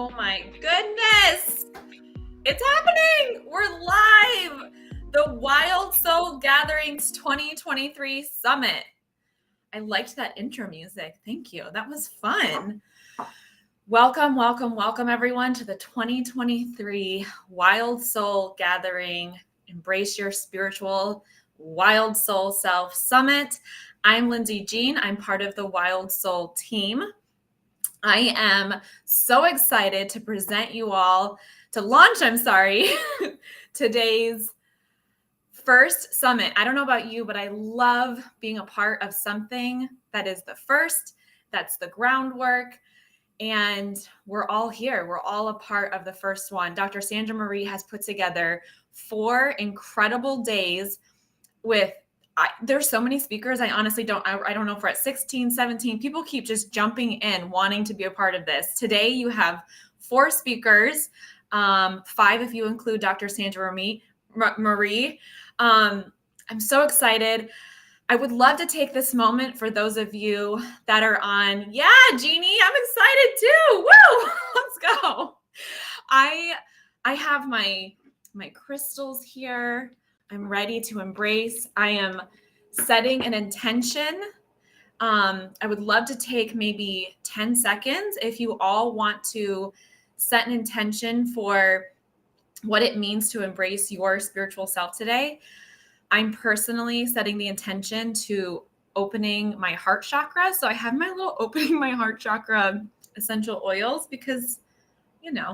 Oh my goodness. It's happening. We're live. The Wild Soul Gatherings 2023 Summit. I liked that intro music. Thank you. That was fun. Welcome everyone to the 2023 Wild Soul Gathering. Embrace your spiritual Wild Soul Self Summit. I'm Lindsay Jean. I'm part of the Wild Soul team. I am so excited to present you all, to launch, today's first summit. I don't know about you, but I love being a part of something that is the first, that's the groundwork, and we're all here. We're all a part of the first one. Dr. Sandra Marie has put together 4 incredible days with there's so many speakers. I honestly don't know if we're at 16, 17. People keep just jumping in, wanting to be a part of this. Today, you have 4 speakers, 5 if you include Dr. Sandra Marie. I'm so excited. I would love to take this moment for those of you that are on. Yeah, Jeannie, I'm excited too. Woo! Let's go. I have my crystals here. I'm ready to embrace. I am setting an intention. I would love to take maybe 10 seconds if you all want to set an intention for what it means to embrace your spiritual self today. I'm personally setting the intention to opening my heart chakra. So I have my little opening my heart chakra essential oils because,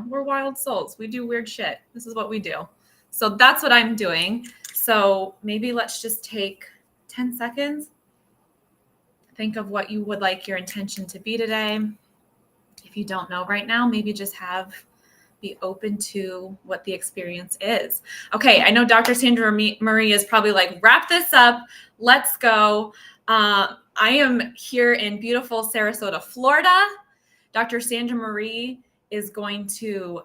we're wild souls. We do weird shit. This is what we do. So that's what I'm doing. So maybe let's just take 10 seconds. Think of what you would like your intention to be today. If you don't know right now, maybe just be open to what the experience is. Okay, I know Dr. Sandra Marie is probably like, wrap this up. Let's go. I am here in beautiful Sarasota, Florida. Dr. Sandra Marie is going to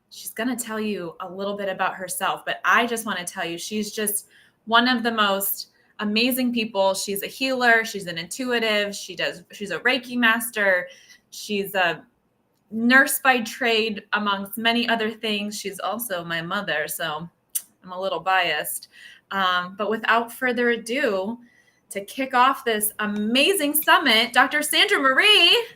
she's going to tell you a little bit about herself, but I just want to tell you, she's just one of the most amazing people. She's a healer. She's an intuitive. She's a Reiki master. She's a nurse by trade, amongst many other things. She's also my mother, so I'm a little biased. But without further ado, to kick off this amazing summit, Dr. Sandra Marie.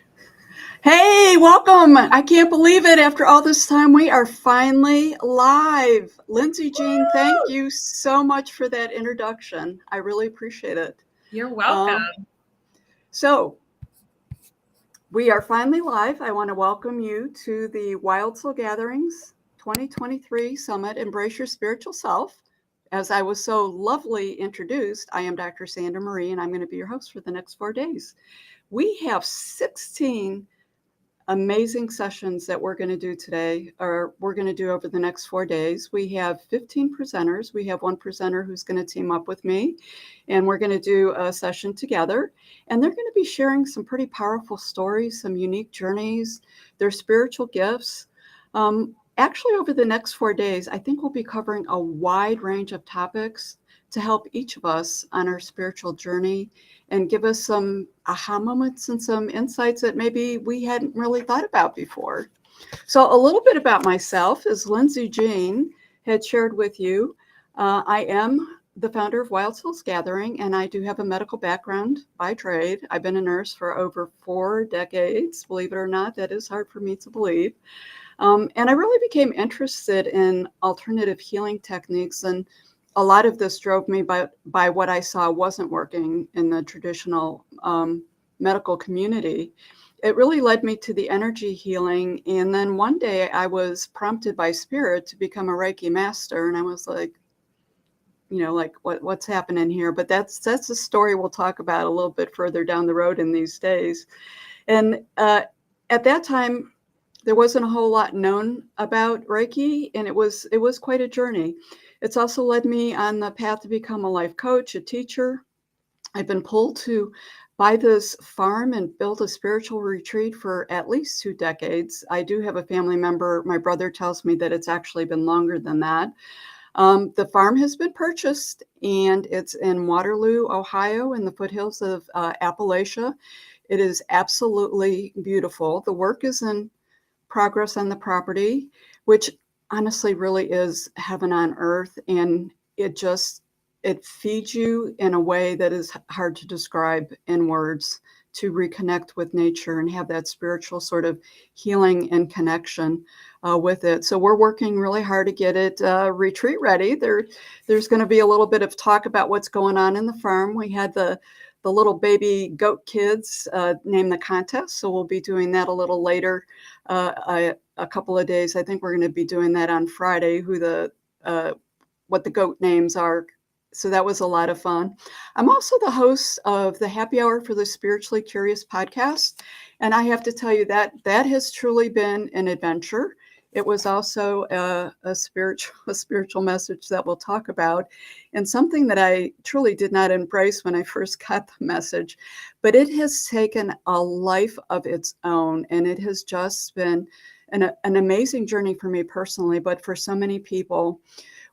Hey, welcome. I can't believe it. After all this time, we are finally live. Lindsay Jean, thank you so much for that introduction. I really appreciate it. You're welcome. So we are finally live. I want to welcome you to the Wild Soul Gatherings 2023 Summit, Embrace Your Spiritual Self. As I was so lovely introduced, I am Dr. Sandra Marie, and I'm going to be your host for the next 4 days. We have 16 amazing sessions that we're going to do today, or we're going to do over the next 4 days. We have 15 presenters. We have one presenter who's going to team up with me, and we're going to do a session together. And they're going to be sharing some pretty powerful stories, some unique journeys, their spiritual gifts. Actually, over the next 4 days, I think we'll be covering a wide range of topics to help each of us on our spiritual journey and give us some aha moments and some insights that maybe we hadn't really thought about before. So a little bit about myself, as Lindsay Jean had shared with you, I am the founder of Wild Souls Gathering, and I do have a medical background by trade. I've been a nurse for over 4 decades. Believe it or not, that is hard for me to believe. And I really became interested in alternative healing techniques, and a lot of this drove me by what I saw wasn't working in the traditional medical community. It really led me to the energy healing. And then one day I was prompted by Spirit to become a Reiki master. And I was like, what's happening here? But that's a story we'll talk about a little bit further down the road in these days. And at that time, there wasn't a whole lot known about Reiki, and it was quite a journey. It's also led me on the path to become a life coach, a teacher. I've been pulled to buy this farm and build a spiritual retreat for at least 2 decades. I do have a family member. My brother tells me that it's actually been longer than that. The farm has been purchased, and it's in Waterloo, Ohio, in the foothills of Appalachia. It is absolutely beautiful. The work is in progress on the property, which honestly really is heaven on earth. And it feeds you in a way that is hard to describe in words, to reconnect with nature and have that spiritual sort of healing and connection with it. So we're working really hard to get it retreat ready. There's going to be a little bit of talk about what's going on in the farm. We had the little baby goat kids name the contest, so we'll be doing that a little later, a couple of days. I think we're going to be doing that on Friday, what the goat names are. So that was a lot of fun. I'm also the host of the Happy Hour for the Spiritually Curious podcast. And I have to tell you that has truly been an adventure. It was also a spiritual message that we'll talk about, and something that I truly did not embrace when I first got the message. But it has taken a life of its own, and it has just been an amazing journey for me personally, but for so many people.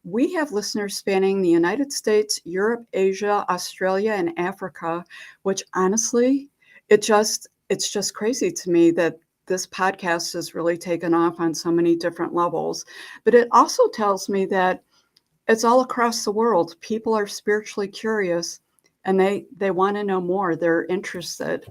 We have listeners spanning the United States, Europe, Asia, Australia, and Africa, which honestly, it's just crazy to me that this podcast has really taken off on so many different levels. But it also tells me that it's all across the world. People are spiritually curious, and they want to know more. They're interested.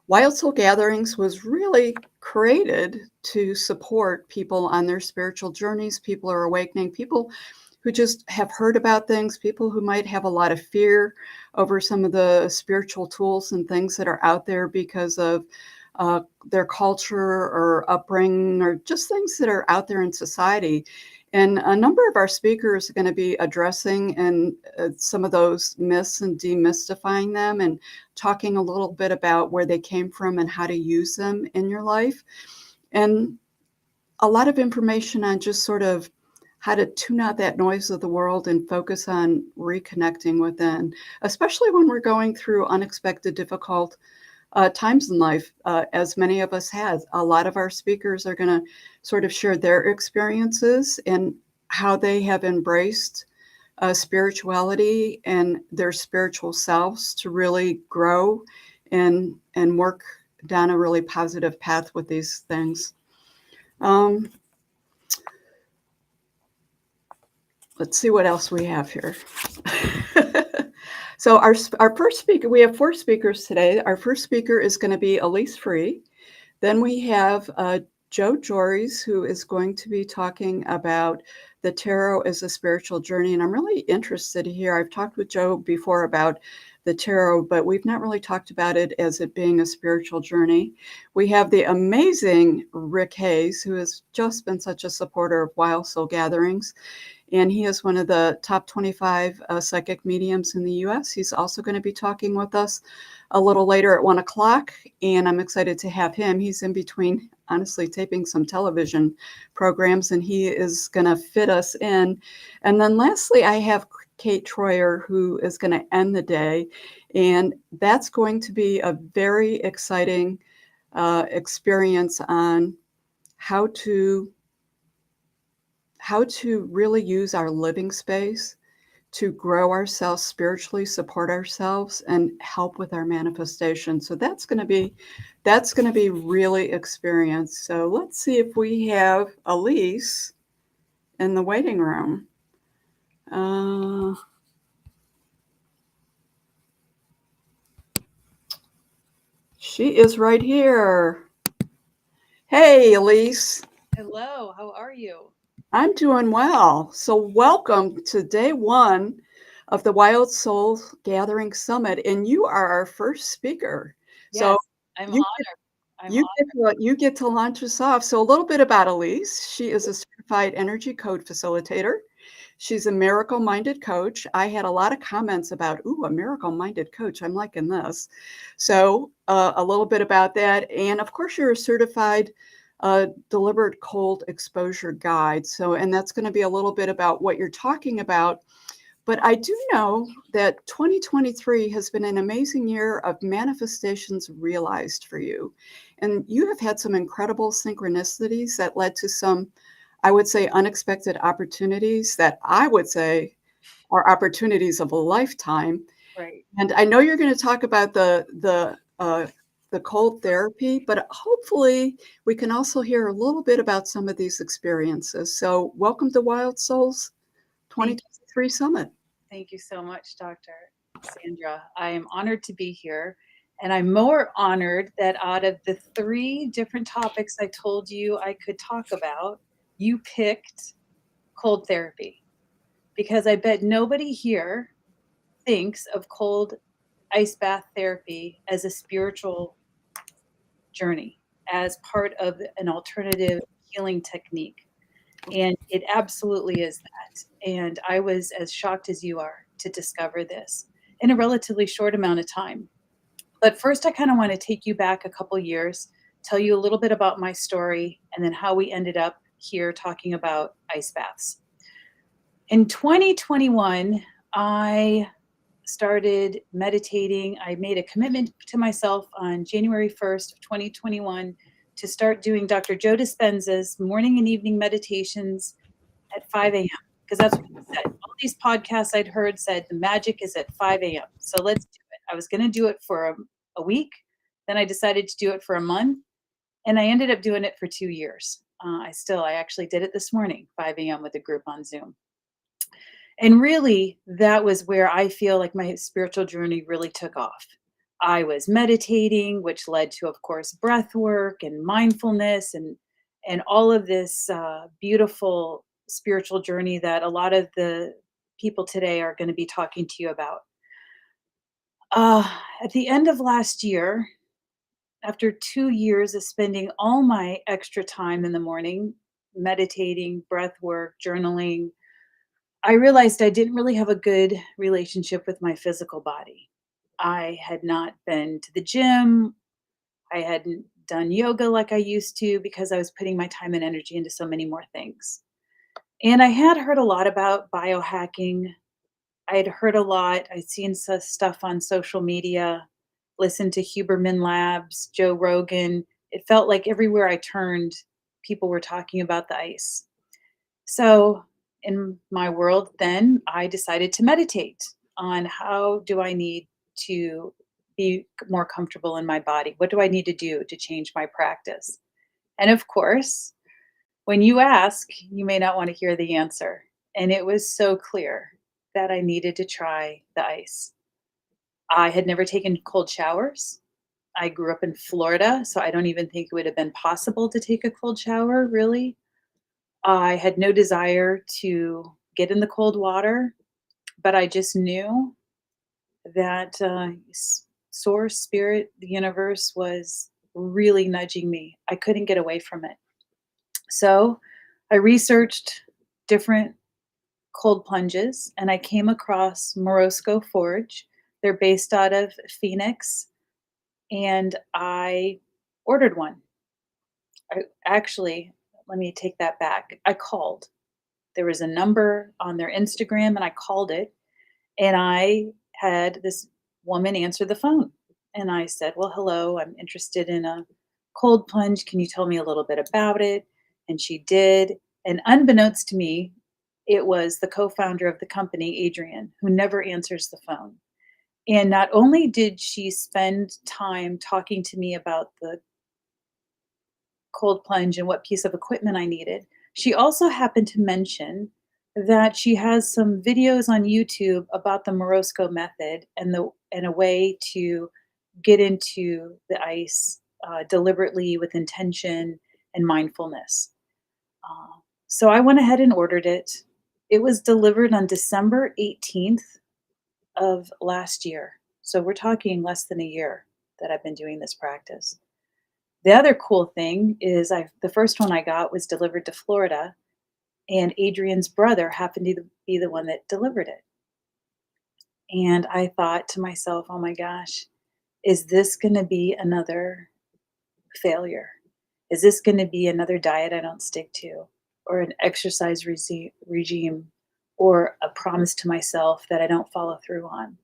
Wild Soul Gatherings was really created to support people on their spiritual journeys. People are awakening, people who just have heard about things, people who might have a lot of fear over some of the spiritual tools and things that are out there because of their culture or upbringing, or just things that are out there in society. And a number of our speakers are going to be addressing some of those myths and demystifying them, and talking a little bit about where they came from and how to use them in your life. And a lot of information on just sort of how to tune out that noise of the world and focus on reconnecting within, especially when we're going through unexpected, difficult times in life, as many of us have. A lot of our speakers are going to sort of share their experiences and how they have embraced spirituality and their spiritual selves to really grow and work down a really positive path with these things. Let's see what else we have here. So our first speaker, we have 4 speakers today. Our first speaker is going to be Elise. Then we have Geores, who is going to be talking about the tarot as a spiritual journey. And I'm really interested here. I've talked with Joe before about the tarot, but we've not really talked about it as it being a spiritual journey. We have the amazing Rick Hayes, who has just been such a supporter of Wild Soul Gatherings. And he is one of the top 25 psychic mediums in the U.S. He's also going to be talking with us a little later at 1 o'clock. And I'm excited to have him. He's in between, honestly, taping some television programs, and he is going to fit us in. And then lastly, I have Kate Troyer, who is going to end the day. And that's going to be a very exciting experience on how to really use our living space to grow ourselves spiritually, support ourselves, and help with our manifestation. So that's going to be really experience. So let's see if we have Elise in the waiting room. She is right here. Hey, Elise. Hello, how are you? I'm doing well. So welcome to day 1 of the Wild Soul Gathering Summit, and you are our first speaker. Yes, so I'm you honored. you get to launch us off. So a little bit about Elise. She is a certified energy code facilitator. She's a miracle-minded coach. I had a lot of comments about, a miracle-minded coach. I'm liking this. So a little bit about that. And of course, you're a certified deliberate cold exposure guide. So, and that's going to be a little bit about what you're talking about. But I do know that 2023 has been an amazing year of manifestations realized for you. And you have had some incredible synchronicities that led to some, I would say, unexpected opportunities that I would say are opportunities of a lifetime. Right. And I know you're going to talk about the cold therapy, but hopefully we can also hear a little bit about some of these experiences. So welcome to Wild Souls 2023 Summit. Thank you so much, Dr. Sandra. I am honored to be here. And I'm more honored that out of the 3 different topics I told you I could talk about, you picked cold therapy. Because I bet nobody here thinks of cold ice bath therapy as a spiritual journey, as part of an alternative healing technique. And it absolutely is that. And I was as shocked as you are to discover this in a relatively short amount of time. But first, I kind of want to take you back a couple years, tell you a little bit about my story, and then how we ended up here talking about ice baths. In 2021, I started meditating. I made a commitment to myself on January 1st of 2021 to start doing Dr. Joe Dispenza's morning and evening meditations at 5 a.m. because that's what he said. All these podcasts I'd heard said the magic is at 5 a.m. So let's do it. I was going to do it for a week. Then I decided to do it for a month. And I ended up doing it for 2 years. I actually did it this morning, 5 a.m. with a group on Zoom. And really, that was where I feel like my spiritual journey really took off. I was meditating, which led to, of course, breath work and mindfulness and all of this beautiful spiritual journey that a lot of the people today are going to be talking to you about. At the end of last year, after 2 years of spending all my extra time in the morning meditating, breath work, journaling, I realized I didn't really have a good relationship with my physical body. I had not been to the gym. I hadn't done yoga like I used to because I was putting my time and energy into so many more things. And I had heard a lot about biohacking. I had heard a lot. I'd seen stuff on social media, listened to Huberman Labs, Joe Rogan. It felt like everywhere I turned, people were talking about the ice. So in my world, then I decided to meditate on how do I need to be more comfortable in my body? What do I need to do to change my practice? And of course, when you ask, you may not want to hear the answer. And it was so clear that I needed to try the ice. I had never taken cold showers. I grew up in Florida, so I don't even think it would have been possible to take a cold shower, really. I had no desire to get in the cold water, but I just knew that source, spirit, the universe was really nudging me. I couldn't get away from it. So I researched different cold plunges and I came across Morosco Forge. They're based out of Phoenix and I ordered one. Let me take that back. I called. There was a number on their Instagram and I called it and I had this woman answer the phone. And I said, "Well, hello, I'm interested in a cold plunge. Can you tell me a little bit about it?" And she did. And unbeknownst to me, it was the co-founder of the company, Adrian, who never answers the phone. And not only did she spend time talking to me about the cold plunge and what piece of equipment I needed, she also happened to mention that she has some videos on YouTube about the Morosco method and a way to get into the ice deliberately with intention and mindfulness. So I went ahead and ordered it. It was delivered on December 18th of last year. So we're talking less than a year that I've been doing this practice. The other cool thing is the first one I got was delivered to Florida, and Adrian's brother happened to be the one that delivered it. And I thought to myself, oh my gosh, is this going to be another failure? Is this going to be another diet I don't stick to, or an exercise regime, or a promise to myself that I don't follow through on?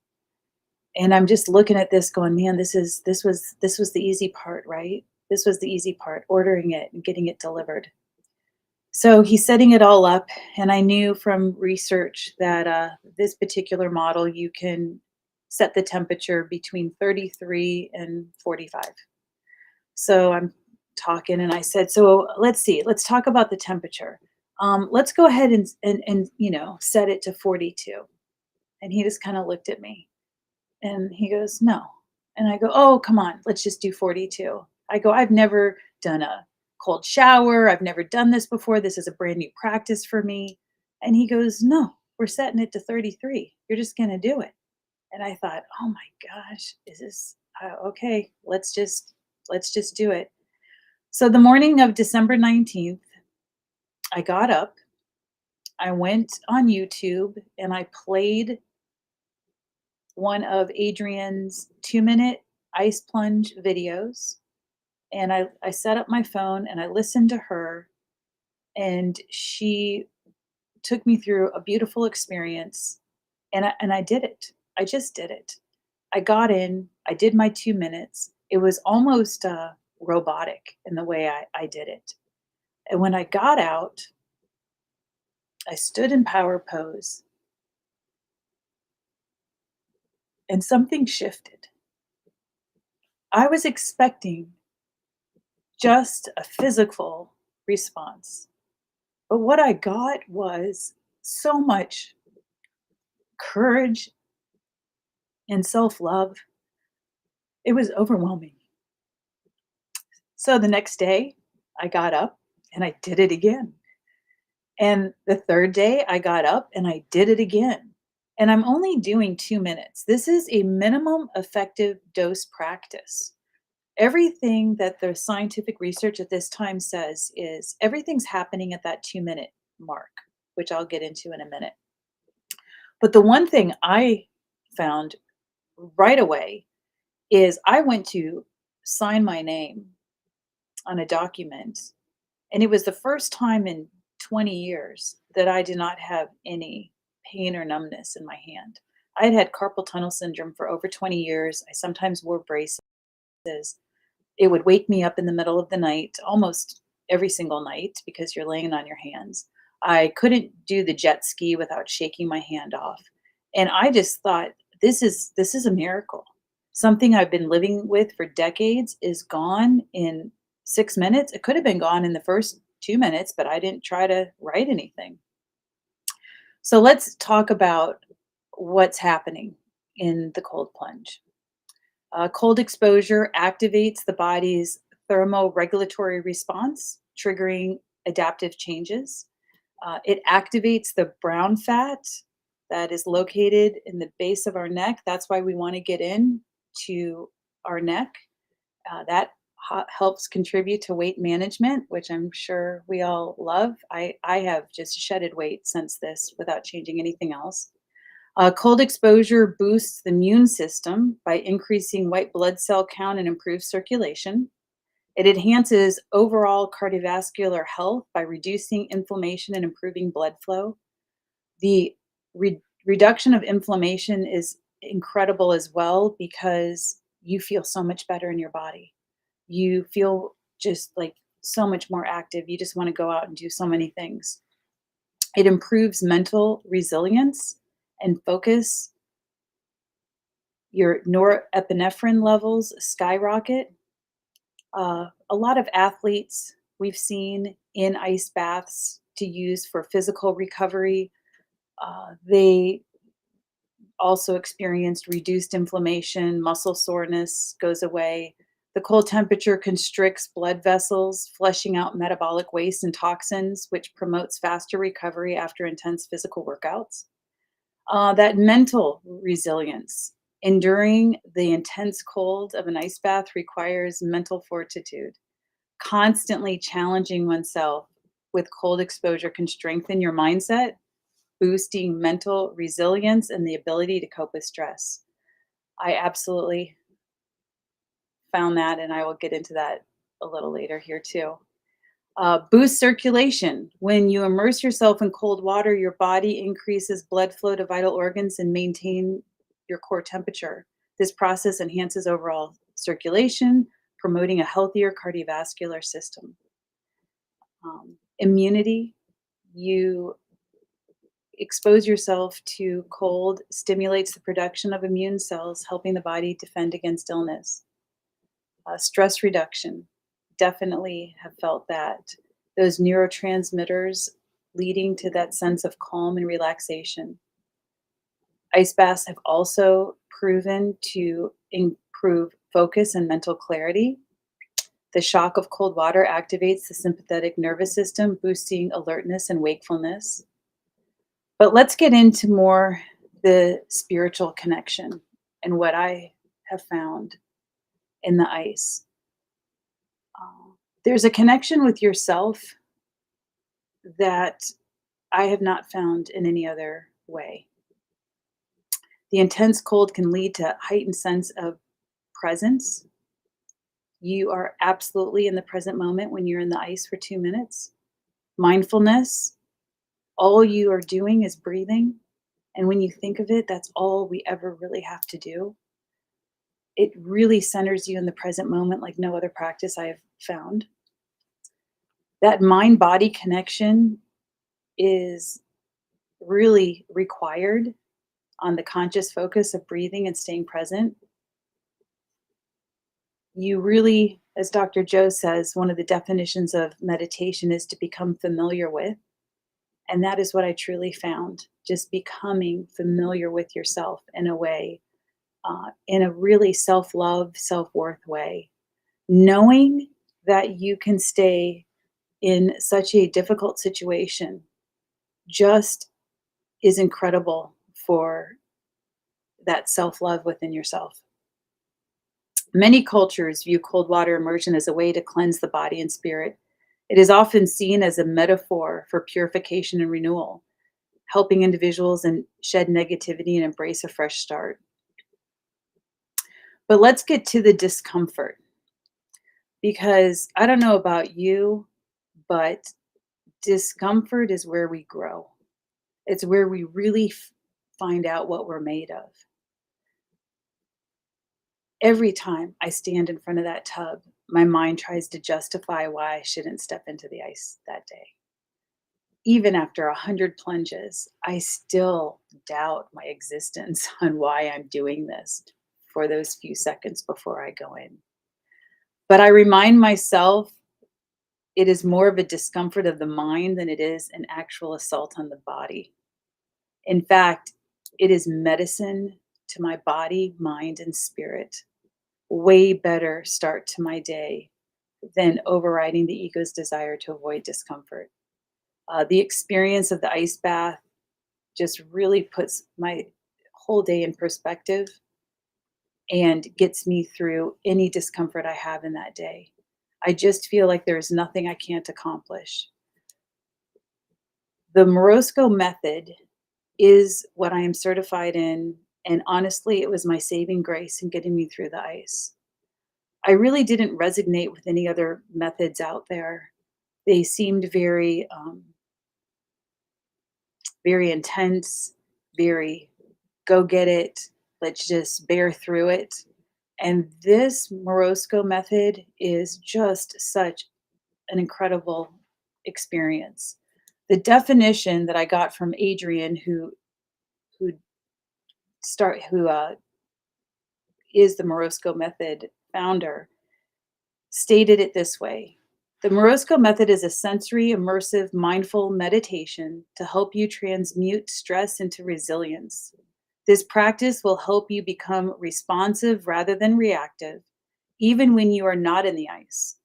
And I'm just looking at this going, man, this was the easy part, right? This was the easy part, ordering it and getting it delivered. So he's setting it all up, and I knew from research that this particular model, you can set the temperature between 33 and 45. So I'm talking and I said, so let's see, let's talk about the temperature. Let's go ahead and set it to 42. And he just kind of looked at me and he goes, no. And I go, oh, come on, let's just do 42. I go, I've never done a cold shower. I've never done this before. This is a brand new practice for me. And he goes, no, we're setting it to 33. You're just going to do it. And I thought, oh my gosh, is this okay? Let's just do it. So the morning of December 19th, I got up, I went on YouTube and I played one of Adrienne's 2-minute ice plunge videos. And I set up my phone and I listened to her, and she took me through a beautiful experience. And I did it. I just did it. I got in, I did my 2 minutes. It was almost robotic in the way I did it. And when I got out, I stood in power pose and something shifted. I was expecting just a physical response, but what I got was so much courage and self-love. It was overwhelming. So the next day, I got up and I did it again. And the third day, I got up and I did it again. And I'm only doing 2 minutes. This is a minimum effective dose practice. Everything that the scientific research at this time says is everything's happening at that 2-minute mark, which I'll get into in a minute. But the one thing I found right away is I went to sign my name on a document, and it was the first time in 20 years that I did not have any pain or numbness in my hand. I had had carpal tunnel syndrome for over 20 years. I sometimes wore braces. It would wake me up in the middle of the night, almost every single night, because you're laying on your hands. I couldn't do the jet ski without shaking my hand off. And I just thought, this is a miracle. Something I've been living with for decades is gone in 6 minutes. It could have been gone in the first 2 minutes, but I didn't try to write anything. So let's talk about what's happening in the cold plunge. Cold exposure activates the body's thermoregulatory response, triggering adaptive changes. It activates the brown fat that is located in the base of our neck. That's why we want to get in to our neck. That helps contribute to weight management, which I'm sure we all love. I have just shedded weight since this without changing anything else. Cold exposure boosts the immune system by increasing white blood cell count and improves circulation. It enhances overall cardiovascular health by reducing inflammation and improving blood flow. The reduction of inflammation is incredible as well because you feel so much better in your body. You feel just like so much more active. You just want to go out and do so many things. It improves mental resilience and focus. Your norepinephrine levels skyrocket. A lot of athletes we've seen in ice baths to use for physical recovery. They also experienced reduced inflammation, muscle soreness goes away. The cold temperature constricts blood vessels, flushing out metabolic waste and toxins, which promotes faster recovery after intense physical workouts. That mental resilience, enduring the intense cold of an ice bath requires mental fortitude. Constantly challenging oneself with cold exposure can strengthen your mindset, boosting mental resilience and the ability to cope with stress. I absolutely found that, and I will get into that a little later here too. Boost circulation. When you immerse yourself in cold water, your body increases blood flow to vital organs and maintain your core temperature. This process enhances overall circulation, promoting a healthier cardiovascular system. Immunity. You expose yourself to cold stimulates the production of immune cells, helping the body defend against illness. Stress reduction, definitely have felt that. Those neurotransmitters leading to that sense of calm and relaxation. Ice baths have also proven to improve focus and mental clarity. The shock of cold water activates the sympathetic nervous system, boosting alertness and wakefulness. But let's get into more the spiritual connection and what I have found in the ice. There's a connection with yourself that I have not found in any other way. The intense cold can lead to heightened sense of presence. You are absolutely in the present moment when you're in the ice for 2 minutes. Mindfulness, all you are doing is breathing. And when you think of it, that's all we ever really have to do. It really centers you in the present moment like no other practice I have found. That mind-body connection is really required on the conscious focus of breathing and staying present. You really, as Dr. Joe says, one of the definitions of meditation is to become familiar with. And that is what I truly found, just becoming familiar with yourself in a way, in a really self-love, self-worth way. Knowing that you can stay in such a difficult situation just is incredible for that self-love within yourself. Many cultures view cold water immersion as a way to cleanse the body and spirit. It is often seen as a metaphor for purification and renewal, helping individuals and shed negativity and embrace a fresh start. But let's get to the discomfort, because I don't know about you, but discomfort is where we grow. It's where we really find out what we're made of. Every time I stand in front of that tub, my mind tries to justify why I shouldn't step into the ice that day. Even after 100 plunges, I still doubt my existence on why I'm doing this for those few seconds before I go in. But I remind myself it is more of a discomfort of the mind than it is an actual assault on the body. In fact, it is medicine to my body, mind, and spirit. Way better start to my day than overriding the ego's desire to avoid discomfort. The experience of the ice bath just really puts my whole day in perspective and gets me through any discomfort I have in that day. I just feel like there's nothing I can't accomplish. The Morosco method is what I am certified in, and honestly, it was my saving grace in getting me through the ice. I really didn't resonate with any other methods out there. They seemed very intense, very go get it, let's just bear through it. And this Morosco method is just such an incredible experience. The definition that I got from Adrian, who is the Morosco method founder, stated it this way: the Morosco method is a sensory, immersive, mindful meditation to help you transmute stress into resilience. This practice will help you become responsive rather than reactive, even when you are not in the ice.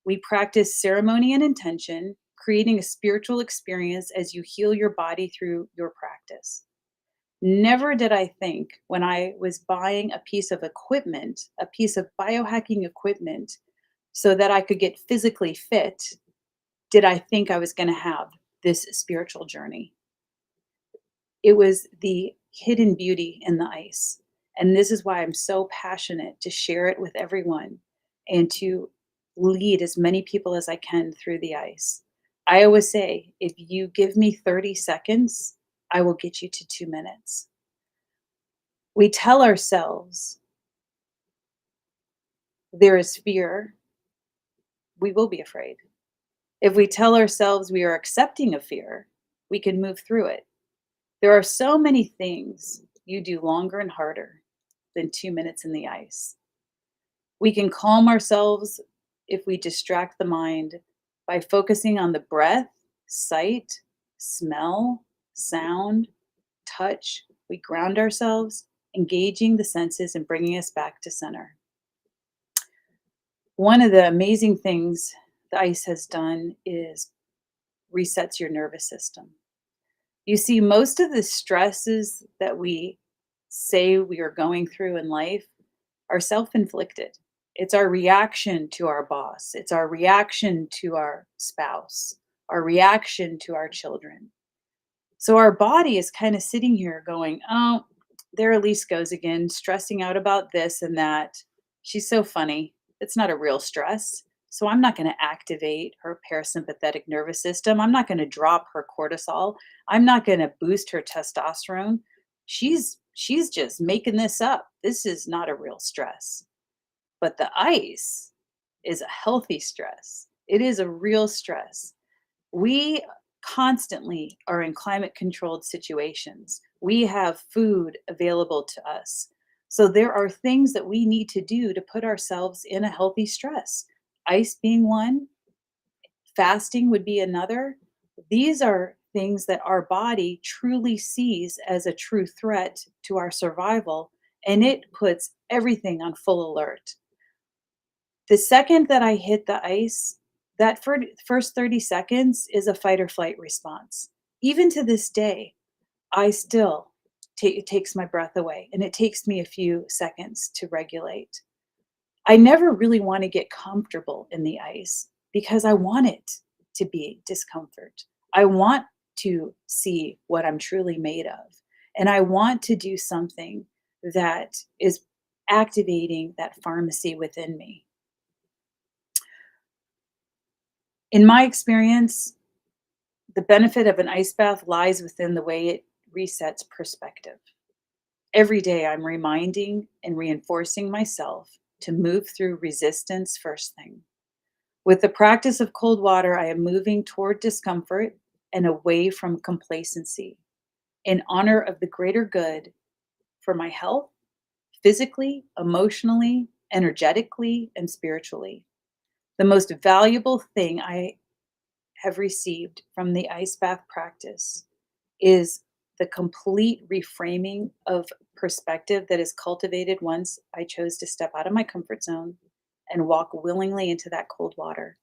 We practice ceremony and intention, creating a spiritual experience as you heal your body through your practice. Never did I think when I was buying a piece of equipment, a piece of biohacking equipment, so that I could get physically fit, did I think I was going to have this spiritual journey. It was the hidden beauty in the ice. And this is why I'm so passionate to share it with everyone and to lead as many people as I can through the ice. I always say, if you give me 30 seconds, I will get you to 2 minutes. We tell ourselves there is fear, we will be afraid. If we tell ourselves we are accepting of fear, we can move through it. There are so many things you do longer and harder than 2 minutes in the ice. We can calm ourselves if we distract the mind by focusing on the breath, sight, smell, sound, touch. We ground ourselves, engaging the senses and bringing us back to center. One of the amazing things the ice has done is resets your nervous system. You see, most of the stresses that we say we are going through in life are self-inflicted. It's our reaction to our boss. It's our reaction to our spouse, our reaction to our children. So our body is kind of sitting here going, oh, there Elise goes again, stressing out about this and that. She's so funny. It's not a real stress. So I'm not going to activate her parasympathetic nervous system. I'm not going to drop her cortisol. I'm not going to boost her testosterone. She's just making this up. This is not a real stress. But the ice is a healthy stress. It is a real stress. We constantly are in climate controlled situations. We have food available to us. So there are things that we need to do to put ourselves in a healthy stress. Ice being one, fasting would be another. These are things that our body truly sees as a true threat to our survival, and it puts everything on full alert. The second that I hit the ice, that first 30 seconds is a fight or flight response. Even to this day, I still it takes my breath away, and it takes me a few seconds to regulate. I never really want to get comfortable in the ice because I want it to be discomfort. I want to see what I'm truly made of. And I want to do something that is activating that pharmacy within me. In my experience, the benefit of an ice bath lies within the way it resets perspective. Every day I'm reminding and reinforcing myself to move through resistance first thing. With the practice of cold water, I am moving toward discomfort and away from complacency in honor of the greater good for my health, physically, emotionally, energetically, and spiritually. The most valuable thing I have received from the ice bath practice is the complete reframing of perspective that is cultivated once I chose to step out of my comfort zone and walk willingly into that cold water.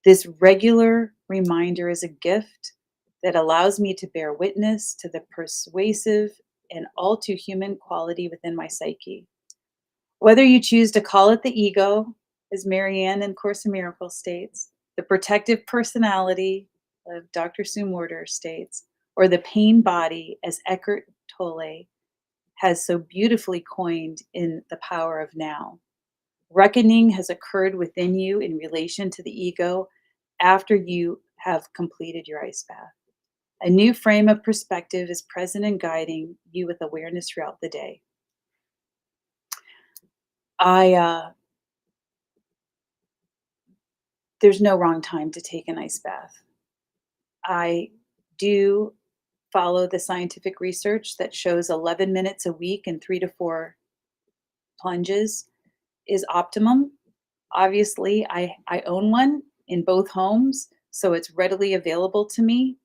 This regular reminder is a gift that allows me to bear witness to the persuasive and all too human quality within my psyche. Whether you choose to call it the ego, as Marianne in Course in Miracles states, the protective personality of Dr. Sue Morter states, or the pain body, as Eckhart Tolle has so beautifully coined in The Power of Now. Reckoning has occurred within you in relation to the ego after you have completed your ice bath. A new frame of perspective is present and guiding you with awareness throughout the day. There's no wrong time to take an ice bath. I do follow the scientific research that shows 11 minutes a week and 3 to 4 plunges is optimum. Obviously, I own one in both homes, so it's readily available to me.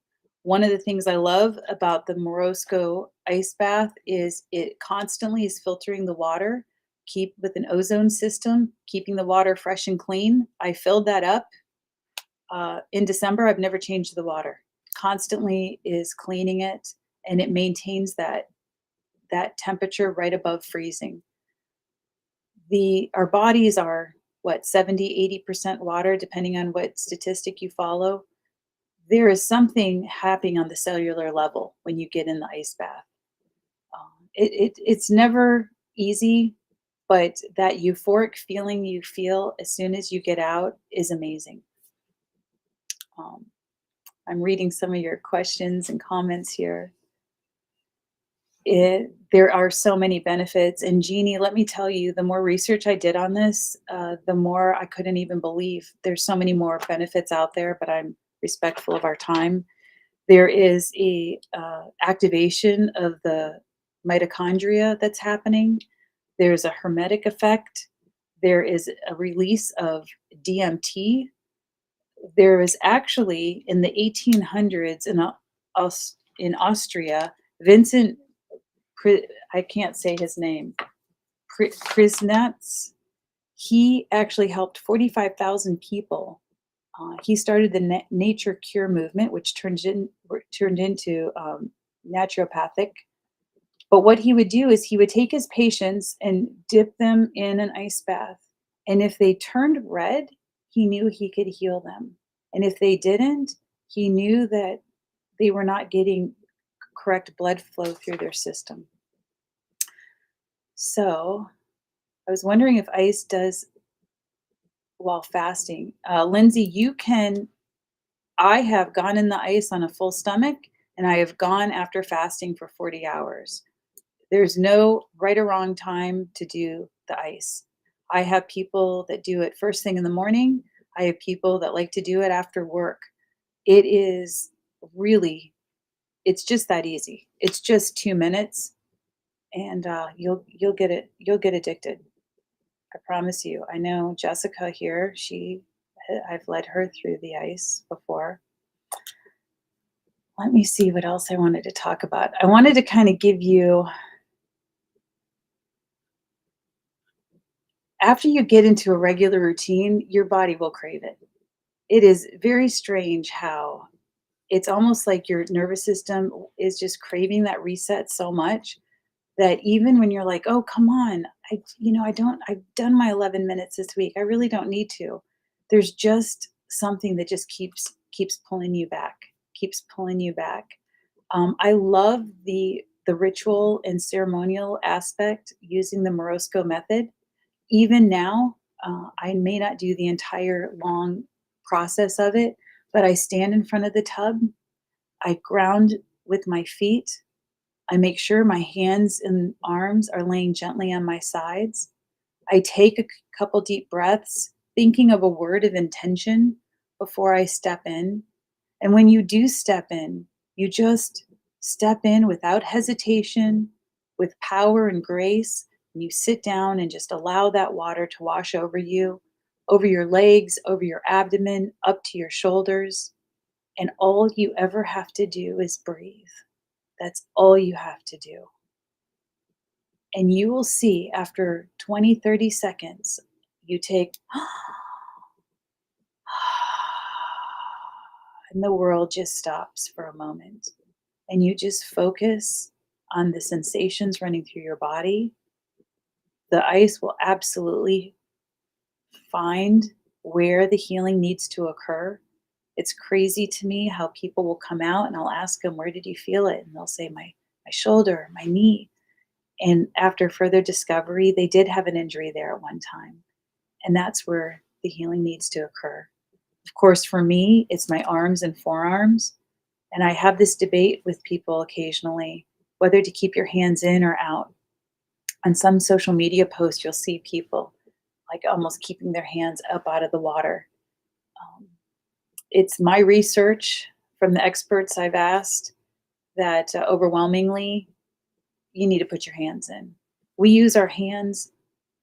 One of the things I love about the Morosco ice bath is it constantly is filtering the water, keep with an ozone system, keeping the water fresh and clean. I filled that up in December. I've never changed the water. Constantly is cleaning it, and it maintains that temperature right above freezing. Our bodies are 70-80% water, depending on what statistic you follow. There is something happening on the cellular level when you get in the ice bath. It's never easy, but that euphoric feeling you feel as soon as you get out is amazing. I'm reading some of your questions and comments here. There are so many benefits. And Jeannie, let me tell you, the more research I did on this, the more I couldn't even believe. There's so many more benefits out there, but I'm respectful of our time. There is a activation of the mitochondria that's happening. There's a hermetic effect. There is a release of DMT. There is actually in the 1800s in Austria, Vincent, I can't say his name, Krisnatz. He actually helped 45,000 people. He started the nature cure movement, which turned into naturopathic. But what he would do is he would take his patients and dip them in an ice bath. And if they turned red, he knew he could heal them. And if they didn't, he knew that they were not getting correct blood flow through their system. So I was wondering if ice does while fasting. Lindsay, I have gone in the ice on a full stomach, and I have gone after fasting for 40 hours. There's no right or wrong time to do the ice. I have people that do it first thing in the morning. I have people that like to do it after work. It is really, it's just that easy. It's just 2 minutes, and you'll get it. You'll get addicted. I promise you. I know Jessica here. I've led her through the ice before. Let me see what else I wanted to talk about. I wanted to kind of give you, after you get into a regular routine, your body will crave it. It is very strange how it's almost like your nervous system is just craving that reset so much that even when you're like, oh, come on, I've done my 11 minutes this week. I really don't need to. There's just something that just keeps pulling you back, keeps pulling you back. I love the ritual and ceremonial aspect using the Morosco method. Even now, I may not do the entire long process of it, but I stand in front of the tub. I ground with my feet. I make sure my hands and arms are laying gently on my sides. I take a couple deep breaths, thinking of a word of intention before I step in. And when you do step in, you just step in without hesitation, with power and grace. And you sit down and just allow that water to wash over you, over your legs, over your abdomen, up to your shoulders. And all you ever have to do is breathe. That's all you have to do. And you will see after 20, 30 seconds, you take, and the world just stops for a moment. And you just focus on the sensations running through your body. The ice will absolutely find where the healing needs to occur. It's crazy to me how people will come out and I'll ask them, where did you feel it? And they'll say, my shoulder, my knee. And after further discovery, they did have an injury there at one time. And that's where the healing needs to occur. Of course, for me, it's my arms and forearms. And I have this debate with people occasionally, whether to keep your hands in or out. On some social media posts, you'll see people like almost keeping their hands up out of the water. It's my research from the experts I've asked that overwhelmingly, you need to put your hands in. We use our hands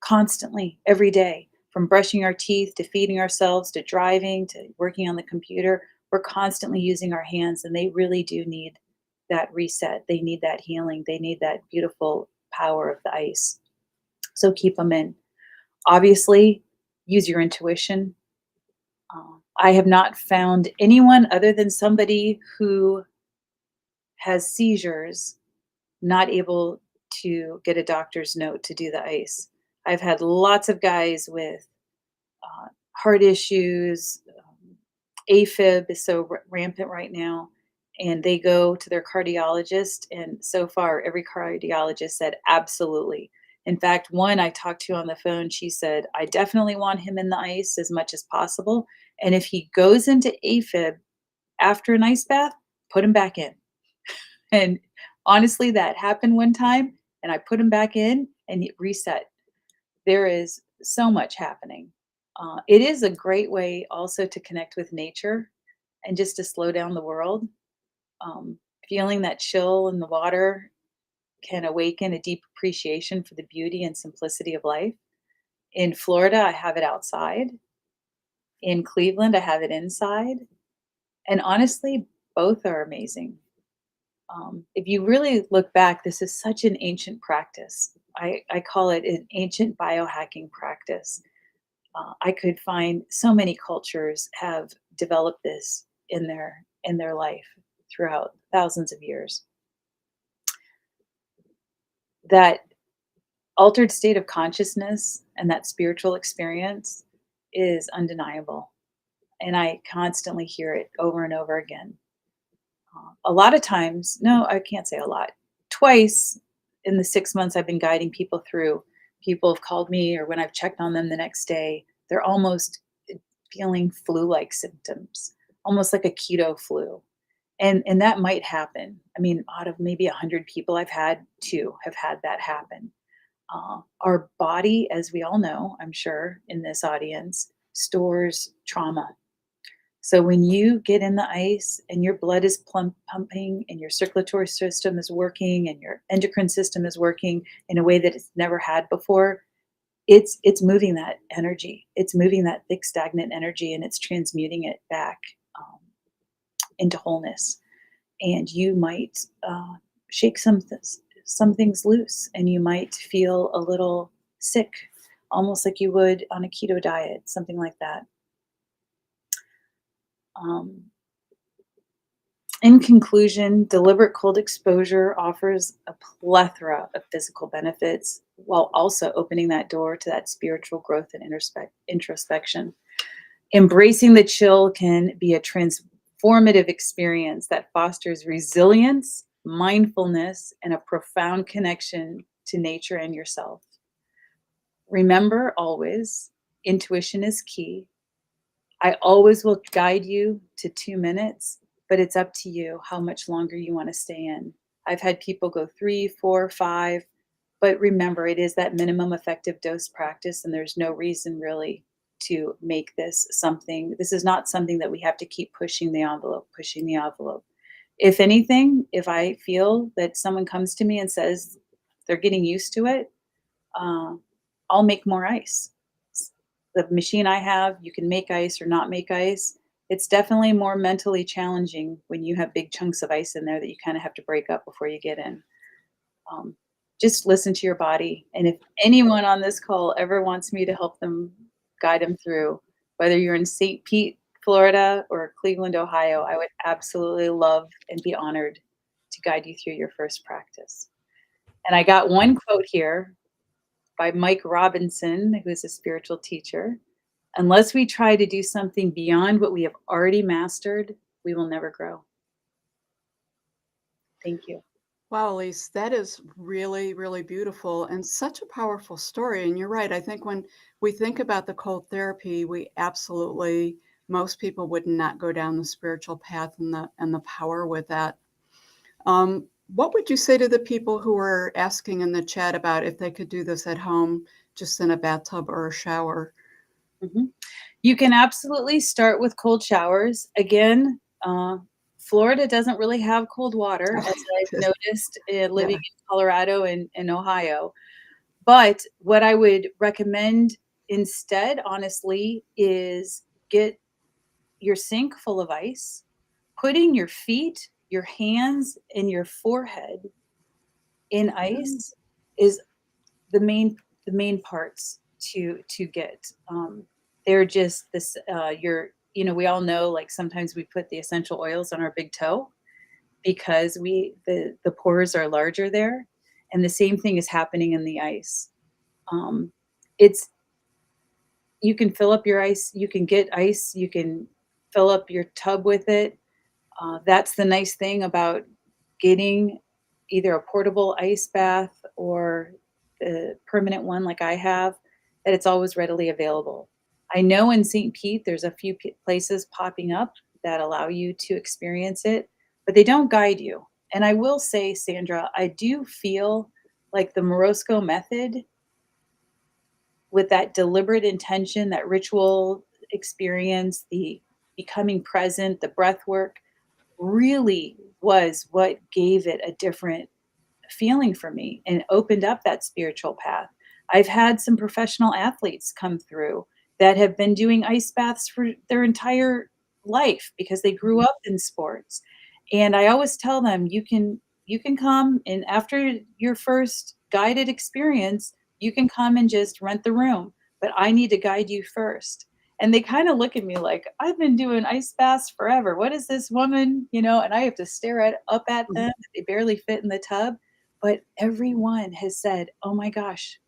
constantly, every day, from brushing our teeth to feeding ourselves to driving to working on the computer. We're constantly using our hands, and they really do need that reset. They need that healing. They need that beautiful power of the ice. So keep them in. Obviously, use your intuition. I have not found anyone other than somebody who has seizures not able to get a doctor's note to do the ice. I've had lots of guys with heart issues. AFib is so rampant right now, and they go to their cardiologist, and so far every cardiologist said absolutely. In fact, one I talked to on the phone, she said, I definitely want him in the ice as much as possible, and if he goes into AFib after an ice bath, put him back in. And honestly, that happened one time, and I put him back in, and it reset. There is so much happening. It is a great way also to connect with nature and just to slow down the world. Feeling that chill in the water can awaken a deep appreciation for the beauty and simplicity of life. In Florida, I have it outside. In Cleveland, I have it inside. And honestly, both are amazing. If you really look back, this is such an ancient practice. I call it an ancient biohacking practice. I could find so many cultures have developed this in their life throughout thousands of years. That altered state of consciousness and that spiritual experience is undeniable, and I constantly hear it over and over again. A lot of times, no, I can't say a lot. Twice in the 6 months I've been guiding people through, people have called me, or when I've checked on them the next day, they're almost feeling flu-like symptoms, almost like a keto flu. And that might happen. I mean, out of maybe 100 people I've had, 2 have had that happen. Our body, as we all know, I'm sure in this audience, stores trauma. So when you get in the ice and your blood is pumping and your circulatory system is working and your endocrine system is working in a way that it's never had before, it's moving that energy. It's moving that thick stagnant energy, and it's transmuting it back into wholeness. And you might shake some things loose, and you might feel a little sick, almost like you would on a keto diet, something like that. In conclusion, deliberate cold exposure offers a plethora of physical benefits while also opening that door to that spiritual growth and introspection. Embracing the chill can be a transformative experience that fosters resilience, mindfulness, and a profound connection to nature and yourself. Remember always, intuition is key. I always will guide you to 2 minutes, but it's up to you how much longer you want to stay in. I've had people go 3, 4, 5, but remember, it is that minimum effective dose practice, and there's no reason really to make this something. This is not something that we have to keep pushing the envelope, pushing the envelope. If anything, if I feel that someone comes to me and says they're getting used to it, I'll make more ice. The machine I have, you can make ice or not make ice. It's definitely more mentally challenging when you have big chunks of ice in there that you kind of have to break up before you get in. Just listen to your body. And if anyone on this call ever wants me to help them, guide them through, whether you're in St. Pete, Florida, or Cleveland, Ohio, I would absolutely love and be honored to guide you through your first practice. And I got one quote here by Mike Robinson, who is a spiritual teacher. Unless we try to do something beyond what we have already mastered, we will never grow. Thank you. Wow, Elise, that is really, really beautiful and such a powerful story. And you're right. I think when we think about the cold therapy, we absolutely, most people would not go down the spiritual path and the power with that. What would you say to the people who are asking in the chat about if they could do this at home, just in a bathtub or a shower? Mm-hmm. You can absolutely start with cold showers. Again, Florida doesn't really have cold water, as I've noticed living in Colorado and Ohio. But what I would recommend instead, honestly, is get your sink full of ice, putting your feet, your hands, and your forehead in ice is the main parts to get. They're just this. We all know, like sometimes we put the essential oils on our big toe because the pores are larger there, and the same thing is happening in the ice. It's You can fill up your ice, you can get ice, you can fill up your tub with it. That's the nice thing about getting either a portable ice bath or the permanent one like I have, that it's always readily available. I know in St. Pete, there's a few places popping up that allow you to experience it, but they don't guide you. And I will say, Sandra, I do feel like the Morosco method, with that deliberate intention, that ritual experience, the becoming present, the breath work, really was what gave it a different feeling for me and opened up that spiritual path. I've had some professional athletes come through that have been doing ice baths for their entire life because they grew up in sports. And I always tell them, you can come, and after your first guided experience, you can come and just rent the room, but I need to guide you first. And they kind of look at me like, I've been doing ice baths forever. What is this woman? And I have to stare up at them. They barely fit in the tub. But everyone has said, oh my gosh,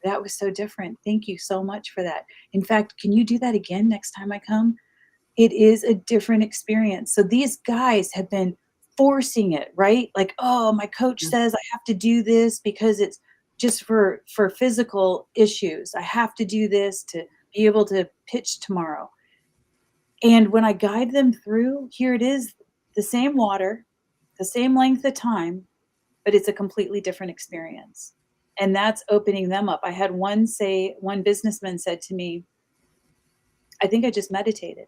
that was so different. Thank you so much for that. In fact, can you do that again next time I come? It is a different experience. So these guys have been forcing it, right? Like, oh, my coach says I have to do this because it's just for physical issues. I have to do this to be able to pitch tomorrow. And when I guide them through, here it is, the same water, the same length of time, but it's a completely different experience. And that's opening them up. I had one businessman said to me, I think I just meditated.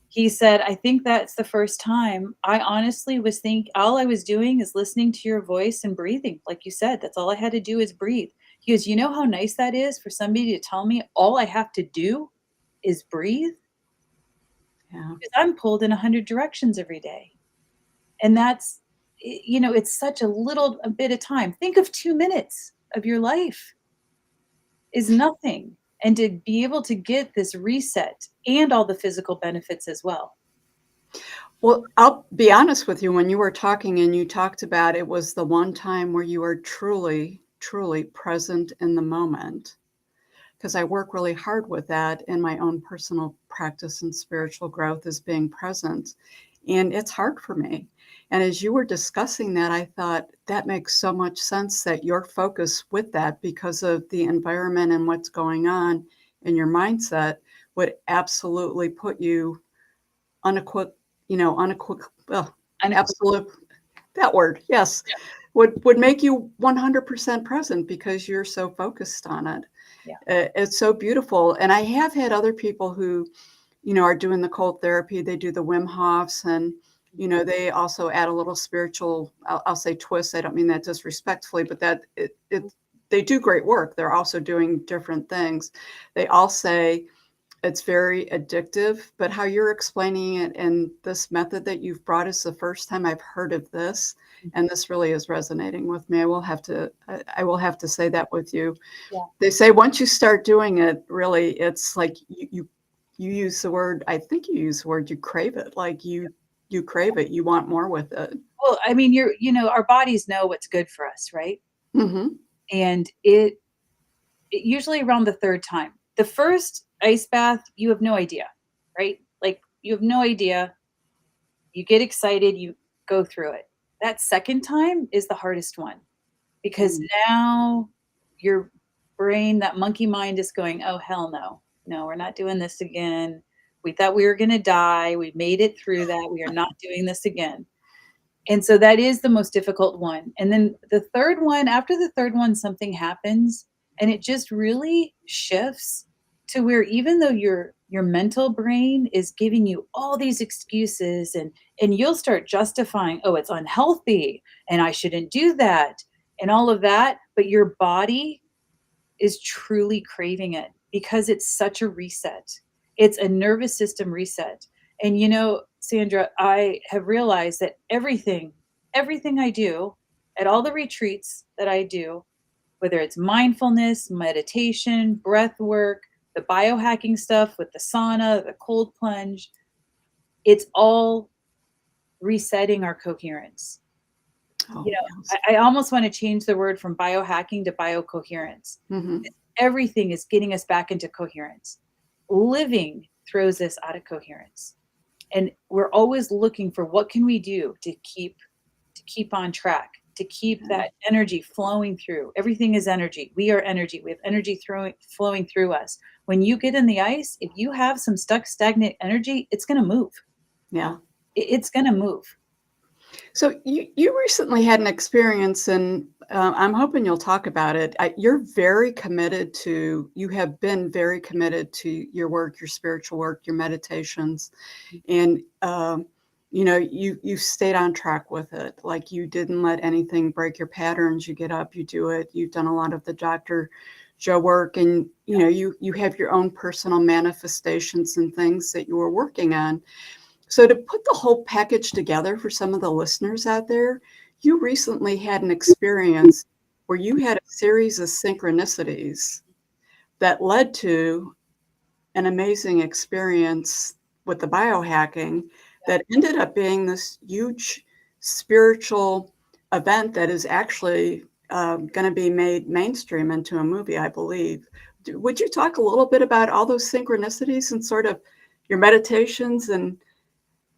He said, I think that's the first time. I honestly was all I was doing is listening to your voice and breathing. Like you said, that's all I had to do is breathe. He goes, you know how nice that is for somebody to tell me all I have to do is breathe? Yeah. Because I'm pulled in 100 directions every day. And that's, it's such a bit of time. Think of 2 minutes of your life is nothing. And to be able to get this reset and all the physical benefits as well. Well, I'll be honest with you. When you were talking and you talked about it was the one time where you are truly, truly present in the moment, because I work really hard with that in my own personal practice and spiritual growth is being present. And it's hard for me. And as you were discussing that, I thought that makes so much sense that your focus with that, because of the environment and what's going on in your mindset, would absolutely put you absolute, that word, yes, would make you 100% present because you're so focused on it. Yeah. It's so beautiful. And I have had other people who, are doing the cold therapy. They do the Wim Hofs, and they also add a little spiritual, I'll say twist. I don't mean that disrespectfully, but that they do great work. They're also doing different things. They all say it's very addictive, but how you're explaining it and this method that you've brought is the first time I've heard of this. And this really is resonating with me. I will have to say that with you. Yeah. They say once you start doing it, really, it's like you use the word, I think you use the word, you crave it. Like you crave it. You want more with it. Well, I mean, our bodies know what's good for us, right? Mm-hmm. And it usually around the third time. The first ice bath, you have no idea, right? Like you have no idea. You get excited, you go through it. That second time is the hardest one because now your brain, that monkey mind is going, oh, hell no. No, we're not doing this again. We thought we were going to die. We made it through that. We are not doing this again. And so that is the most difficult one. And then the third one, after the third one, something happens and it just really shifts to where even though your mental brain is giving you all these excuses and you'll start justifying, oh, it's unhealthy and I shouldn't do that and all of that. But your body is truly craving it because it's such a reset. It's a nervous system reset. And Sandra, I have realized that everything I do at all the retreats that I do, whether it's mindfulness, meditation, breath work, the biohacking stuff with the sauna, the cold plunge, it's all resetting our coherence. Oh, yes. I almost want to change the word from biohacking to biocoherence. Mm-hmm. Everything is getting us back into coherence. Living throws us out of coherence. And we're always looking for what can we do to keep on track, to keep that energy flowing through. Everything is energy. We are energy. We have energy flowing through us. When you get in the ice, if you have some stuck, stagnant energy, it's going to move. Yeah. It's going to move. So you recently had an experience, and I'm hoping you'll talk about it. You have been very committed to your work, your spiritual work, your meditations. And you stayed on track with it. Like you didn't let anything break your patterns. You get up, you do it. You've done a lot of the Dr. Joe work, and you have your own personal manifestations and things that you were working on. So to put the whole package together for some of the listeners out there, you recently had an experience where you had a series of synchronicities that led to an amazing experience with the biohacking that ended up being this huge spiritual event that is actually going to be made mainstream into a movie, I believe. Would you talk a little bit about all those synchronicities and sort of your meditations? And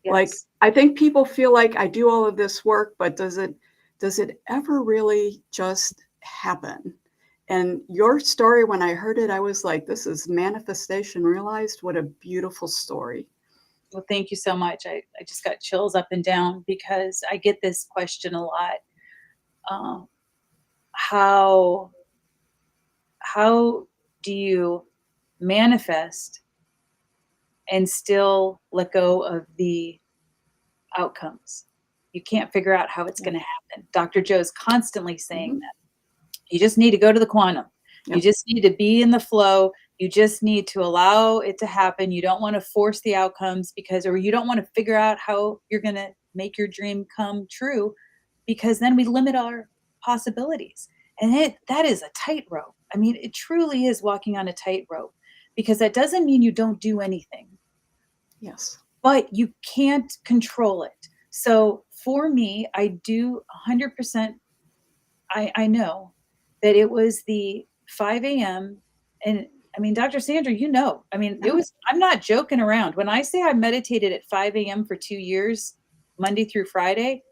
like, Yes. I think people feel like I do all of this work, but does it ever really just happen? And your story, when I heard it, I was like, this is manifestation realized. What a beautiful story. Well, thank you so much. I just got chills up and down because I get this question a lot. How do you manifest and still let go of the outcomes? You can't figure out how it's going to happen. Dr. Joe's constantly saying that. You just need to go to the quantum. You just need to be in the flow. You just need to allow it to happen. You don't want to force the outcomes or you don't want to figure out how you're going to make your dream come true, because then we limit our possibilities. And that is a tightrope. I mean, it truly is walking on a tightrope, because that doesn't mean you don't do anything. Yes. But you can't control it. So for me, I do 100%. I know that it was the 5 a.m. And I mean, Dr. Sandra, I'm not joking around. When I say I meditated at 5 a.m. for 2 years, Monday through Friday,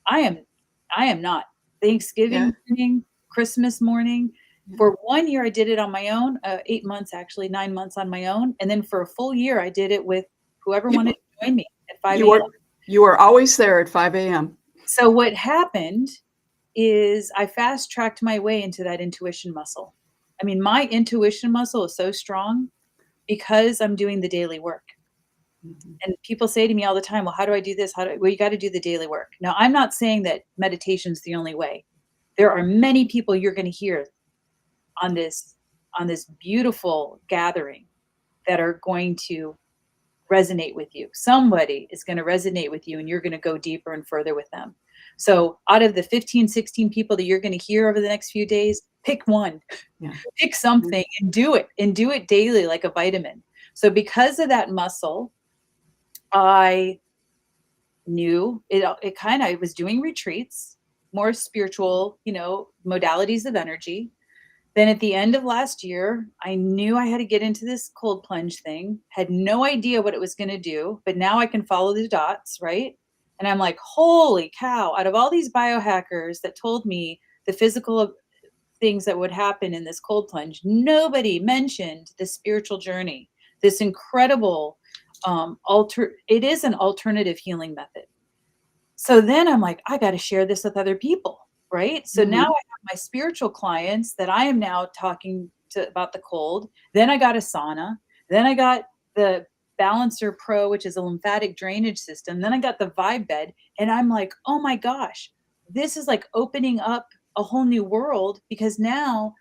I am not. Thanksgiving morning, Christmas morning. For 1 year, I did it on my own, 8 months, actually, 9 months on my own. And then for a full year, I did it with whoever wanted to join me at 5 a.m. You were always there at 5 a.m. So what happened is I fast tracked my way into that intuition muscle. I mean, my intuition muscle is so strong because I'm doing the daily work. And people say to me all the time, well, how do I do this? Well, you got to do the daily work. Now, I'm not saying that meditation is the only way. There are many people you're going to hear on this beautiful gathering that are going to resonate with you. Somebody is going to resonate with you, and you're going to go deeper and further with them. So out of the 15, 16 people that you're going to hear over the next few days, pick one, pick something and do it daily like a vitamin. So because of that muscle, I knew I was doing retreats, more spiritual, modalities of energy. Then at the end of last year, I knew I had to get into this cold plunge thing, had no idea what it was going to do, but now I can follow the dots, right? And I'm like, holy cow, out of all these biohackers that told me the physical things that would happen in this cold plunge, nobody mentioned the spiritual journey, this incredible it is an alternative healing method. So then I'm like, I got to share this with other people. Right. So now I have my spiritual clients that I am now talking to about the cold. Then I got a sauna. Then I got the Balancer Pro, which is a lymphatic drainage system. Then I got the Vibe Bed. And I'm like, oh my gosh, this is like opening up a whole new world, because now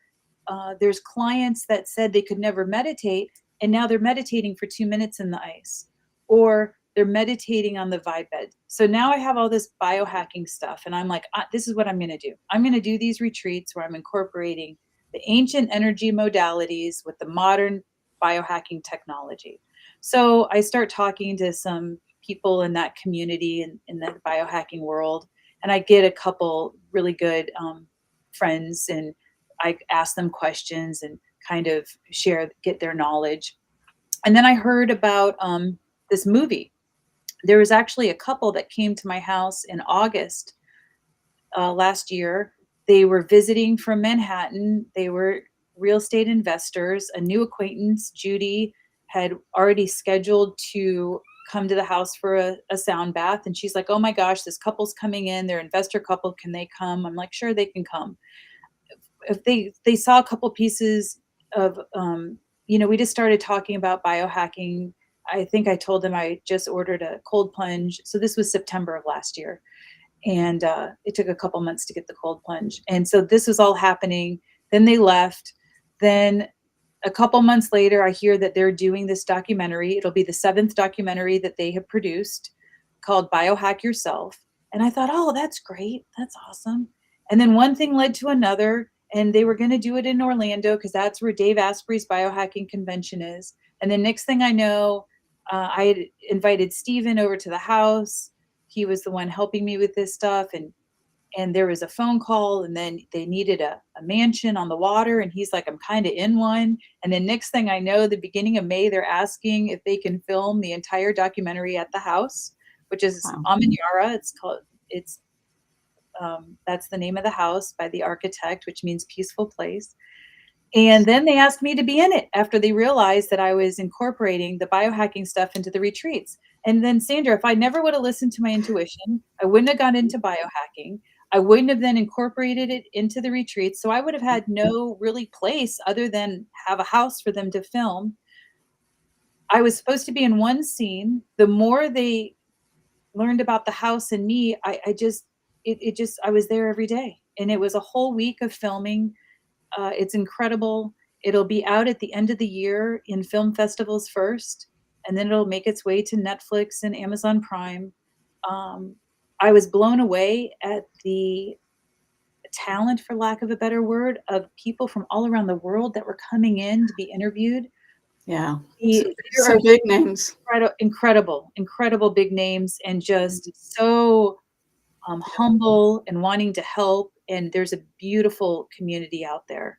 there's clients that said they could never meditate. And now they're meditating for 2 minutes in the ice, or they're meditating on the Vibe Bed. So now I have all this biohacking stuff, and I'm like, this is what I'm going to do. I'm going to do these retreats where I'm incorporating the ancient energy modalities with the modern biohacking technology. So I start talking to some people in that community in the biohacking world, and I get a couple really good friends, and I ask them questions and kind of get their knowledge. And then I heard about this movie. There was actually a couple that came to my house in August last year. They were visiting from Manhattan. They were real estate investors. A new acquaintance, Judy, had already scheduled to come to the house for a sound bath. And she's like, oh my gosh, this couple's coming in. They're investor couple. Can they come? I'm like, sure, they can come. If they saw a couple pieces of, we just started talking about biohacking I think I told them I just ordered a cold plunge. So this was September of last year. And it took a couple months to get the cold plunge. And so this was all happening. Then they left. Then a couple months later, I hear that they're doing this documentary. It'll be the 7th documentary that they have produced called Biohack Yourself. And I thought, oh, that's great. That's awesome. And then one thing led to another. And they were going to do it in Orlando because that's where Dave Asprey's biohacking convention is. And then next thing I know, I had invited Steven over to the house. He was the one helping me with this stuff. And there was a phone call, and then they needed a mansion on the water. And he's like, I'm kind of in one. And then next thing I know, the beginning of May, they're asking if they can film the entire documentary at the house, which is Amanyara. That's the name of the house by the architect, which means peaceful place. And then they asked me to be in it after they realized that I was incorporating the biohacking stuff into the retreats. And then, Sandra, if I never would have listened to my intuition, I wouldn't have got into biohacking. I wouldn't have then incorporated it into the retreats. So I would have had no really place other than have a house for them to film. I was supposed to be in one scene. The more they learned about the house and me, I was there every day. And it was a whole week of filming. It's incredible. It'll be out at the end of the year in film festivals first, and then it'll make its way to Netflix and Amazon Prime. I was blown away at the talent, for lack of a better word, of people from all around the world that were coming in to be interviewed. Yeah. There So are big names. incredible big names, and just so humble and wanting to help. And there's a beautiful community out there.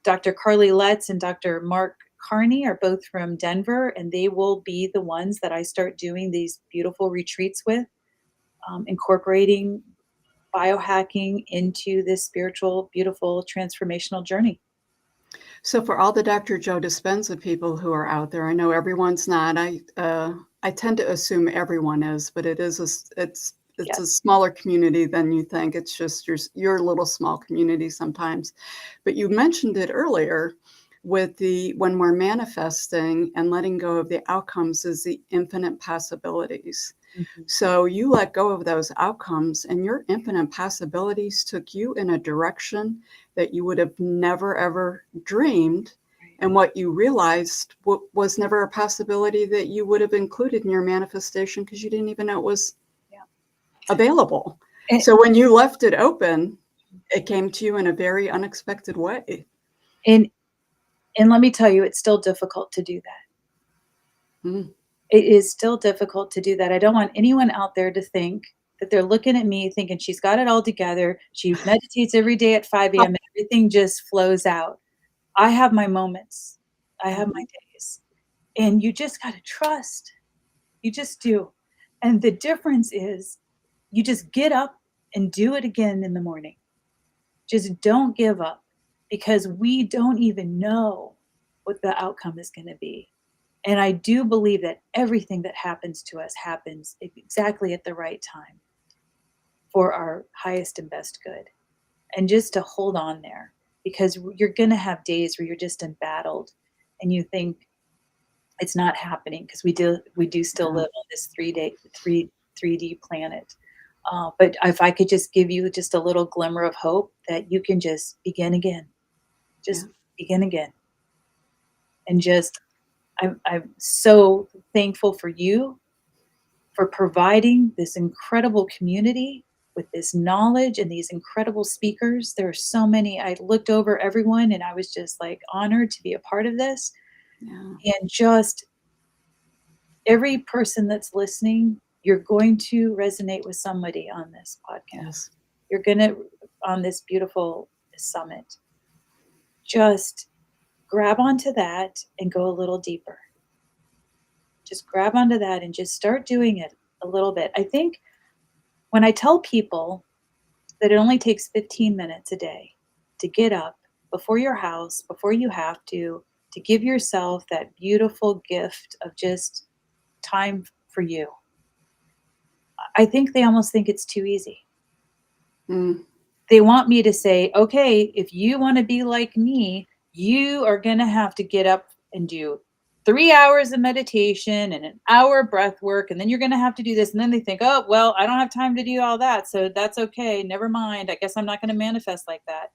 Dr. Carly Letts and Dr. Mark Carney are both from Denver, and they will be the ones that I start doing these beautiful retreats with, incorporating biohacking into this spiritual, beautiful, transformational journey. So for all the Dr. Joe Dispenza people who are out there, I know everyone's not. I tend to assume everyone is, but it's a smaller community than you think. It's just your little small community sometimes. But you mentioned it earlier with when we're manifesting and letting go of the outcomes is the infinite possibilities. Mm-hmm. So you let go of those outcomes, and your infinite possibilities took you in a direction that you would have never, ever dreamed. Right. And what you realized was never a possibility that you would have included in your manifestation because you didn't even know it was available. So when you left it open, it came to you in a very unexpected way. And let me tell you, it's still difficult to do that. Mm. It is still difficult to do that. I don't want anyone out there to think that they're looking at me thinking she's got it all together. She meditates every day at 5 a.m. and everything just flows out. I have my moments. I have my days. And you just got to trust. You just do. And the difference is you just get up and do it again in the morning. Just don't give up, because we don't even know what the outcome is going to be. And I do believe that everything that happens to us happens exactly at the right time for our highest and best good. And just to hold on there, because you're going to have days where you're just embattled and you think it's not happening, because we do still live on this 3D planet. But if I could just give you just a little glimmer of hope that you can just begin again, begin again. And just, I'm so thankful for you for providing this incredible community with this knowledge and these incredible speakers. There are so many. I looked over everyone and I was just like honored to be a part of this. Yeah. And just every person that's listening, you're going to resonate with somebody on this podcast. Yes. You're going to, on this beautiful summit, just grab onto that and go a little deeper. Just grab onto that and just start doing it a little bit. I think when I tell people that it only takes 15 minutes a day to get up before your house, before you have to give yourself that beautiful gift of just time for you, I think they almost think it's too easy. Mm. They want me to say, okay, if you want to be like me, you are going to have to get up and do 3 hours of meditation and an hour breath work, and then you're going to have to do this. And then they think, oh, well, I don't have time to do all that. So that's okay. Never mind. I guess I'm not going to manifest like that.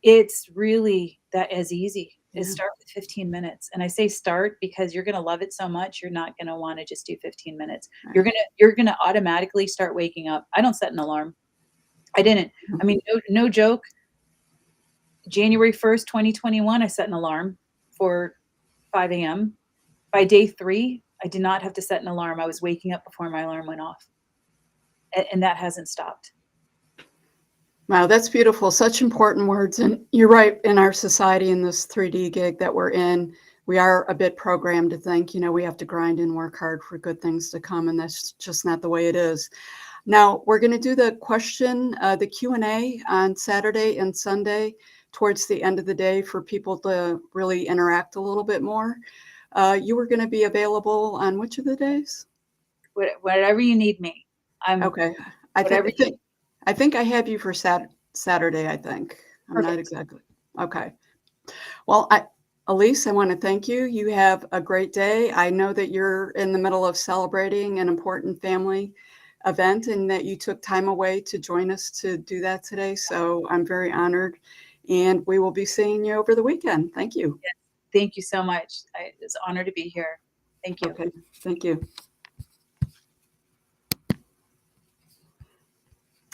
It's really that as easy as start with 15 minutes. And I say start because you're going to love it so much. You're not going to want to just do 15 minutes. Right. You're going to automatically start waking up. I don't set an alarm. I didn't. I mean, no joke. January 1st, 2021, I set an alarm for 5 a.m. By day 3, I did not have to set an alarm. I was waking up before my alarm went off. And that hasn't stopped. Wow, that's beautiful. Such important words. And you're right, in our society, in this 3D gig that we're in, we are a bit programmed to think, we have to grind and work hard for good things to come. And that's just not the way it is. Now, we're going to do the Q&A on Saturday and Sunday towards the end of the day for people to really interact a little bit more. You were going to be available on which of the days? Whatever you need me. Okay. I think I have you for Saturday, I think. I'm Perfect. not exactly. Okay. Well, Elise, I want to thank you. You have a great day. I know that you're in the middle of celebrating an important family event and that you took time away to join us to do that today. So I'm very honored. And we will be seeing you over the weekend. Thank you. Yes. Thank you so much. It's an honor to be here. Thank you. Okay. Thank you.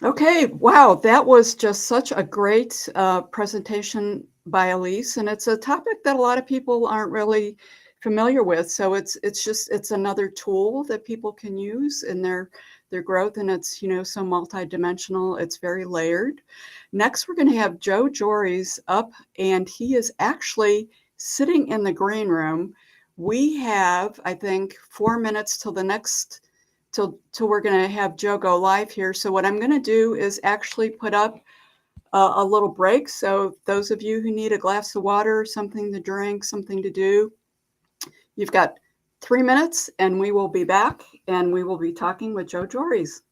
Okay, wow, that was just such a great presentation by Elise, and it's a topic that a lot of people aren't really familiar with. So it's another tool that people can use in their growth, and it's so multidimensional. It's very layered. Next, we're going to have Geores up, and he is actually sitting in the green room. We have, I think, 4 minutes till the next. Till we're going to have Joe go live here. So what I'm going to do is actually put up a little break. So those of you who need a glass of water, something to drink, something to do, you've got 3 minutes and we will be back and we will be talking with Joe Geores.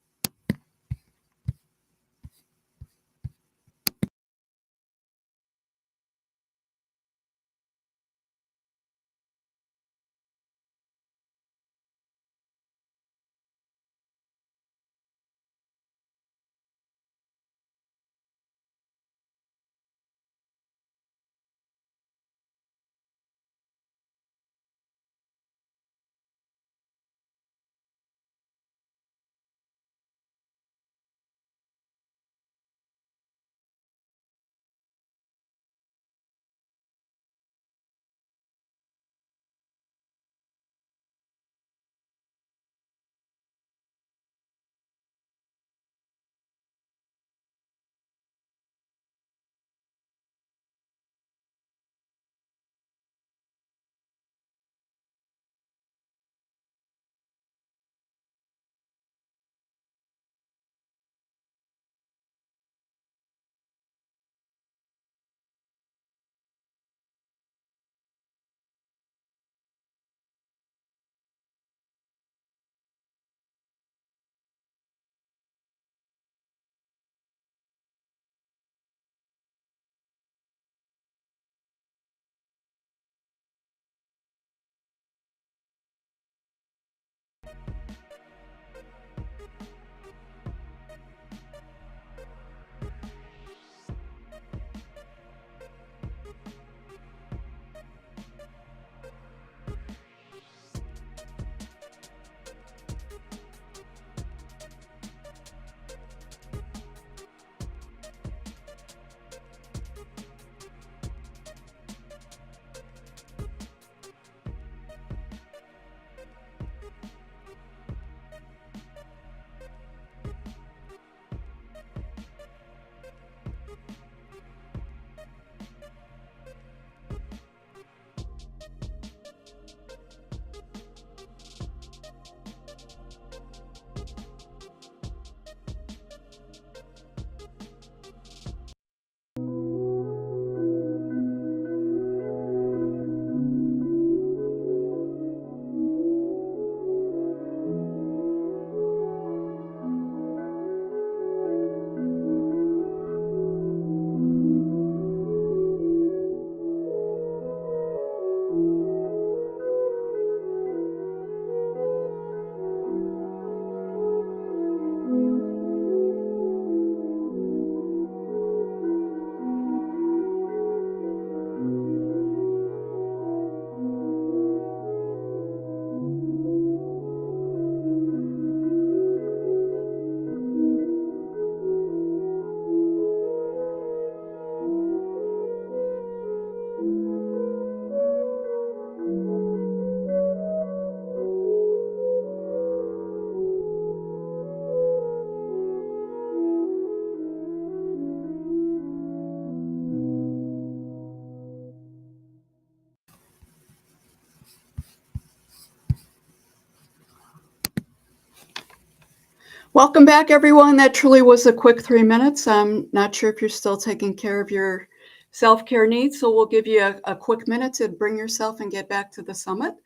Welcome back, everyone. That truly was a quick 3 minutes. I'm not sure if you're still taking care of your self-care needs, so we'll give you a quick minute to bring yourself and get back to the summit.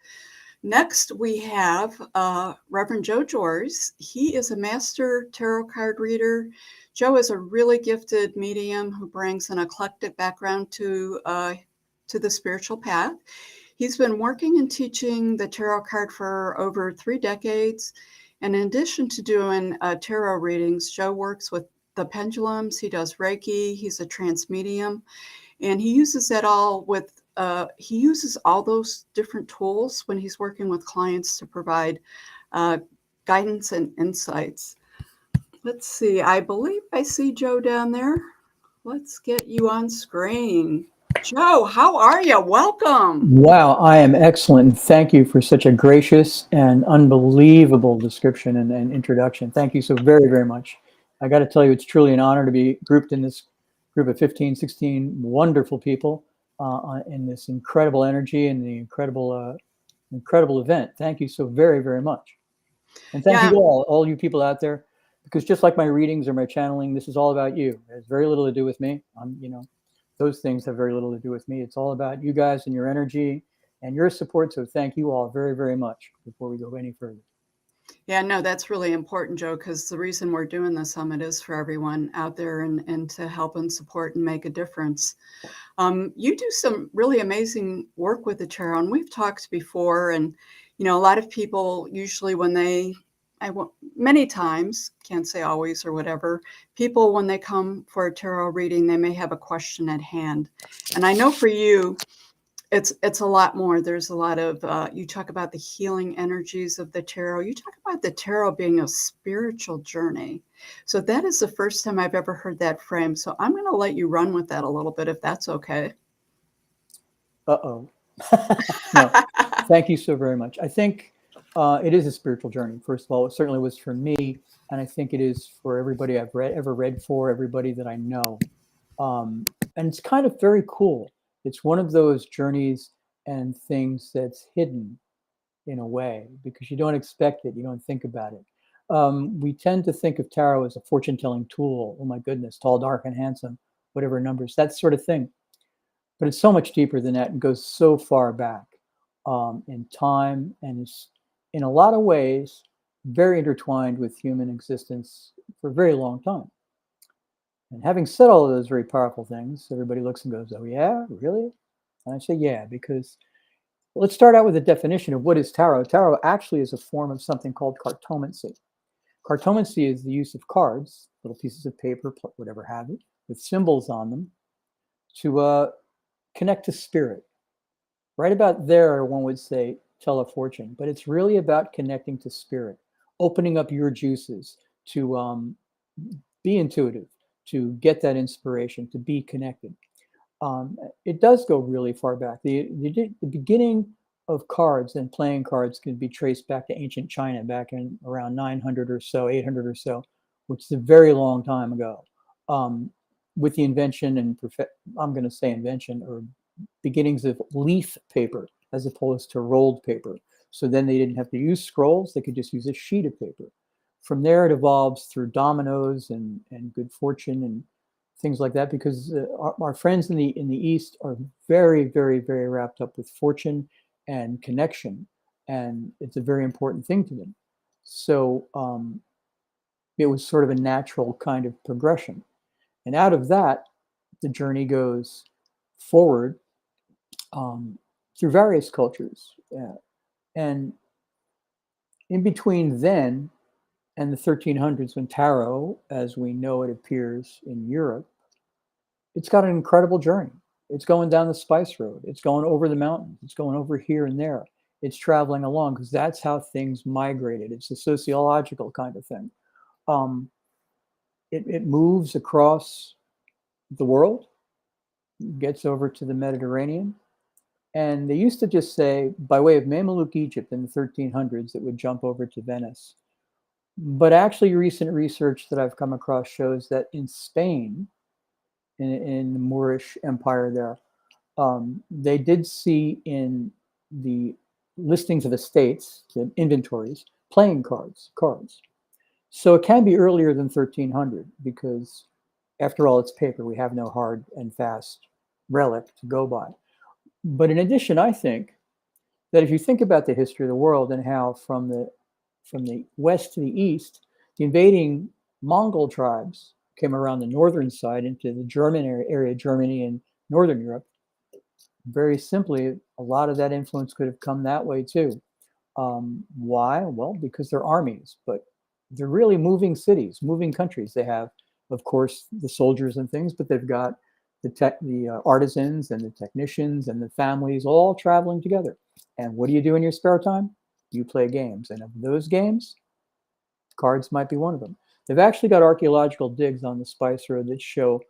Next, we have Reverend Joe Geores. He is a master tarot card reader. Joe is a really gifted medium who brings an eclectic background to the spiritual path. He's been working and teaching the tarot card for over 3 decades. And in addition to doing tarot readings, Joe works with the pendulums. He does Reiki. He's a trance medium. And he uses that all with, he uses all those different tools when he's working with clients to provide guidance and insights. Let's see, I believe I see Joe down there. Let's get you on screen. Joe, how are you? Welcome. Wow, I am excellent. Thank you for such a gracious and unbelievable description and introduction. Thank you so very, very much. I got to tell you, it's truly an honor to be grouped in this group of 15, 16 wonderful people in this incredible energy and the incredible event. Thank you so very, very much. And thank you all you people out there, because just like my readings or my channeling, this is all about you. It has very little to do with me. Those things have very little to do with me. It's all about you guys and your energy and your support. So thank you all very, very much before we go any further. Yeah, no, that's really important, Joe, because the reason we're doing the summit is for everyone out there and to help and support and make a difference. You do some really amazing work with the tarot, and we've talked before, and, a lot of people usually when many times, can't say always or whatever, people, when they come for a tarot reading, they may have a question at hand. And I know for you, it's a lot more. There's a lot of, you talk about the healing energies of the tarot. You talk about the tarot being a spiritual journey. So that is the first time I've ever heard that frame. So I'm going to let you run with that a little bit, if that's okay. Uh-oh. No, thank you so very much. I think it is a spiritual journey. First of all, it certainly was for me. And I think it is for everybody I've ever read for, everybody that I know. And it's kind of very cool. It's one of those journeys and things that's hidden in a way, because you don't expect it. You don't think about it. We tend to think of tarot as a fortune-telling tool. Oh my goodness, tall, dark, and handsome, whatever numbers, that sort of thing. But it's so much deeper than that and goes so far back in time, and is in a lot of ways very intertwined with human existence for a very long time. And having said all of those very powerful things, everybody looks and goes, oh yeah, really? And I say, yeah, because let's start out with a definition of what is tarot. Tarot actually is a form of something called cartomancy. Cartomancy is the use of cards, little pieces of paper, whatever have you, with symbols on them, to connect to spirit. Right about there, one would say, tell a fortune, but it's really about connecting to spirit, opening up your juices to be intuitive, to get that inspiration, to be connected. It does go really far back. The beginning of cards and playing cards can be traced back to ancient China, back in around 900 or so, 800 or so, which is a very long time ago. With the invention and I'm going to say invention or beginnings of leaf paper as opposed to rolled paper. So then they didn't have to use scrolls. They could just use a sheet of paper. From there, it evolves through dominoes and good fortune and things like that, because our friends in the East are very, very, very wrapped up with fortune and connection, and it's a very important thing to them. So it was sort of a natural kind of progression. And out of that, the journey goes forward through various cultures. And in between then and the 1300s, when tarot, as we know it, appears in Europe, it's got an incredible journey. It's going down the spice road. It's going over the mountains. It's going over here and there. It's traveling along, because that's how things migrated. It's a sociological kind of thing. It moves across the world, gets over to the Mediterranean. And they used to just say, by way of Mameluke Egypt in the 1300s, it would jump over to Venice. But actually, recent research that I've come across shows that in Spain, in the Moorish Empire there, they did see in the listings of estates, the inventories, playing cards. So it can be earlier than 1300 because, after all, it's paper. We have no hard and fast relic to go by. But in addition, I think that if you think about the history of the world and how from the west to the east, the invading Mongol tribes came around the northern side into the German area, Germany and Northern Europe. Very simply, a lot of that influence could have come that way too. Why? Well, because they're armies, but they're really moving cities, moving countries. They have, of course, the soldiers and things, but they've got the artisans and the technicians and the families all traveling together. And what do you do in your spare time? You play games. And of those games, cards might be one of them. They've actually got archaeological digs on the Spice Road that show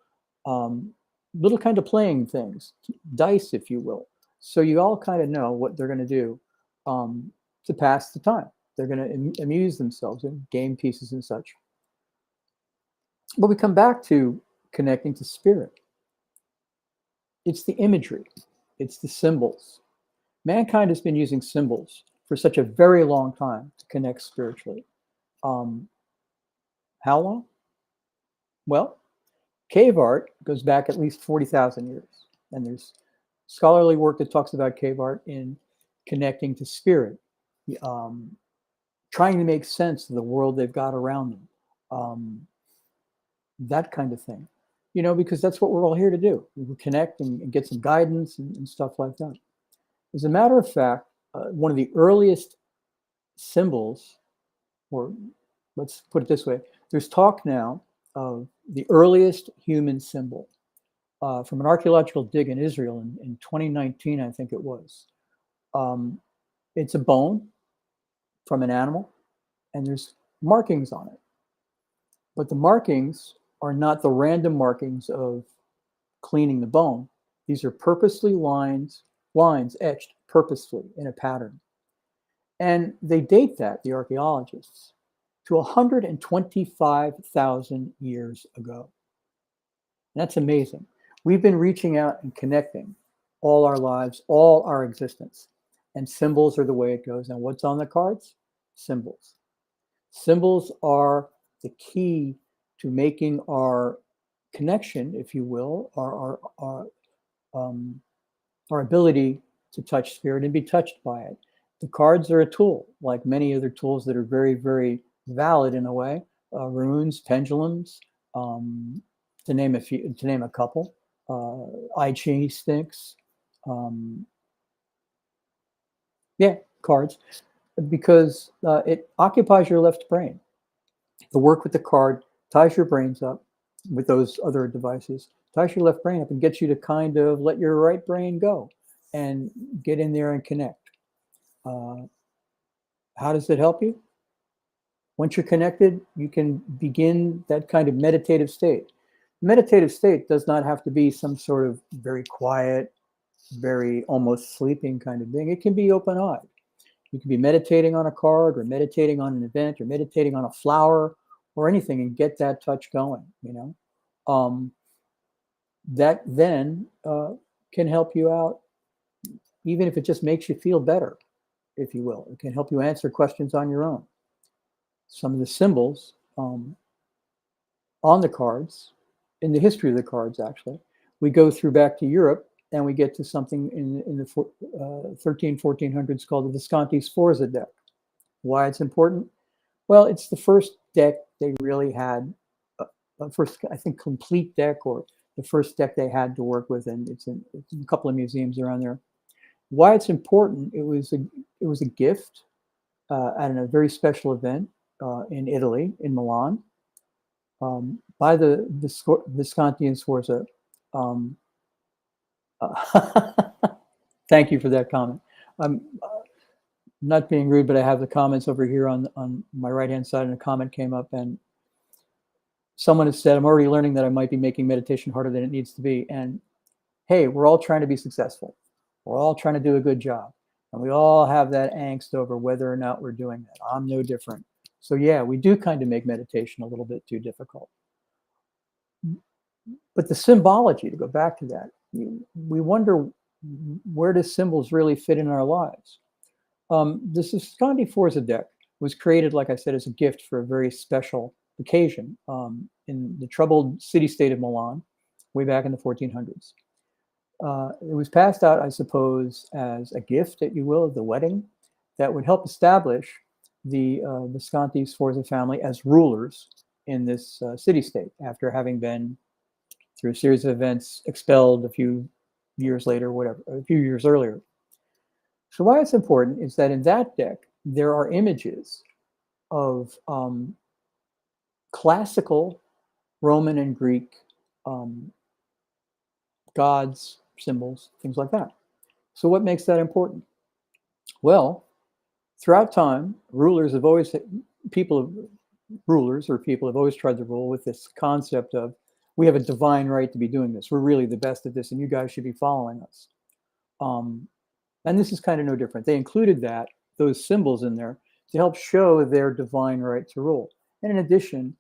little kind of playing things, dice, if you will. So you all kind of know what they're going to do to pass the time. They're going to amuse themselves in game pieces and such. But we come back to connecting to spirit. It's the imagery. It's the symbols. Mankind has been using symbols for such a very long time to connect spiritually. How long? Well, cave art goes back at least 40,000 years. And there's scholarly work that talks about cave art in connecting to spirit, trying to make sense of the world they've got around them, that kind of thing. You know, because that's what we're all here to do. We connect and get some guidance and stuff like that. As a matter of fact, one of the earliest symbols, or let's put it this way, there's talk now of the earliest human symbol from an archaeological dig in Israel in 2019, I think it was. It's a bone from an animal, and there's markings on it. But the markings are not the random markings of cleaning the bone. These are purposely lines etched purposefully in a pattern. And they date that, the archaeologists, to 125,000 years ago. And that's amazing. We've been reaching out and connecting all our lives, all our existence. And symbols are the way it goes. And what's on the cards? Symbols. Symbols are the key to making our connection, if you will, our ability to touch spirit and be touched by it. The cards are a tool, like many other tools that are very, very valid in a way. Runes, pendulums, to name a couple. I Ching sticks. Cards, because it occupies your left brain. The work with the card ties your brains up with those other devices, ties your left brain up and gets you to kind of let your right brain go and get in there and connect. How does it help you? Once you're connected, you can begin that kind of meditative state. Meditative state does not have to be some sort of very quiet, very almost sleeping kind of thing. It can be open-eyed. You can be meditating on a card or meditating on an event or meditating on a flower or anything and get that touch going, you know. That then can help you out, even if it just makes you feel better, if you will. It can help you answer questions on your own. Some of the symbols on the cards, in the history of the cards, actually, we go through back to Europe and we get to something in the 1400s called the Visconti Sforza deck. Why it's important? Well, it's the first deck they really had, first, I think, complete deck, or the first deck they had to work with, and it's in a couple of museums around there. Why it's important? It was a gift at a very special event in Italy, in Milan, by the Visconti and Sforza. Thank you for that comment. I'm not being rude, but I have the comments over here on my right-hand side, and a comment came up, and someone has said, I'm already learning that I might be making meditation harder than it needs to be. And hey, we're all trying to be successful. We're all trying to do a good job. And we all have that angst over whether or not we're doing that. I'm no different. So yeah, we do kind of make meditation a little bit too difficult. But the symbology, to go back to that, we wonder, where do symbols really fit in our lives? This is Visconti Sforza deck was created, like I said, as a gift for a very special occasion in the troubled city-state of Milan, way back in the 1400s. It was passed out, I suppose, as a gift, if you will, of the wedding, that would help establish the Visconti Sforza family as rulers in this city-state after having been, through a series of events, expelled a few years later, whatever, a few years earlier. So why it's important is that in that deck, there are images of classical Roman and Greek gods, symbols, things like that. So what makes that important? Well, throughout time, rulers have always, rulers have always tried to rule with this concept of, we have a divine right to be doing this. We're really the best at this, and you guys should be following us. And this is kind of no different. They included those symbols in there to help show their divine right to rule. And in addition,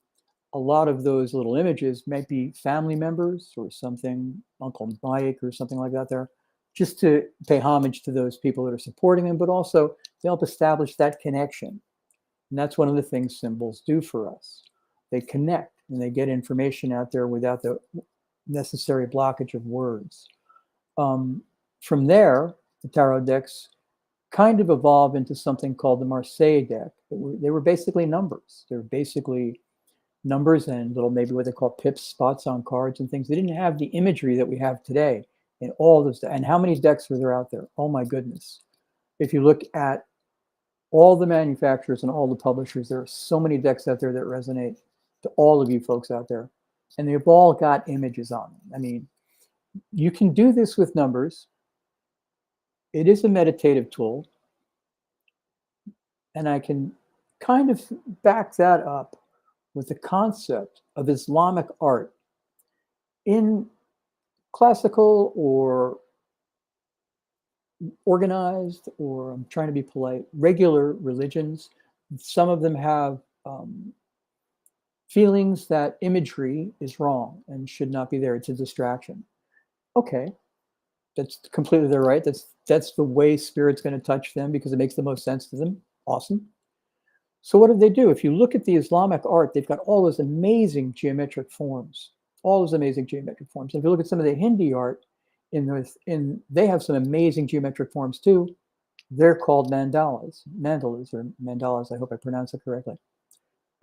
a lot of those little images might be family members or something, Uncle Mike or something like that there, just to pay homage to those people that are supporting them, but also to help establish that connection. And that's one of the things symbols do for us. They connect and they get information out there without the necessary blockage of words. From there, the tarot decks kind of evolved into something called the Marseille deck. They were basically numbers. They were basically numbers and little, maybe what they call pips, spots on cards and things. They didn't have the imagery that we have today in all this. And how many decks are there out there? Oh my goodness. If you look at all the manufacturers and all the publishers, there are so many decks out there that resonate to all of you folks out there. And they've all got images on them. I mean, you can do this with numbers. It is a meditative tool. And I can kind of back that up with the concept of Islamic art. In classical or organized, or I'm trying to be polite, regular religions, some of them have feelings that imagery is wrong and should not be there. It's a distraction. Okay, that's completely their right. That's the way spirit's going to touch them because it makes the most sense to them. Awesome. So what do? If you look at the Islamic art, they've got all those amazing geometric forms, And if you look at some of the Hindi art, they have some amazing geometric forms too. They're called mandalas, I hope I pronounce it correctly.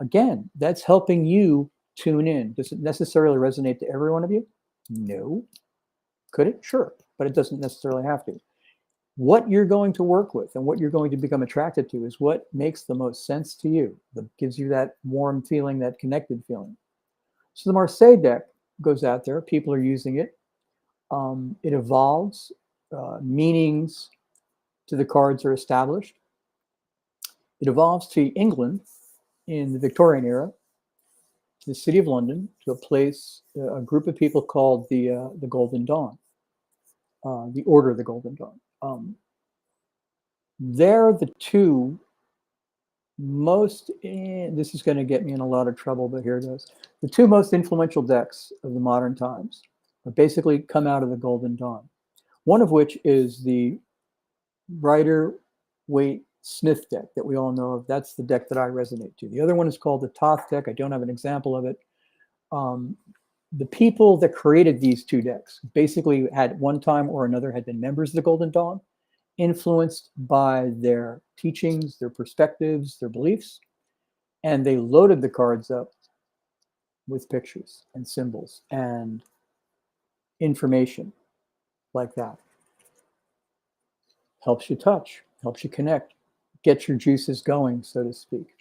Again, that's helping you tune in. Does it necessarily resonate to every one of you? No. Could it? Sure, but it doesn't necessarily have to. What you're going to work with and what you're going to become attracted to is what makes the most sense to you, that gives you that warm feeling, that connected feeling. So the Marseille deck goes out there. People are using it. It evolves. Meanings to the cards are established. It evolves to England in the Victorian era, to the city of London, to a place, a group of people called the Golden Dawn, the Order of the Golden Dawn. They're the two most, this is going to get me in a lot of trouble, but here it goes. The two most influential decks of the modern times are basically come out of the Golden Dawn. One of which is the Rider-Waite Smith deck that we all know of. That's the deck that I resonate to. The other one is called the Thoth deck. I don't have an example of it. The people that created these two decks basically had one time or another had been members of the Golden Dawn, influenced by their teachings, their perspectives, their beliefs, and they loaded the cards up with pictures and symbols and information like that. Helps you touch, helps you connect, get your juices going, so to speak.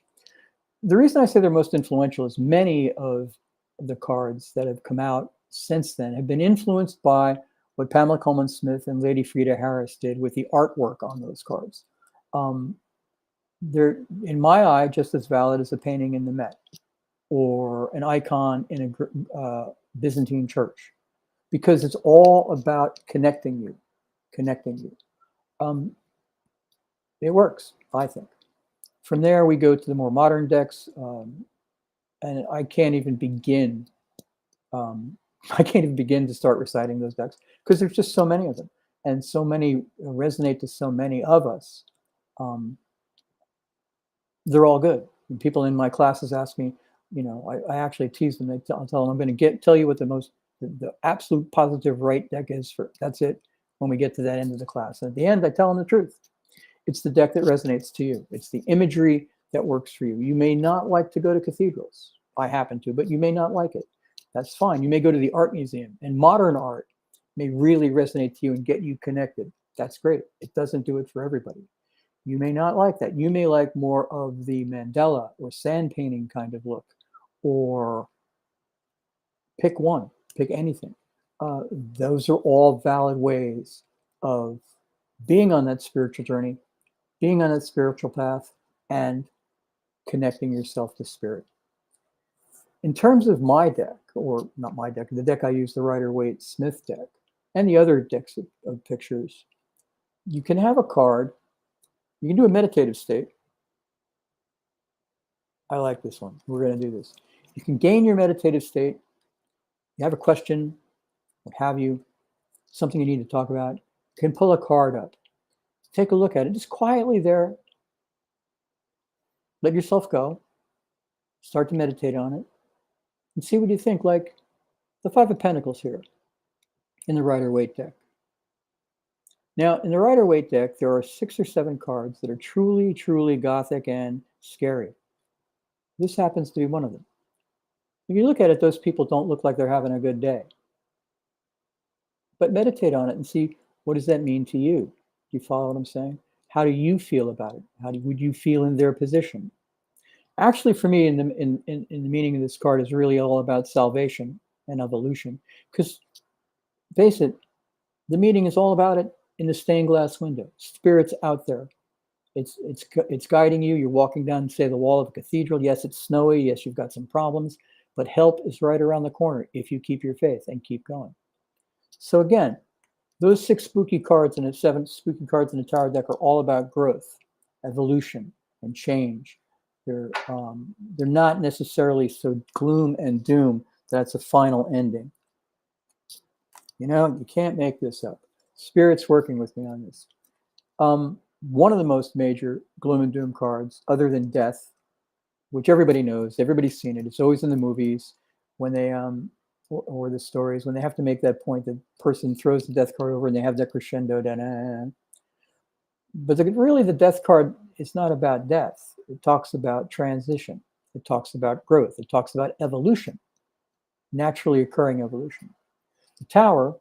The reason I say they're most influential is many of the cards that have come out since then have been influenced by what Pamela Coleman Smith and Lady Frida Harris did with the artwork on those cards. They're, in my eye, just as valid as a painting in the Met or an icon in a Byzantine church, because it's all about connecting you. It works, I think. From there, we go to the more modern decks, and I can't even begin. I can't even begin to start reciting those decks because there's just so many of them, and so many resonate to so many of us. they're all good. And people in my classes ask me, you know, I actually tease them. I'll tell them, I'm going to tell you what the absolute positive right deck is for. That's it. When we get to that end of the class, and at the end, I tell them the truth. It's the deck that resonates to you. It's the imagery that works for you. You may not like to go to cathedrals. I happen to, but you may not like it. That's fine. You may go to the art museum, and modern art may really resonate to you and get you connected. That's great. It doesn't do it for everybody. You may not like that. You may like more of the mandala or sand painting kind of look, or pick one, pick anything. Those are all valid ways of being on that spiritual journey, being on that spiritual path, and connecting yourself to spirit. In terms of my deck, or not my deck, the deck I use, the Rider-Waite-Smith deck, and the other decks of pictures, you can have a card. You can do a meditative state. I like this one. We're going to do this. You can gain your meditative state. You have a question, what have you, something you need to talk about. You can pull a card up. Take a look at it. Just quietly there. Let yourself go. Start to meditate on it. And see what you think, like the Five of Pentacles here in the Rider-Waite deck. Now, in the Rider-Waite deck, there are 6 or 7 cards that are truly, truly gothic and scary. This happens to be one of them. If you look at it, those people don't look like they're having a good day. But meditate on it and see, what does that mean to you? Do you follow what I'm saying? How do you feel about it? Would you feel in their position? Actually, for me, in the meaning of this card is really all about salvation and evolution. Because, face it, the meaning is all about it in the stained glass window. Spirit's out there. It's guiding you. You're walking down, say, the wall of a cathedral. Yes, it's snowy. Yes, you've got some problems. But help is right around the corner if you keep your faith and keep going. So again, those 6 spooky cards and the 7 spooky cards in the Tower deck are all about growth, evolution, and change. They're not necessarily so gloom and doom that's a final ending. You know, you can't make this up. Spirit's working with me on this. One of the most major gloom and doom cards, other than death, which everybody knows, everybody's seen it. It's always in the movies when they or the stories when they have to make that point. The person throws the death card over and they have that crescendo. But really, the death card is not about death. It talks about transition. It talks about growth. It talks about evolution, naturally occurring evolution. The Tower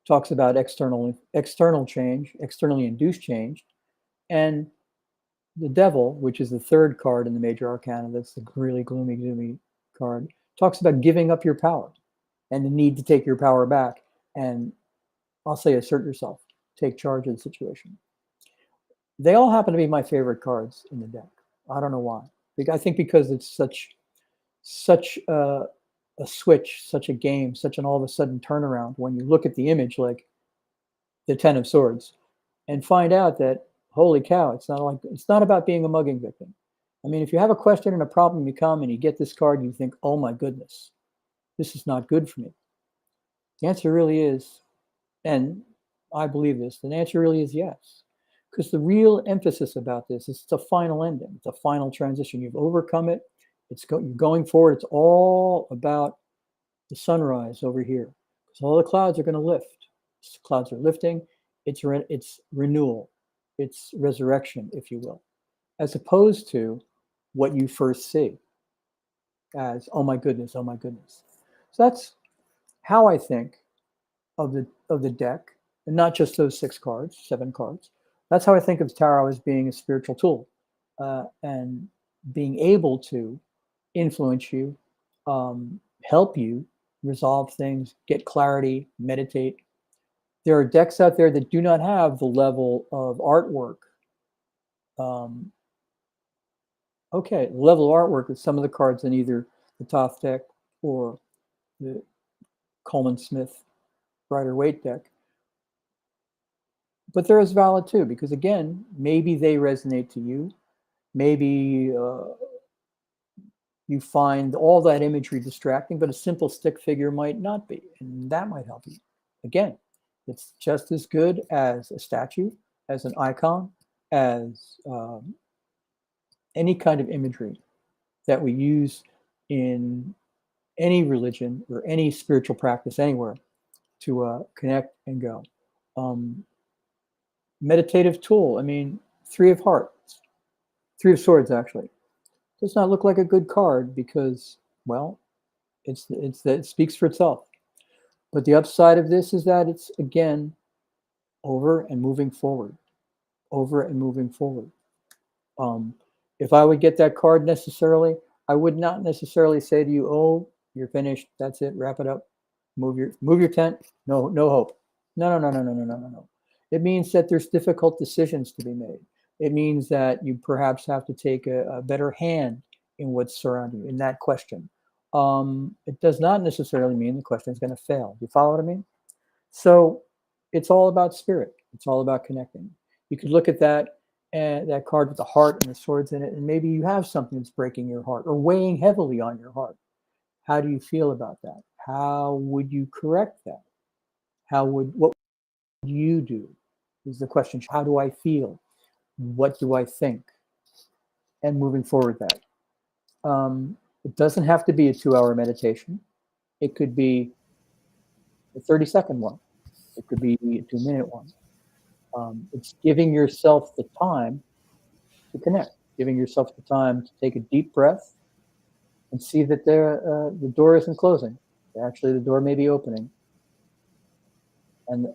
talks about external change, externally induced change, and the Devil, which is the 3rd card in the major arcana, that's the really gloomy, doomy card, talks about giving up your power and the need to take your power back and, I'll say, assert yourself, take charge of the situation. They all happen to be my favorite cards in the deck. I don't know why. I think because it's such a switch, such a game, such an all of a sudden turnaround when you look at the image like the 10 of Swords and find out that, holy cow, it's not about being a mugging victim. I mean, if you have a question and a problem, you come and you get this card and you think, oh my goodness, this is not good for me. The answer really is, and I believe this, the answer really is yes. Because the real emphasis about this is it's a final ending. It's a final transition. You've overcome it. You're going forward. It's all about the sunrise over here. Because all the clouds are going to lift. The clouds are lifting. It's renewal. It's resurrection, if you will. As opposed to what you first see as, oh my goodness, oh my goodness. So that's how I think of the deck, and not just those 6 cards, 7 cards. That's how I think of tarot as being a spiritual tool and being able to influence you, help you resolve things, get clarity, meditate. There are decks out there that do not have the level of artwork. The level of artwork with some of the cards in either the Toth deck or the Coleman Smith Rider-Waite deck. But they're as valid too, because again, maybe they resonate to you. Maybe you find all that imagery distracting, but a simple stick figure might not be, and that might help you. Again, it's just as good as a statue, as an icon, as any kind of imagery that we use in any religion or any spiritual practice anywhere to connect and go. Meditative tool, I mean, Three of Swords actually, does not look like a good card because, well, it speaks for itself. But the upside of this is that it's, again, over and moving forward, over and moving forward. If I would get that card necessarily, I would not necessarily say to you, oh, you're finished, that's it, wrap it up, move your tent, no hope. No. It means that there's difficult decisions to be made. It means that you perhaps have to take a better hand in what's surrounding you in that question. It does not necessarily mean the question is going to fail. Do you follow what I mean? So it's all about spirit. It's all about connecting. You could look at that card with the heart and the swords in it, and maybe you have something that's breaking your heart or weighing heavily on your heart. How do you feel about that? How would you correct that? What would you do? Is the question. How do I feel? What do I think? And moving forward that. It doesn't have to be a 2-hour meditation. It could be a 30-second one. It could be a 2-minute one. It's giving yourself the time to connect, giving yourself the time to take a deep breath and see that the door isn't closing. Actually, the door may be opening. And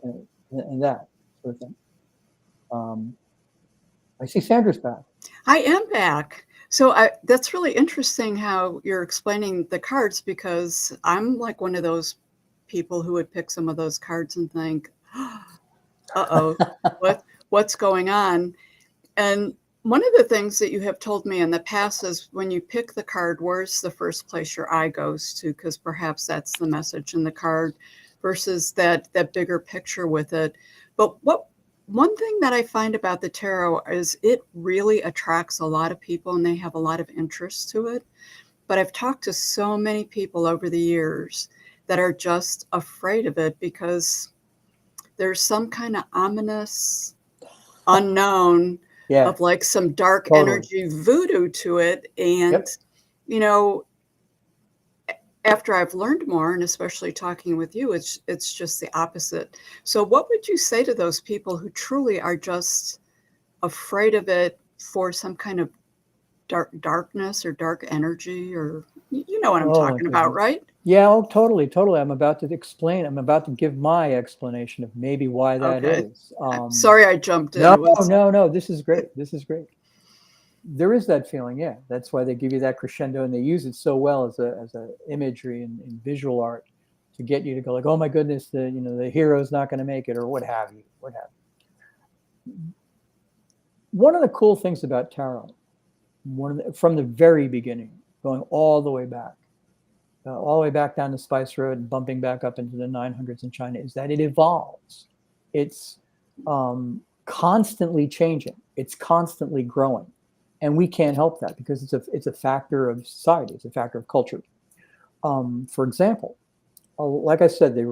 that sort of thing. I see Sandra's back. I am back. So that's really interesting how you're explaining the cards, because I'm like one of those people who would pick some of those cards and think, uh-oh, what's going on? And one of the things that you have told me in the past is when you pick the card, where's the first place your eye goes to? Because perhaps that's the message in the card versus that bigger picture with it. But one thing that I find about the tarot is it really attracts a lot of people and they have a lot of interest to it. But I've talked to so many people over the years that are just afraid of it because there's some kind of ominous unknown of like some dark energy voodoo to it. And, you know, after I've learned more, and especially talking with you, it's just the opposite. So what would you say to those people who truly are just afraid of it for some kind of darkness or dark energy, or you know what I'm talking about, right? Yeah, totally. I'm about to explain. I'm about to give my explanation of maybe why that is. Sorry I jumped in. No. This is great. There is that feeling, yeah. That's why they give you that crescendo, and they use it so well as a imagery in visual art to get you to go like, oh my goodness, the hero's not going to make it, or what have you. One of the cool things about tarot, from the very beginning, going all the way back down the Spice Road and bumping back up into the 900s in China, is that it evolves. It's constantly changing. It's constantly growing. And we can't help that because it's a factor of society. It's a factor of culture. For example, like I said, the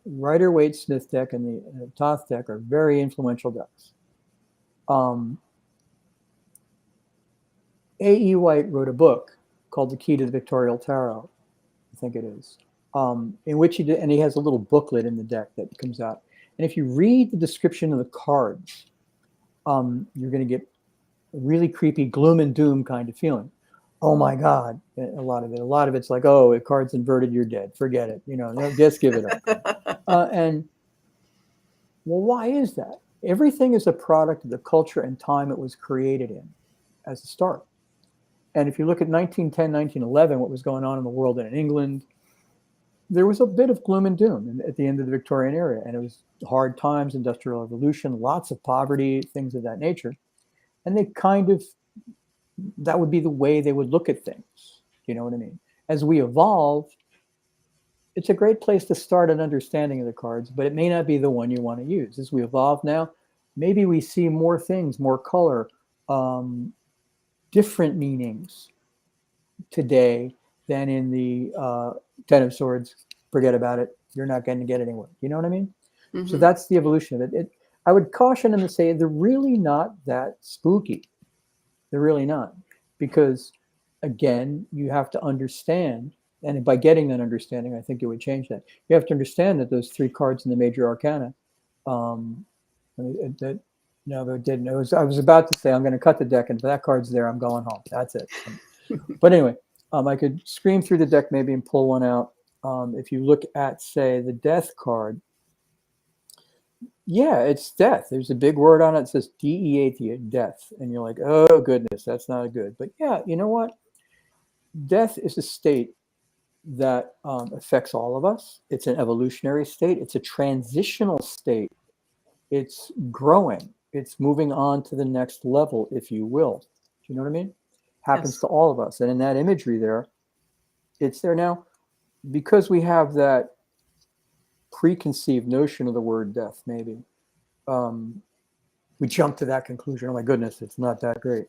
Rider-Waite-Smith deck and the Thoth deck are very influential decks. A.E. White wrote a book called The Key to the Pictorial Tarot, I think it is, in which he has a little booklet in the deck that comes out. And if you read the description of the cards, you're going to get a really creepy gloom and doom kind of feeling. Oh my God, a lot of it's like, oh, if card's inverted, you're dead. Forget it. Just give it up. And well, why is that? Everything is a product of the culture and time it was created in as a start. And if you look at 1910, 1911, what was going on in the world and in England, there was a bit of gloom and doom at the end of the Victorian era. And it was hard times, industrial revolution, lots of poverty, things of that nature. And that would be the way they would look at things. You know what I mean? As we evolve, it's a great place to start an understanding of the cards, but it may not be the one you want to use. As we evolve now, maybe we see more things, more color, different meanings today than in the Ten of Swords. Forget about it. You're not going to get anywhere. You know what I mean? Mm-hmm. So that's the evolution of it. I would caution them to say they're really not that spooky. They're really not. Because, again, you have to understand, and by getting that understanding, I think it would change that. You have to understand that those 3 cards in the major arcana, that no, it didn't. I was about to say I'm going to cut the deck, and if that card's there, I'm going home. That's it. But anyway, I could scream through the deck maybe and pull one out. If you look at, say, the death card, yeah, it's death. There's a big word on it that says DEATH, death. And you're like, oh, goodness, that's not good. But yeah, you know what? Death is a state that affects all of us. It's an evolutionary state. It's a transitional state. It's growing. It's moving on to the next level, if you will. Do you know what I mean? Happens to all of us. And in that imagery there, it's there now. Because we have that preconceived notion of the word death, maybe, we jump to that conclusion. Oh my goodness, it's not that great.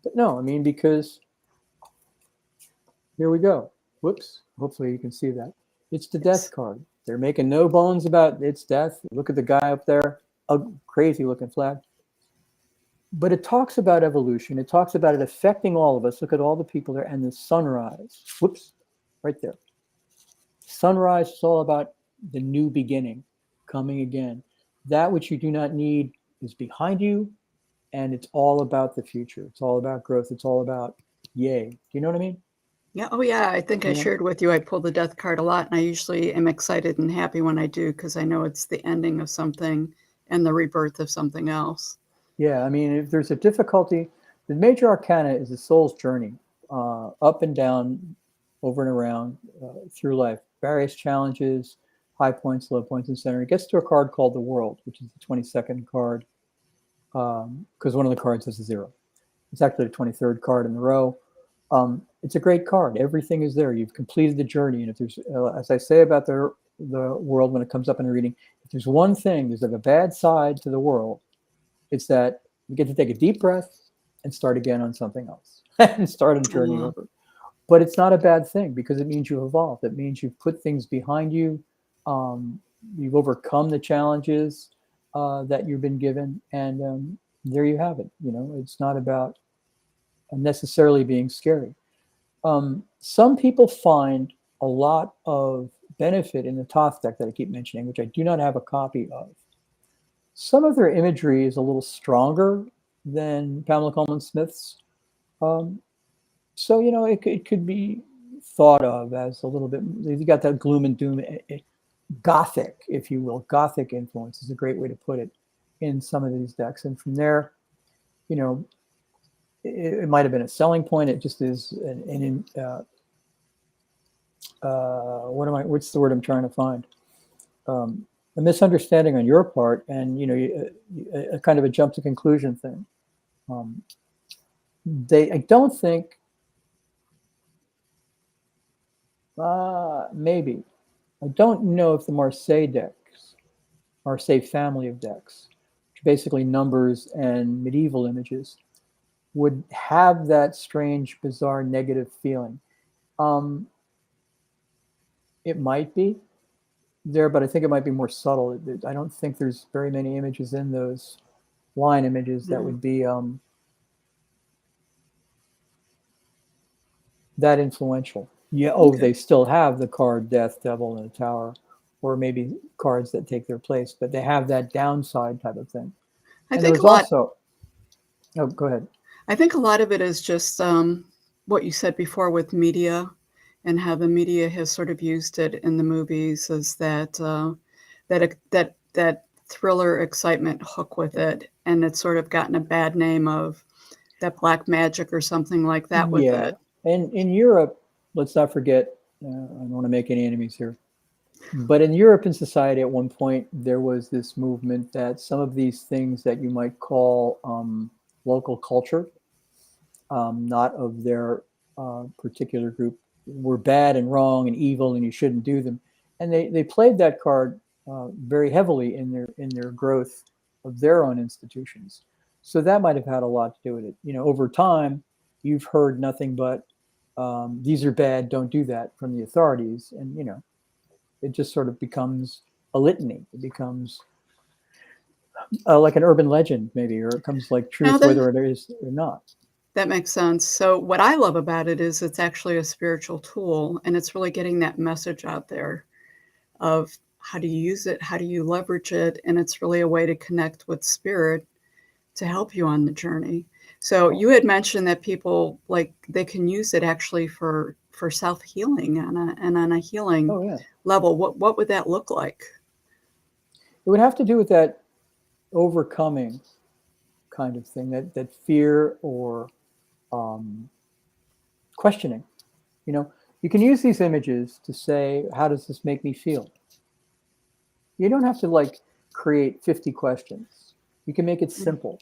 But no, I mean, because here we go. Whoops. Hopefully you can see that. It's the death card. They're making no bones about its death. Look at the guy up there, a crazy looking flag. But it talks about evolution. It talks about it affecting all of us. Look at all the people there and the sunrise. Whoops, right there. Sunrise is all about the new beginning, coming again. That which you do not need is behind you, and it's all about the future. It's all about growth. It's all about yay. Do you know what I mean? Yeah. Oh, yeah. I think I shared with you, I pull the death card a lot, and I usually am excited and happy when I do, because I know it's the ending of something and the rebirth of something else. Yeah. I mean, if there's a difficulty, the major arcana is the soul's journey, up and down, over and around, through life. Various challenges, high points, low points, and center. It gets to a card called the World, which is the 22nd card, because one of the cards is a 0. It's actually the 23rd card in the row. It's a great card. Everything is there. You've completed the journey. And if there's, as I say about the World when it comes up in a reading, if there's one thing, there's like a bad side to the World, it's that you get to take a deep breath and start again on something else and start a journey over. But it's not a bad thing, because it means you've evolved. It means you've put things behind you. You've overcome the challenges that you've been given, and there you have it. You know, it's not about necessarily being scary. Some people find a lot of benefit in the Thoth deck that I keep mentioning, which I do not have a copy of. Some of their imagery is a little stronger than Pamela Coleman Smith's. So, you know, it could be thought of as a little bit, you got that gloom and doom, Gothic, if you will. Gothic influence is a great way to put it in some of these decks. And from there, you know, it might have been a selling point. It just is what's the word I'm trying to find? A misunderstanding on your part, and, you know, a kind of a jump to conclusion thing. I don't think, maybe, I don't know if the Marseille decks, Marseille family of decks, which basically numbers and medieval images, would have that strange, bizarre, negative feeling. It might be there, but I think it might be more subtle. I don't think there's very many images in those line images that would be that influential. Yeah. Oh, they still have the card Death, Devil, and the Tower, or maybe cards that take their place, but they have that downside type of thing. I and think there was also. Oh, go ahead. I think a lot of it is just what you said before with media, and how the media has sort of used it in the movies as that thriller excitement hook with it, and it's sort of gotten a bad name of that black magic or something like that with it. And in Europe, let's not forget, I don't want to make any enemies here, but in European society at one point, there was this movement that some of these things that you might call local culture, not of their particular group, were bad and wrong and evil, and you shouldn't do them. And they played that card very heavily in their growth of their own institutions. So that might have had a lot to do with it. You know, over time, you've heard nothing but these are bad, don't do that from the authorities. And, you know, it just sort of becomes a litany. It becomes like an urban legend, maybe, or it comes like truth, whether it is or not. That makes sense. So what I love about it is it's actually a spiritual tool, and it's really getting that message out there of how do you use it, how do you leverage it, and it's really a way to connect with spirit to help you on the journey. So you had mentioned that people like they can use it actually for self-healing and on a healing Oh yeah. level. What would that look like? It would have to do with that overcoming kind of thing, that fear or questioning. You know, you can use these images to say, how does this make me feel? You don't have to like create 50 questions. You can make it simple.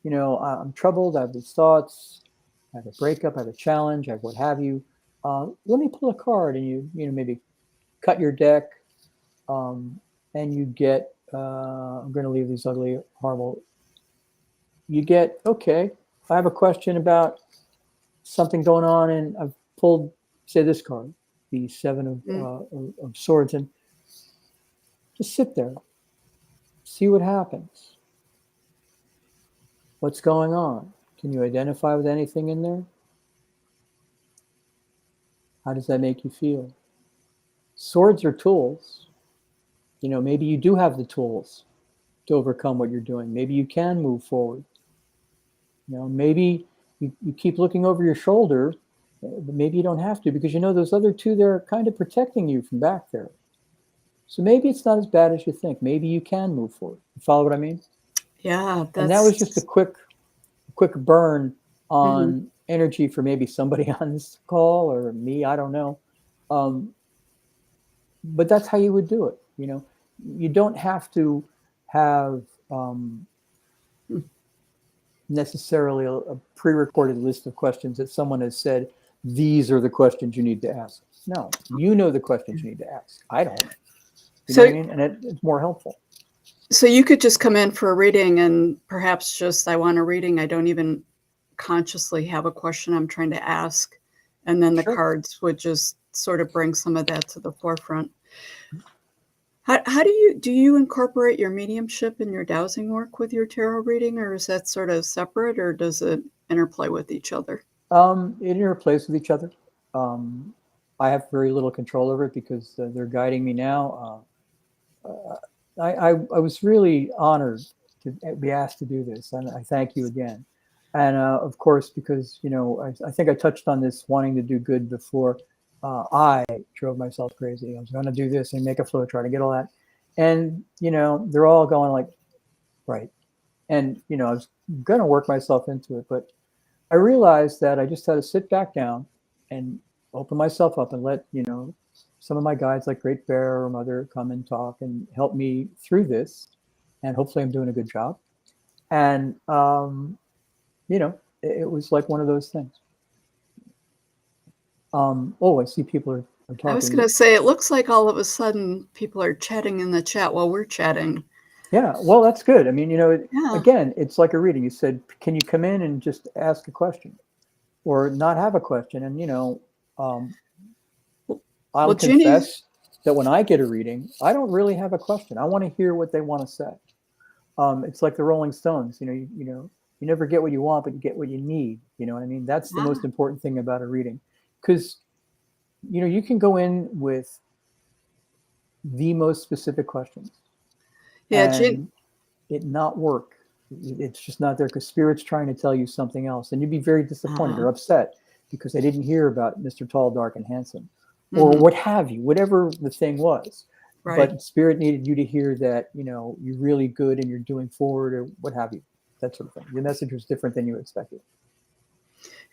You know, I'm troubled, I have these thoughts, I have a breakup, I have a challenge, I have what have you. Let me pull a card, and you know, maybe cut your deck, and you get, I'm going to leave these ugly, horrible. You get, okay, I have a question about something going on, and I've pulled, say, this card, the Seven of Swords, and just sit there, see what happens. What's going on? Can you identify with anything in there? How does that make you feel? Swords are tools. You know, maybe you do have the tools to overcome what you're doing. Maybe you can move forward. You know, maybe you keep looking over your shoulder, but maybe you don't have to, because you know those other two, they're kind of protecting you from back there. So maybe it's not as bad as you think. Maybe you can move forward. You follow what I mean? Yeah, And that was just a quick burn on energy for maybe somebody on this call or me. I don't know. But that's how you would do it. You know, you don't have to have necessarily a pre-recorded list of questions that someone has said, these are the questions you need to ask. No, you know the questions you need to ask. I don't. You know what I mean? And it's more helpful. So you could just come in for a reading and perhaps just, I want a reading. I don't even consciously have a question I'm trying to ask. And then the cards would just sort of bring some of that to the forefront. How do you incorporate your mediumship and your dowsing work with your tarot reading, or is that sort of separate, or does it interplay with each other? It interplays with each other. I have very little control over it because they're guiding me now. I was really honored to be asked to do this, and I thank you again. And of course, because you know, I think I touched on this wanting to do good before. I drove myself crazy. I was going to do this and make a flow chart and get all that, and you know, they're all going like, right. And you know, I was going to work myself into it, but I realized that I just had to sit back down and open myself up and let, you know, some of my guides like Great Bear or Mother come and talk and help me through this. And hopefully I'm doing a good job. And, you know, it was like one of those things. I see people are talking. I was going to say, it looks like all of a sudden people are chatting in the chat while we're chatting. Yeah, well, that's good. I mean, you know, again, it's like a reading. You said, can you come in and just ask a question or not have a question? And, you know, I'll confess that when I get a reading, I don't really have a question. I want to hear what they want to say. It's like the Rolling Stones, you know, you never get what you want, but you get what you need. You know what I mean? That's the most important thing about a reading, because, you know, you can go in with the most specific questions. Yeah, and it not work. It's just not there because spirit's trying to tell you something else, and you'd be very disappointed or upset because they didn't hear about Mr. Tall, Dark, and Handsome, or what have you, whatever the thing was. Right. But spirit needed you to hear that, you know, you're really good and you're doing forward, or what have you, that sort of thing. Your message was different than you expected.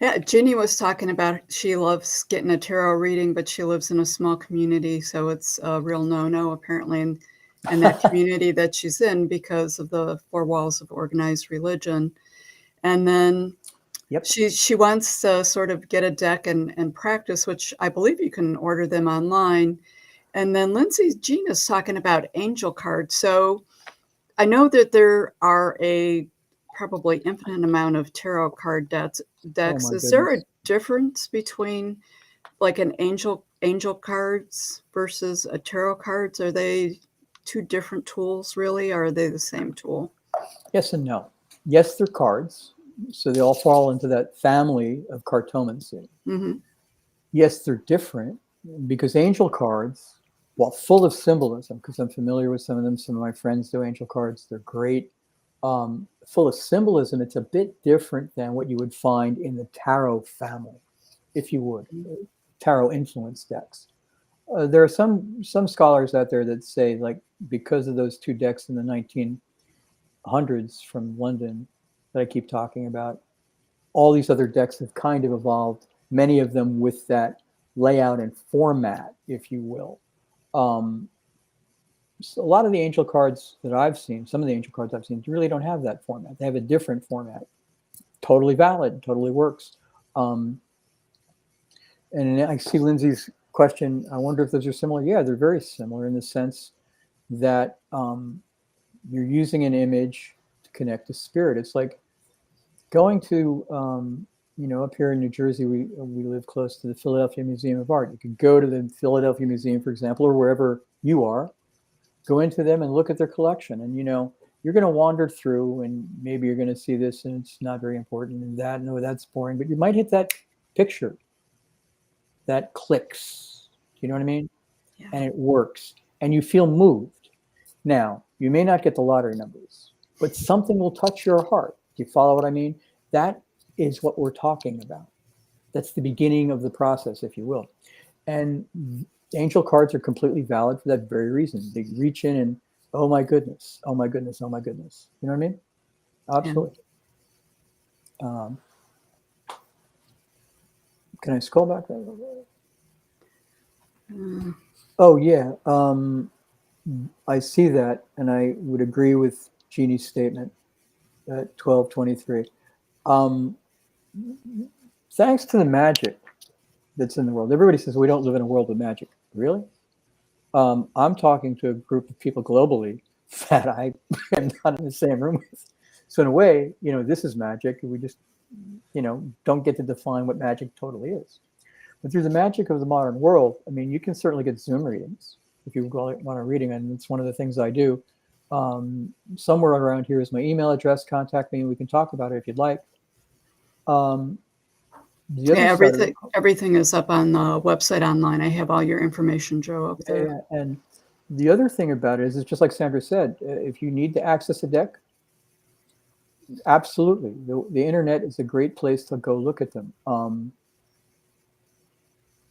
Yeah, Ginny was talking about she loves getting a tarot reading, but she lives in a small community, so it's a real no-no apparently in that community that she's in because of the four walls of organized religion. And then she wants to sort of get a deck and practice, which I believe you can order them online. And then Lindsay Jean is talking about angel cards. So I know that there are probably infinite amount of tarot card decks. Is there a difference between like an angel cards versus a tarot cards? Are they two different tools really, or are they the same tool? Yes and no. Yes, they're cards. So they all fall into that family of cartomancy. Mm-hmm. Yes, they're different because angel cards, while full of symbolism, because I'm familiar with some of them, some of my friends do angel cards, they're great. Full of symbolism, it's a bit different than what you would find in the tarot family, if you would, tarot influence decks. There are some scholars out there that say, like, because of those two decks in the 1900s from London that I keep talking about, all these other decks have kind of evolved, many of them with that layout and format, if you will. So a lot of the angel cards that I've seen, some of the angel cards I've seen, really don't have that format. They have a different format. Totally valid, totally works. And I see Lindsay's question. I wonder if those are similar. Yeah, they're very similar in the sense that you're using an image to connect to spirit. It's like going to, up here in New Jersey, we live close to the Philadelphia Museum of Art. You can go to the Philadelphia Museum, for example, or wherever you are, go into them and look at their collection. And, you're going to wander through and maybe you're going to see this and it's not very important and that, no, that's boring, but you might hit that picture that clicks. Do you know what I mean? Yeah. And it works and you feel moved. Now, you may not get the lottery numbers, but something will touch your heart. Do you follow what I mean? That is what we're talking about. That's the beginning of the process, if you will. And angel cards are completely valid for that very reason. They reach in and, oh my goodness, oh my goodness, oh my goodness. You know what I mean? Absolutely. Yeah. Can I scroll back there a little bit? Oh, yeah. I see that, and I would agree with Jeannie's statement at 12:23. Thanks to the magic that's in the world. Everybody says we don't live in a world of magic. Really? I'm talking to a group of people globally that I am not in the same room with. So in a way, this is magic. We just, don't get to define what magic totally is. But through the magic of the modern world, I mean, you can certainly get Zoom readings if you want a reading, and it's one of the things I do. Somewhere around here is my email address. Contact me and we can talk about it if you'd like. Everything is up on the website online. I have all your information, Joe, up there. Yeah, and the other thing about it is, it's just like Sandra said, if you need to access a deck, absolutely. The internet is a great place to go look at them.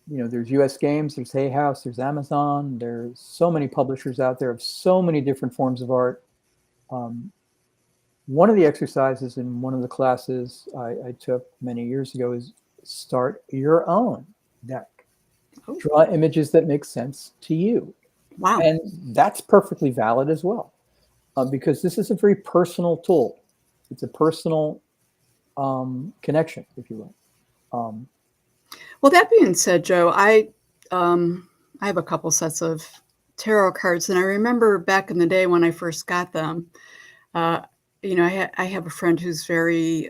There's US Games, there's Hay House, there's Amazon, there's so many publishers out there of so many different forms of art. One of the exercises in one of the classes I took many years ago is start your own deck. Draw images that make sense to you. Wow. And that's perfectly valid as well, because this is a very personal tool. It's a personal connection, if you will. Well, that being said, Joe, I have a couple sets of tarot cards, and I remember back in the day when I first got them, I have a friend who's very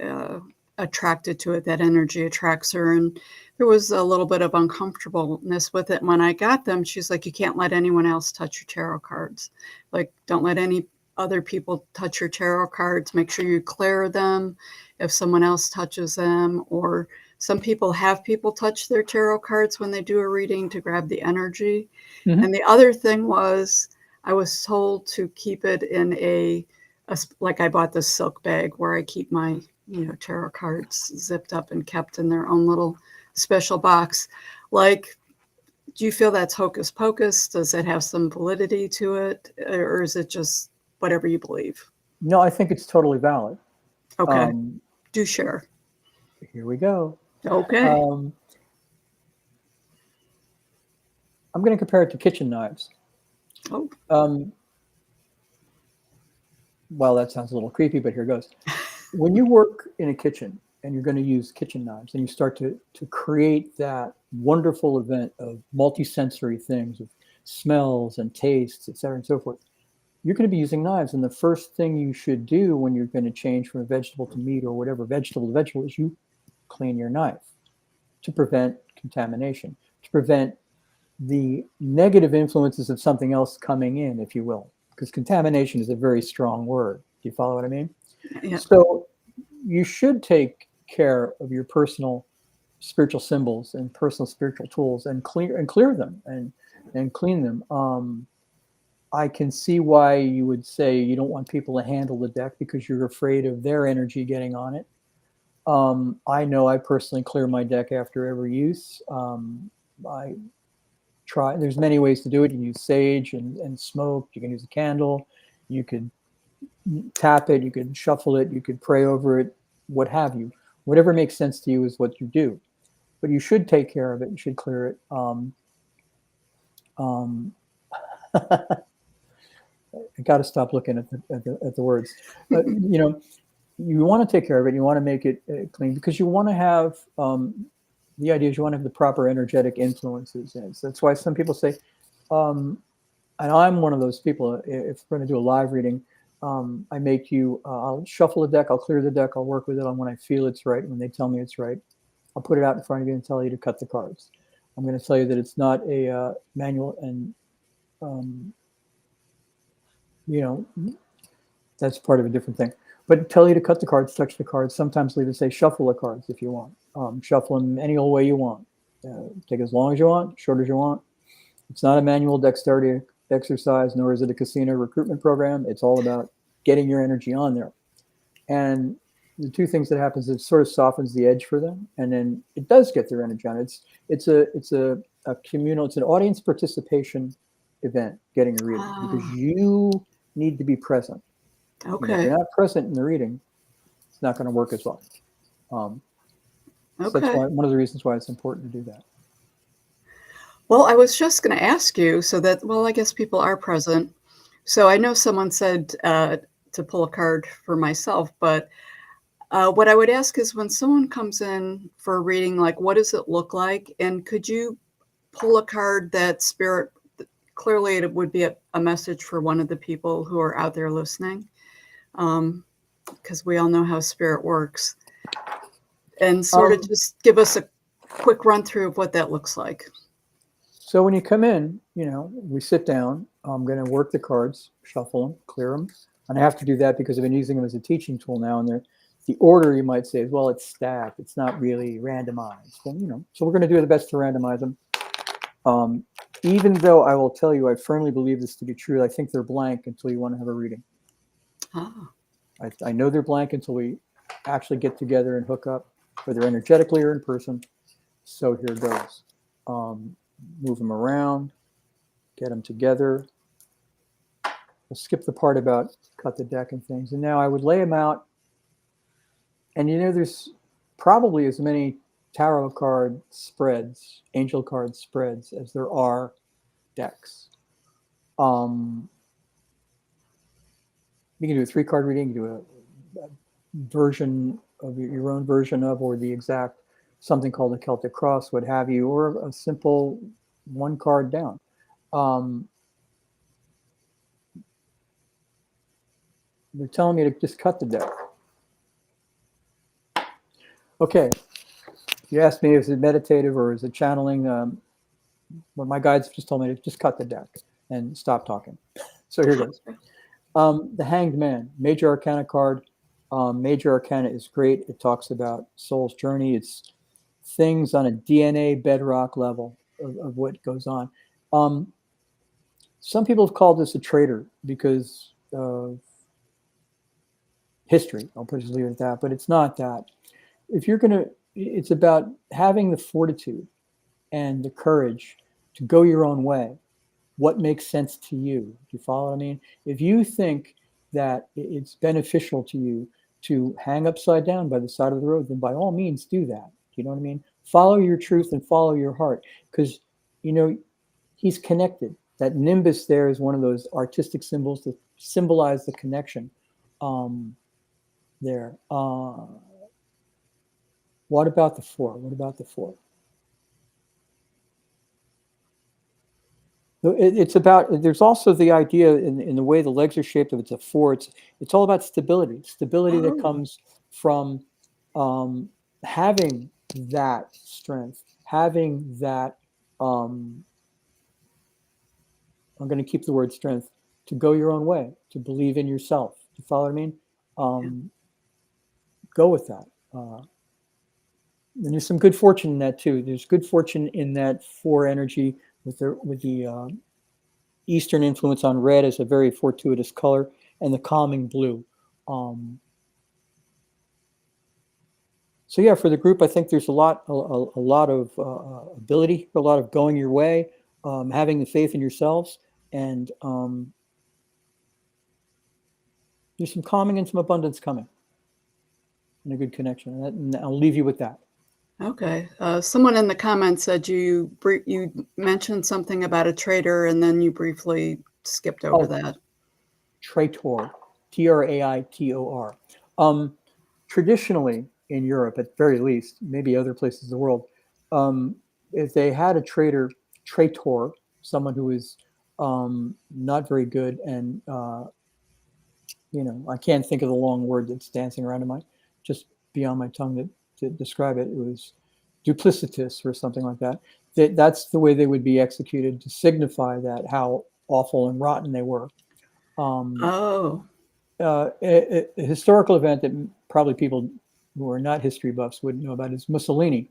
attracted to it. That energy attracts her, and there was a little bit of uncomfortableness with it. And when I got them, she's like, you can't let anyone else touch your tarot cards. Like, don't let any other people touch your tarot cards. Make sure you clear them if someone else touches them. Or some people have people touch their tarot cards when they do a reading to grab the energy. Mm-hmm. And the other thing was, I was told to keep it in like I bought this silk bag where I keep my tarot cards zipped up and kept in their own little special box. Like, do you feel that's hocus pocus? Does it have some validity to it? Or is it just whatever you believe? No, I think it's totally valid. Okay. Do share. Here we go. Okay. I'm going to compare it to kitchen knives. Oh. Well, that sounds a little creepy, but here goes. When you work in a kitchen and you're going to use kitchen knives and you start to create that wonderful event of multisensory things, of smells and tastes, et cetera, and so forth, you're going to be using knives. And the first thing you should do when you're going to change from a vegetable to meat or whatever, vegetable to vegetable, is you clean your knife to prevent contamination, to prevent the negative influences of something else coming in, if you will. Because contamination is a very strong word. Do you follow what I mean? Yeah. So you should take care of your personal spiritual symbols and personal spiritual tools and clear them and clean them. I can see why you would say you don't want people to handle the deck because you're afraid of their energy getting on it. I know I personally clear my deck after every use. I try. There's many ways to do it. You can use sage and smoke. You can use a candle. You could tap it. You could shuffle it. You could pray over it. What have you? Whatever makes sense to you is what you do. But you should take care of it. You should clear it. I got to stop looking at the words. You know, you want to take care of it. You want to make it clean because you want to have the idea is you want to have the proper energetic influences. And so that's why some people say, and I'm one of those people. If we're going to do a live reading, I make you. I'll shuffle the deck. I'll clear the deck. I'll work with it on when I feel it's right. When they tell me it's right, I'll put it out in front of you and tell you to cut the cards. I'm going to tell you that it's not a manual and. You know, that's part of a different thing. But tell you to cut the cards, touch the cards. Sometimes leave it say shuffle the cards if you want. Shuffle them any old way you want. Take as long as you want, short as you want. It's not a manual dexterity exercise, nor is it a casino recruitment program. It's all about getting your energy on there. And the two things that happens, it sort of softens the edge for them, and then it does get their energy on. It's a communal. It's an audience participation event. Getting a reading because you need to be present. Okay. If you're not present in the reading, it's not going to work as well. So that's why, one of the reasons why it's important to do that. Well, I was just going to ask you so that, well, I guess people are present. So I know someone said to pull a card for myself, but what I would ask is when someone comes in for a reading, like, what does it look like? And could you pull a card that Spirit, clearly it would be a message for one of the people who are out there listening, because we all know how Spirit works, and sort of just give us a quick run through of what that looks like. So when you come in, you know, we sit down. I'm going to work the cards, shuffle them, clear them. And I have to do that because I've been using them as a teaching tool now. And the order, you might say, is, well, it's stacked. It's not really randomized. And, you know, so we're going to do the best to randomize them. Even though I will tell you, I firmly believe this to be true. I think they're blank until you want to have a reading. I know they're blank until we actually get together and hook up, whether energetically or in person. So here goes. Move them around, get them together. We'll skip the part about cut the deck and things. And now I would lay them out. And you know, there's probably as many tarot card spreads, angel card spreads, as there are decks. You can do a 3-card reading, you can do a version of your own version of, or the exact, something called a Celtic cross, what have you, or a simple 1 card down. They're telling me to just cut the deck. Okay. You asked me, is it meditative or is it channeling? Well, my guides just told me to just cut the deck and stop talking. So here goes. The Hanged Man, Major Arcana card. Major Arcana is great. It talks about soul's journey. It's things on a DNA bedrock level of what goes on. Some people have called this a traitor because of history. I'll just leave it at that. But it's not that. If you're going to, it's about having the fortitude and the courage to go your own way. What makes sense to you? Do you follow what I mean? If you think that it's beneficial to you to hang upside down by the side of the road, then by all means do that. Do you know what I mean? Follow your truth and follow your heart, because, you know, he's connected. That nimbus there is one of those artistic symbols that symbolize the connection there. What about the 4? What about the 4? It's about, there's also the idea in the way the legs are shaped, if it's a 4, it's all about stability that comes from having that strength, having that, I'm going to keep the word strength, to go your own way, to believe in yourself. Do you follow what I mean? go with that. And there's some good fortune in that too. There's good fortune in that 4 energy with the Eastern influence on red as a very fortuitous color, and the calming blue. So yeah, for the group, I think there's a lot of ability, a lot of going your way, having the faith in yourselves, and there's some calming and some abundance coming, and a good connection. And I'll leave you with that. Okay. Someone in the comments said you mentioned something about a traitor, and then you briefly skipped over that. Traitor, Traitor. Traditionally in Europe, at very least, maybe other places in the world, if they had a traitor, someone who is not very good, and I can't think of the long word that's dancing around in just beyond my tongue to describe it. It was duplicitous or something like that. That's the way they would be executed, to signify that how awful and rotten they were. A historical event that probably people who are not history buffs wouldn't know about is Mussolini.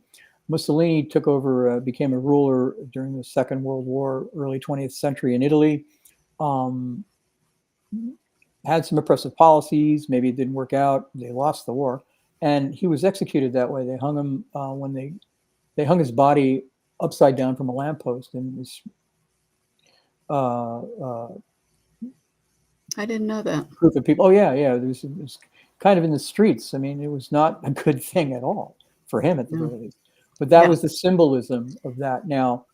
Mussolini took over, became a ruler during the Second World War, early 20th century in Italy. Had some oppressive policies. Maybe it didn't work out. They lost the war, and he was executed that way. They hung him when they hung his body upside down from a lamppost, and this. I didn't know that. Group of people. Oh yeah. It was kind of in the streets. I mean, it was not a good thing at all for him at the very least. But that was the symbolism of that. Now,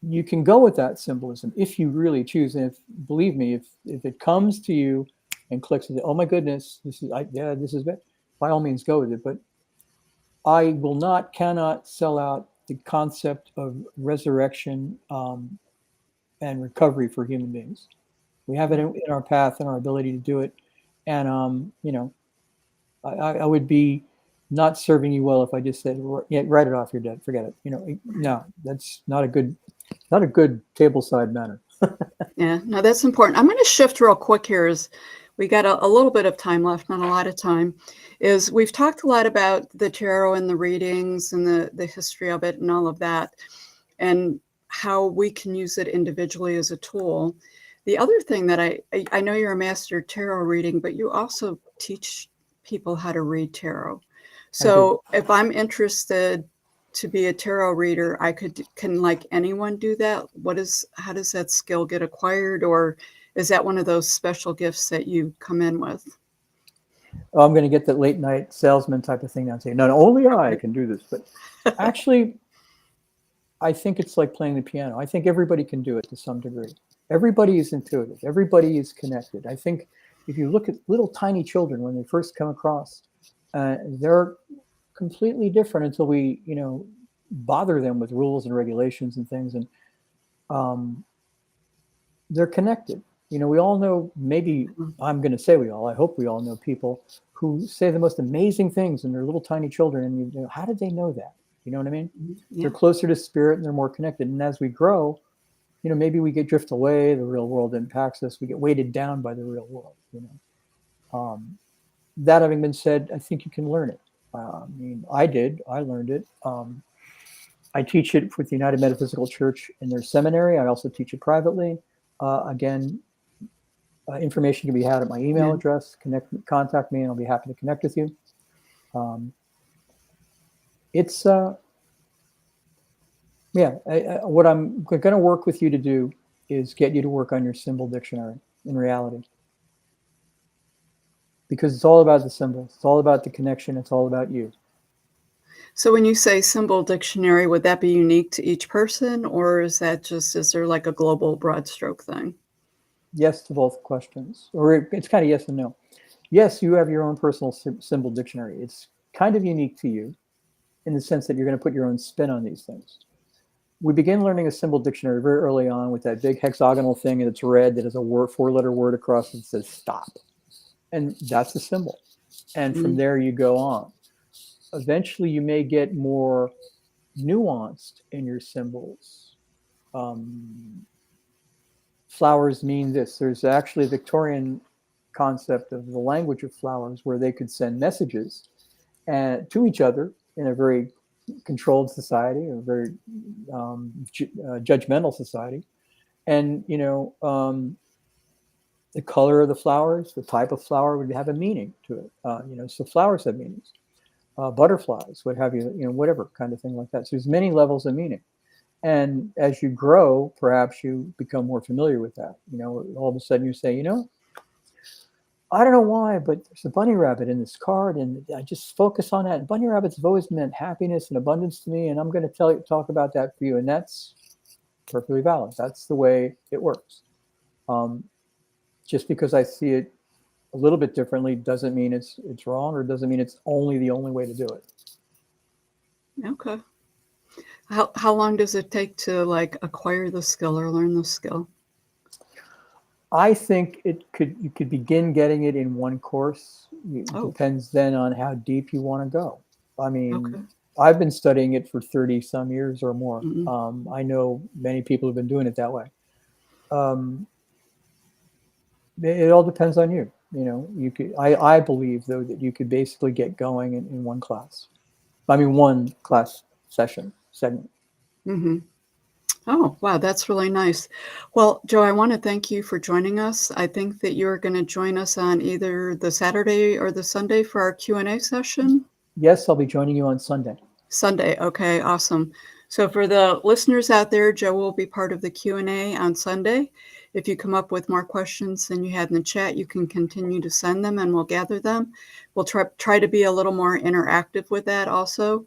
you can go with that symbolism if you really choose. And believe me, if it comes to you and clicks with it, oh my goodness, this is bad, by all means go with it. But I cannot sell out the concept of resurrection and recovery for human beings. We have it in our path and our ability to do it. And, I would be not serving you well if I just said, write it off, you're dead, forget it. No, that's not a good tableside manner. Yeah, no, that's important. I'm going to shift real quick here. Is we got a little bit of time left, not a lot of time. Is we've talked a lot about the tarot and the readings and the history of it and all of that, and how we can use it individually as a tool. The other thing that I know you're a master tarot reading, but you also teach people how to read tarot. So if I'm interested to be a tarot reader, can like anyone do that? How does that skill get acquired, or is that one of those special gifts that you come in with? Oh, I'm going to get that late night salesman type of thing now and say, no, only I can do this. But actually, I think it's like playing the piano. I think everybody can do it to some degree. Everybody is intuitive. Everybody is connected. I think if you look at little tiny children when they first come across, they're completely different until we, bother them with rules and regulations and things. And they're connected. We all know, maybe I'm going to say I hope we all know people who say the most amazing things, and they're little tiny children. And how did they know that? You know what I mean? Yeah. They're closer to spirit and they're more connected. And as we grow, maybe we drift away. The real world impacts us. We get weighted down by the real world. That having been said, I think you can learn it. I did. I learned it. I teach it with the United Metaphysical Church in their seminary. I also teach it privately. Again, information can be had at my email address. Contact me, and I'll be happy to connect with you. What I'm going to work with you to do is get you to work on your symbol dictionary in reality. Because it's all about the symbols. It's all about the connection. It's all about you. So when you say symbol dictionary, would that be unique to each person, or is there like a global broad stroke thing? Yes to both questions. Or it's kind of yes and no. Yes, you have your own personal symbol dictionary. It's kind of unique to you in the sense that you're going to put your own spin on these things. We begin learning a symbol dictionary very early on with that big hexagonal thing, and it's red that has a 4-letter word across it that says stop. And that's a symbol. And from there you go on. Eventually you may get more nuanced in your symbols. Flowers mean this. There's actually a Victorian concept of the language of flowers where they could send messages. and to each other in a very controlled society, a very judgmental society. And, the color of the flowers, the type of flower would have a meaning to it. So flowers have meanings. Butterflies, what have you, whatever kind of thing like that. So there's many levels of meaning. And as you grow, perhaps you become more familiar with that. All of a sudden you say, I don't know why, but there's a bunny rabbit in this card, and I just focus on that. And bunny rabbits have always meant happiness and abundance to me, and I'm going to talk about that for you. And that's perfectly valid. That's the way it works. Just because I see it a little bit differently doesn't mean it's wrong, or doesn't mean it's only the only way to do it. Okay. How long does it take to acquire the skill or learn the skill? I think you could begin getting it in one course. It depends then on how deep you want to go. I mean, I've been studying it for 30 some years or more. Mm-hmm. I know many people have been doing it that way. It all depends on you. I believe though that you could basically get going in one class. One class segment. Mm-hmm. Oh, wow, that's really nice. Well, Joe, I want to thank you for joining us. I think that you're going to join us on either the Saturday or the Sunday for our Q&A session. Yes, I'll be joining you on Sunday. Sunday. Okay, awesome. So for the listeners out there, Joe will be part of the Q&A on Sunday. If you come up with more questions than you had in the chat, you can continue to send them and we'll gather them. We'll try to be a little more interactive with that also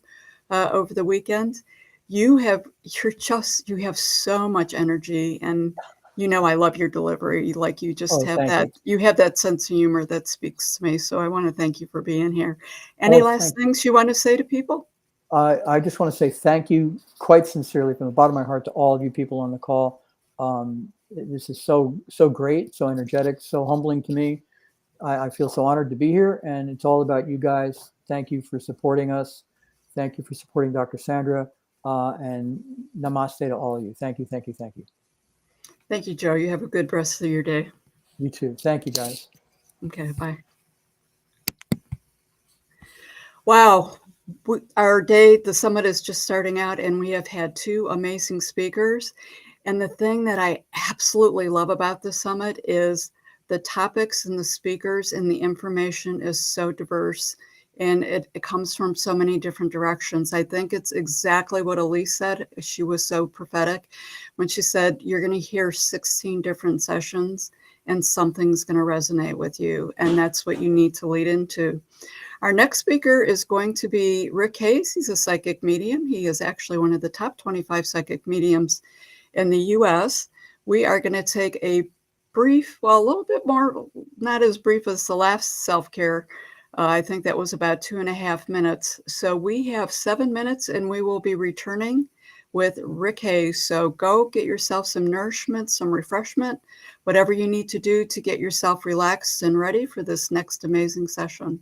over the weekend. You have so much energy, and I love your delivery. Like you just have that. You have that sense of humor that speaks to me. So I want to thank you for being here. Any last things you want to say to people? I just want to say thank you quite sincerely from the bottom of my heart to all of you people on the call. This is so great, so energetic, so humbling to me. I feel so honored to be here, and it's all about you guys. Thank you for supporting us. Thank you for supporting Dr. Sandra. And namaste to all of you. Thank you, thank you, thank you. Thank you, Joe. You have a good rest of your day. You too. Thank you, guys. Okay, bye. Wow. Our day, the summit is just starting out, and we have had two amazing speakers. And the thing that I absolutely love about the summit is the topics and the speakers and the information is so diverse. And it comes from so many different directions. I think it's exactly what Elise said. She was so prophetic when she said, you're going to hear 16 different sessions and something's going to resonate with you. And that's what you need to lead into. Our next speaker is going to be Rick Hayes. He's a psychic medium. He is actually one of the top 25 psychic mediums in the US. We are going to take a little bit more, not as brief as the last self-care. I think that was about 2.5 minutes. So we have 7 minutes and we will be returning with Rick Hayes. So go get yourself some nourishment, some refreshment, whatever you need to do to get yourself relaxed and ready for this next amazing session.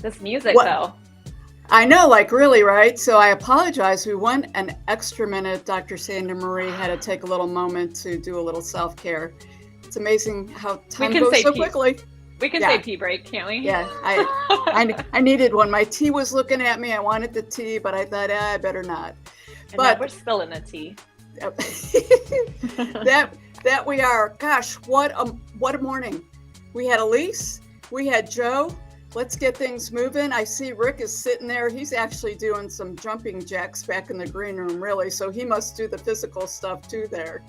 This music, What? though. I know, like really, right? So I apologize. We went an extra minute. Dr. Sandra Marie had to take a little moment to do a little self-care. It's amazing how time can goes say so pee. quickly. We can Yeah. say pee break, can't we? Yeah, I needed one. My tea was looking at me. I wanted the tea, but I thought, I better not. And But now we're still in a tea. that we are. Gosh, what a morning. We had Elise, we had Joe. Let's get things moving. I see Rick is sitting there. He's actually doing some jumping jacks back in the green room, really. So he must do the physical stuff too there.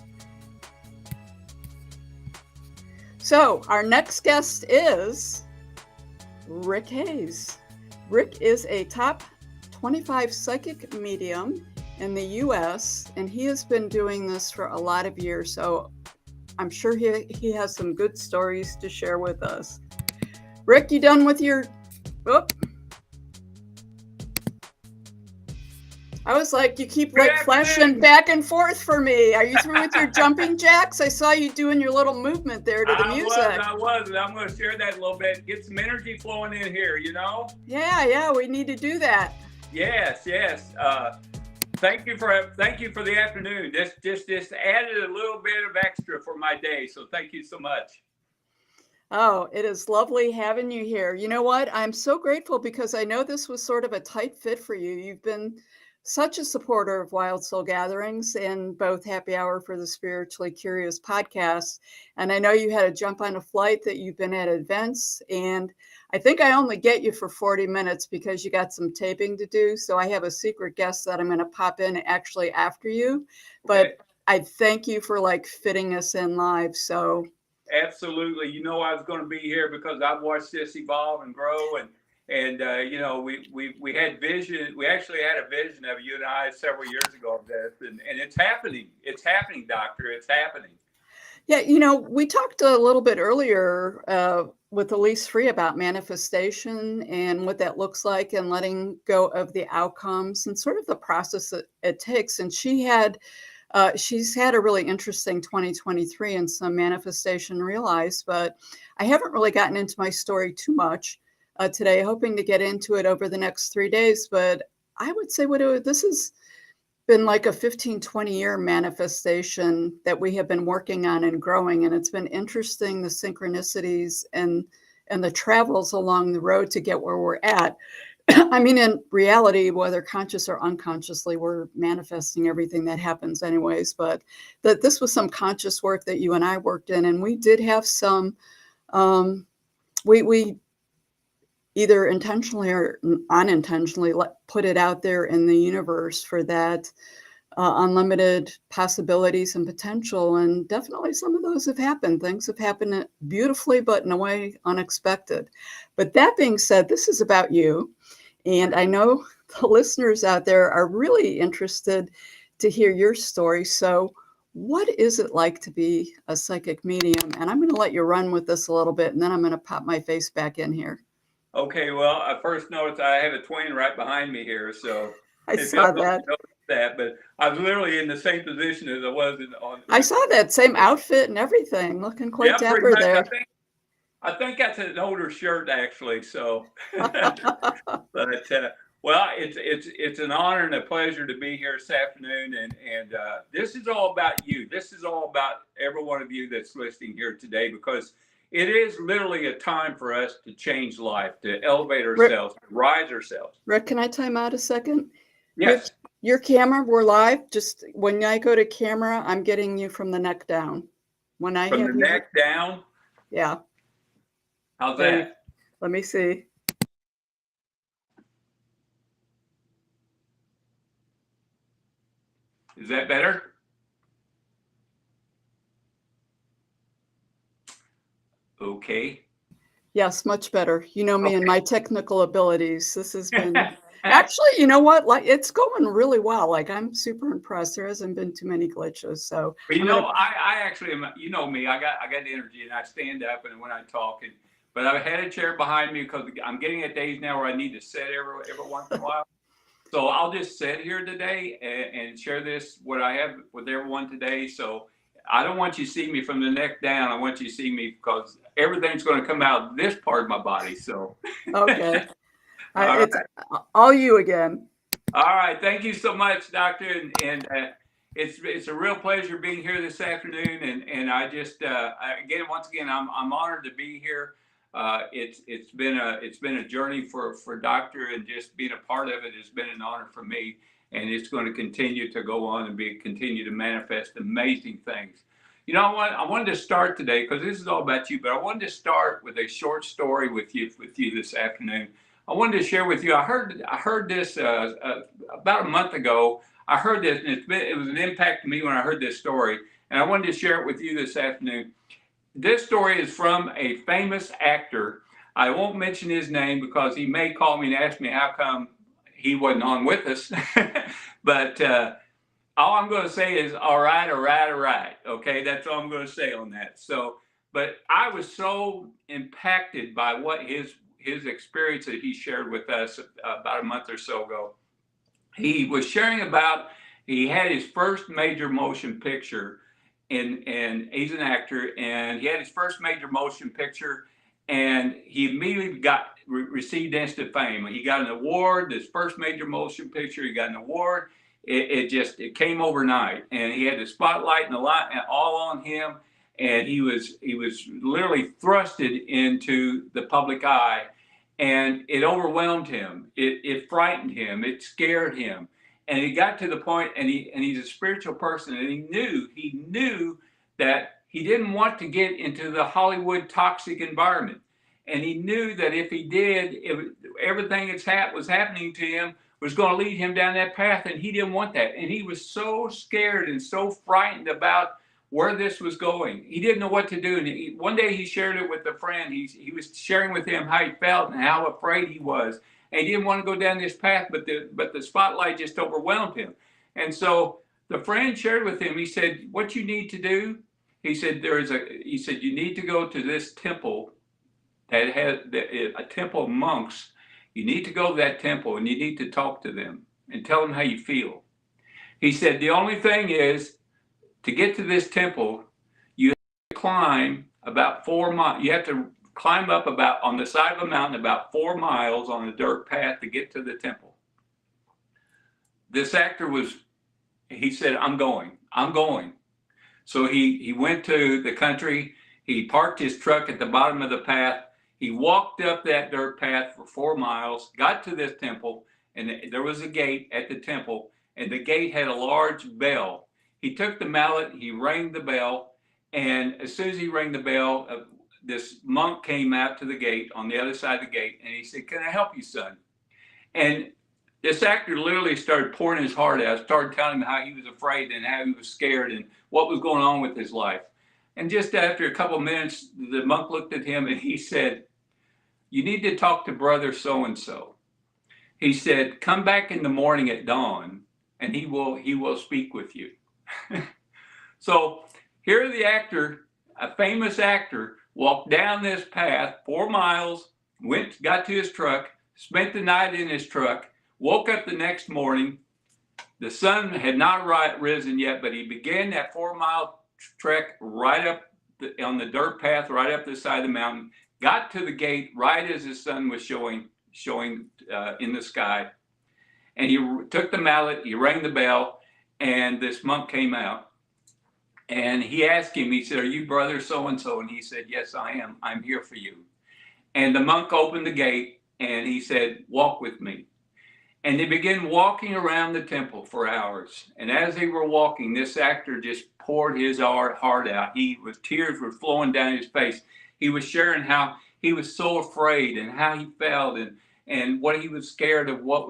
So our next guest is Rick Hayes. Rick is a top 25 psychic medium in the US, and he has been doing this for a lot of years. So I'm sure he has some good stories to share with us. Rick, you done with your, I was like, you keep like flashing back and forth for me. Are you through with your jumping jacks? I saw you doing your little movement there to the music. I was, and I'm going to share that a little bit. Get some energy flowing in here, you know? Yeah, we need to do that. Yes. Thank you for the afternoon. This added a little bit of extra for my day, so thank you so much. Oh, it is lovely having you here. You know what? I'm so grateful because I know this was sort of a tight fit for you. You've been such a supporter of Wild Soul Gatherings and both Happy Hour for the Spiritually Curious podcast. And I know you had to jump on a flight, that you've been at events. And I think I only get you for 40 minutes because you got some taping to do. So I have a secret guest that I'm going to pop in actually after you. But Okay. I thank you for like fitting us in live. So Absolutely. You know I was going to be here because I've watched this evolve and grow, and you know, we had vision. We actually had a vision of you and I several years ago of this, and it's happening. It's happening, Doctor. It's happening. yeah, you know, we talked a little bit earlier with Elise Free about manifestation and what that looks like and letting go of the outcomes and sort of the process that it takes. And she's had a really interesting 2023 and some manifestation realized, but I haven't really gotten into my story too much today, hoping to get into it over the next 3 days. But I would say this has been like a 15, 20-year manifestation that we have been working on and growing. And it's been interesting, the synchronicities and the travels along the road to get where we're at. I mean, in reality, whether conscious or unconsciously, we're manifesting everything that happens anyways, but that this was some conscious work that you and I worked in. And we did have some, we either intentionally or unintentionally put it out there in the universe for that unlimited possibilities and potential. And definitely some of those have happened. Things have happened beautifully, but in a way unexpected. But that being said, this is about you. And I know the listeners out there are really interested to hear your story. So what is it like to be a psychic medium? And I'm going to let you run with this a little bit, and then I'm going to pop my face back in here. Okay. Well, I first noticed I have a twin right behind me here, so I saw that. But I was literally in the same position as I was on. I saw that same outfit and everything, looking quite dapper much, there. I think that's an older shirt, actually. So, but well, it's an honor and a pleasure to be here this afternoon, and this is all about you. This is all about every one of you that's listening here today, because it is literally a time for us to change life, to elevate ourselves, to rise ourselves. Rick, can I time out a second? Yes. Your camera, we're live. Just when I go to camera, I'm getting you from the neck down. When I From have the neck down? Yeah. How's that? Let me see. Is that better? Okay. Yes, much better. You know me and my technical abilities. This has been actually, you know what? Like, it's going really well. Like, I'm super impressed. There hasn't been too many glitches. So, but I actually am. You know me. I got energy, and I stand up, and when I talk, but I've had a chair behind me because I'm getting at days now where I need to sit every once in a while. So I'll just sit here today and share what I have with everyone today. So I don't want you to see me from the neck down. I want you to see me because everything's going to come out this part of my body. So okay. It's all you again. All right. Thank you so much, Doctor. It's a real pleasure being here this afternoon. And I just once again, I'm honored to be here. It's been a journey for Doctor, and just being a part of it has been an honor for me. And it's going to continue to go on and continue to manifest amazing things. You know what? I wanted to start today, because this is all about you, but I wanted to start with a short story with you this afternoon. I wanted to share with you. I heard this about a month ago. I heard this, and it was an impact to me when I heard this story, and I wanted to share it with you this afternoon. This story is from a famous actor. I won't mention his name because he may call me and ask me how come he wasn't on with us. But all I'm going to say is, all right. Okay, that's all I'm going to say on that. So, but I was so impacted by what his experience that he shared with us about a month or so ago. He was sharing about, he had his first major motion picture, and he's an actor, and he had his first major motion picture, and he immediately received instant fame. He got an award. This first major motion picture, he got an award. It came overnight, and he had the spotlight and the light all on him, and he was literally thrusted into the public eye, and it overwhelmed him. It frightened him. It scared him, and he got to the point, and he's a spiritual person, and he knew that he didn't want to get into the Hollywood toxic environment, and he knew that if he did, everything that was happening to him was going to lead him down that path, and he didn't want that. And he was so scared and so frightened about where this was going. He didn't know what to do. And one day he shared it with a friend. He was sharing with him how he felt and how afraid he was. And he didn't want to go down this path, but the spotlight just overwhelmed him. And so the friend shared with him, he said, what you need to do, he said, you need to go to this temple that has a temple of monks. You need to go to that temple, and you need to talk to them and tell them how you feel. He said, the only thing is, to get to this temple, you have to climb about 4 miles. You have to climb up on the side of a mountain about 4 miles on a dirt path to get to the temple. This actor he said, I'm going. So he went to the country. He parked his truck at the bottom of the path. He walked up that dirt path for 4 miles, got to this temple, and there was a gate at the temple, and the gate had a large bell. He took the mallet, he rang the bell, and as soon as he rang the bell, this monk came out to the gate on the other side of the gate, and he said, can I help you, son? And this actor literally started pouring his heart out, started telling him how he was afraid and how he was scared and what was going on with his life. And just after a couple of minutes, the monk looked at him and he said, you need to talk to brother so-and-so. He said, come back in the morning at dawn and he will speak with you. So here the actor, a famous actor, walked down this path 4 miles, got to his truck, spent the night in his truck, woke up the next morning. The sun had not risen yet, but he began that 4-mile trek right up on the dirt path, right up the side of the mountain, got to the gate right as the sun was showing in the sky. And he took the mallet, he rang the bell, and this monk came out. And he asked him, he said, are you brother so-and-so? And he said, yes, I am. I'm here for you. And the monk opened the gate and he said, walk with me. And they began walking around the temple for hours. And as they were walking, this actor just poured his heart out. Tears were flowing down his face. He was sharing how he was so afraid and how he felt and what he was scared of, what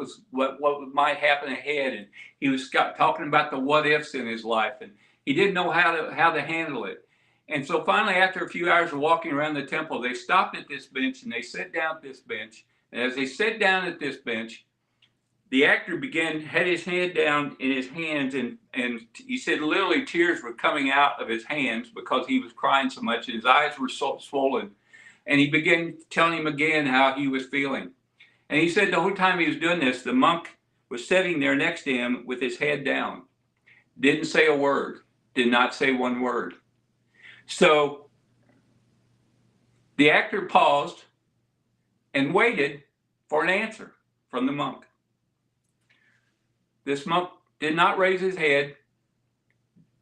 might happen ahead. And he was talking about the what ifs in his life, and he didn't know how to handle it. And so finally, after a few hours of walking around the temple, they stopped at this bench and they sat down at this bench. And as they sat down at this bench, the actor had his head down in his hands, and he said literally tears were coming out of his hands because he was crying so much, and his eyes were so swollen. And he began telling him again how he was feeling. And he said the whole time he was doing this, the monk was sitting there next to him with his head down. Didn't say a word, did not say one word. So the actor paused and waited for an answer. from the monk. This monk did not raise his head,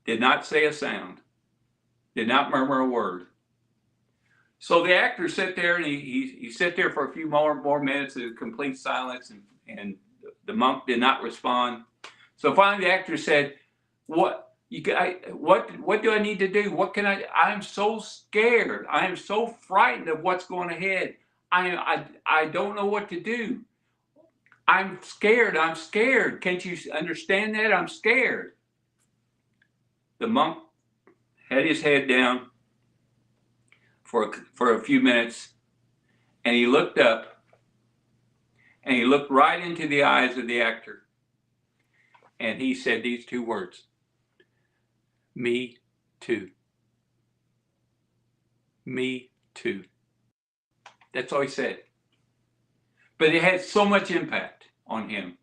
did not say a sound, did not murmur a word. So the actor sat there and he sat there for a few more minutes of complete silence, and the monk did not respond. So finally the actor said, what do I need to do? What can I'm so scared. I am so frightened of what's going ahead. I don't know what to do. I'm scared. I'm scared. Can't you understand that? I'm scared. The monk had his head down for a few minutes, and he looked up, and he looked right into the eyes of the actor, and he said these two words: "Me too. Me too." That's all he said. But it had so much impact on him.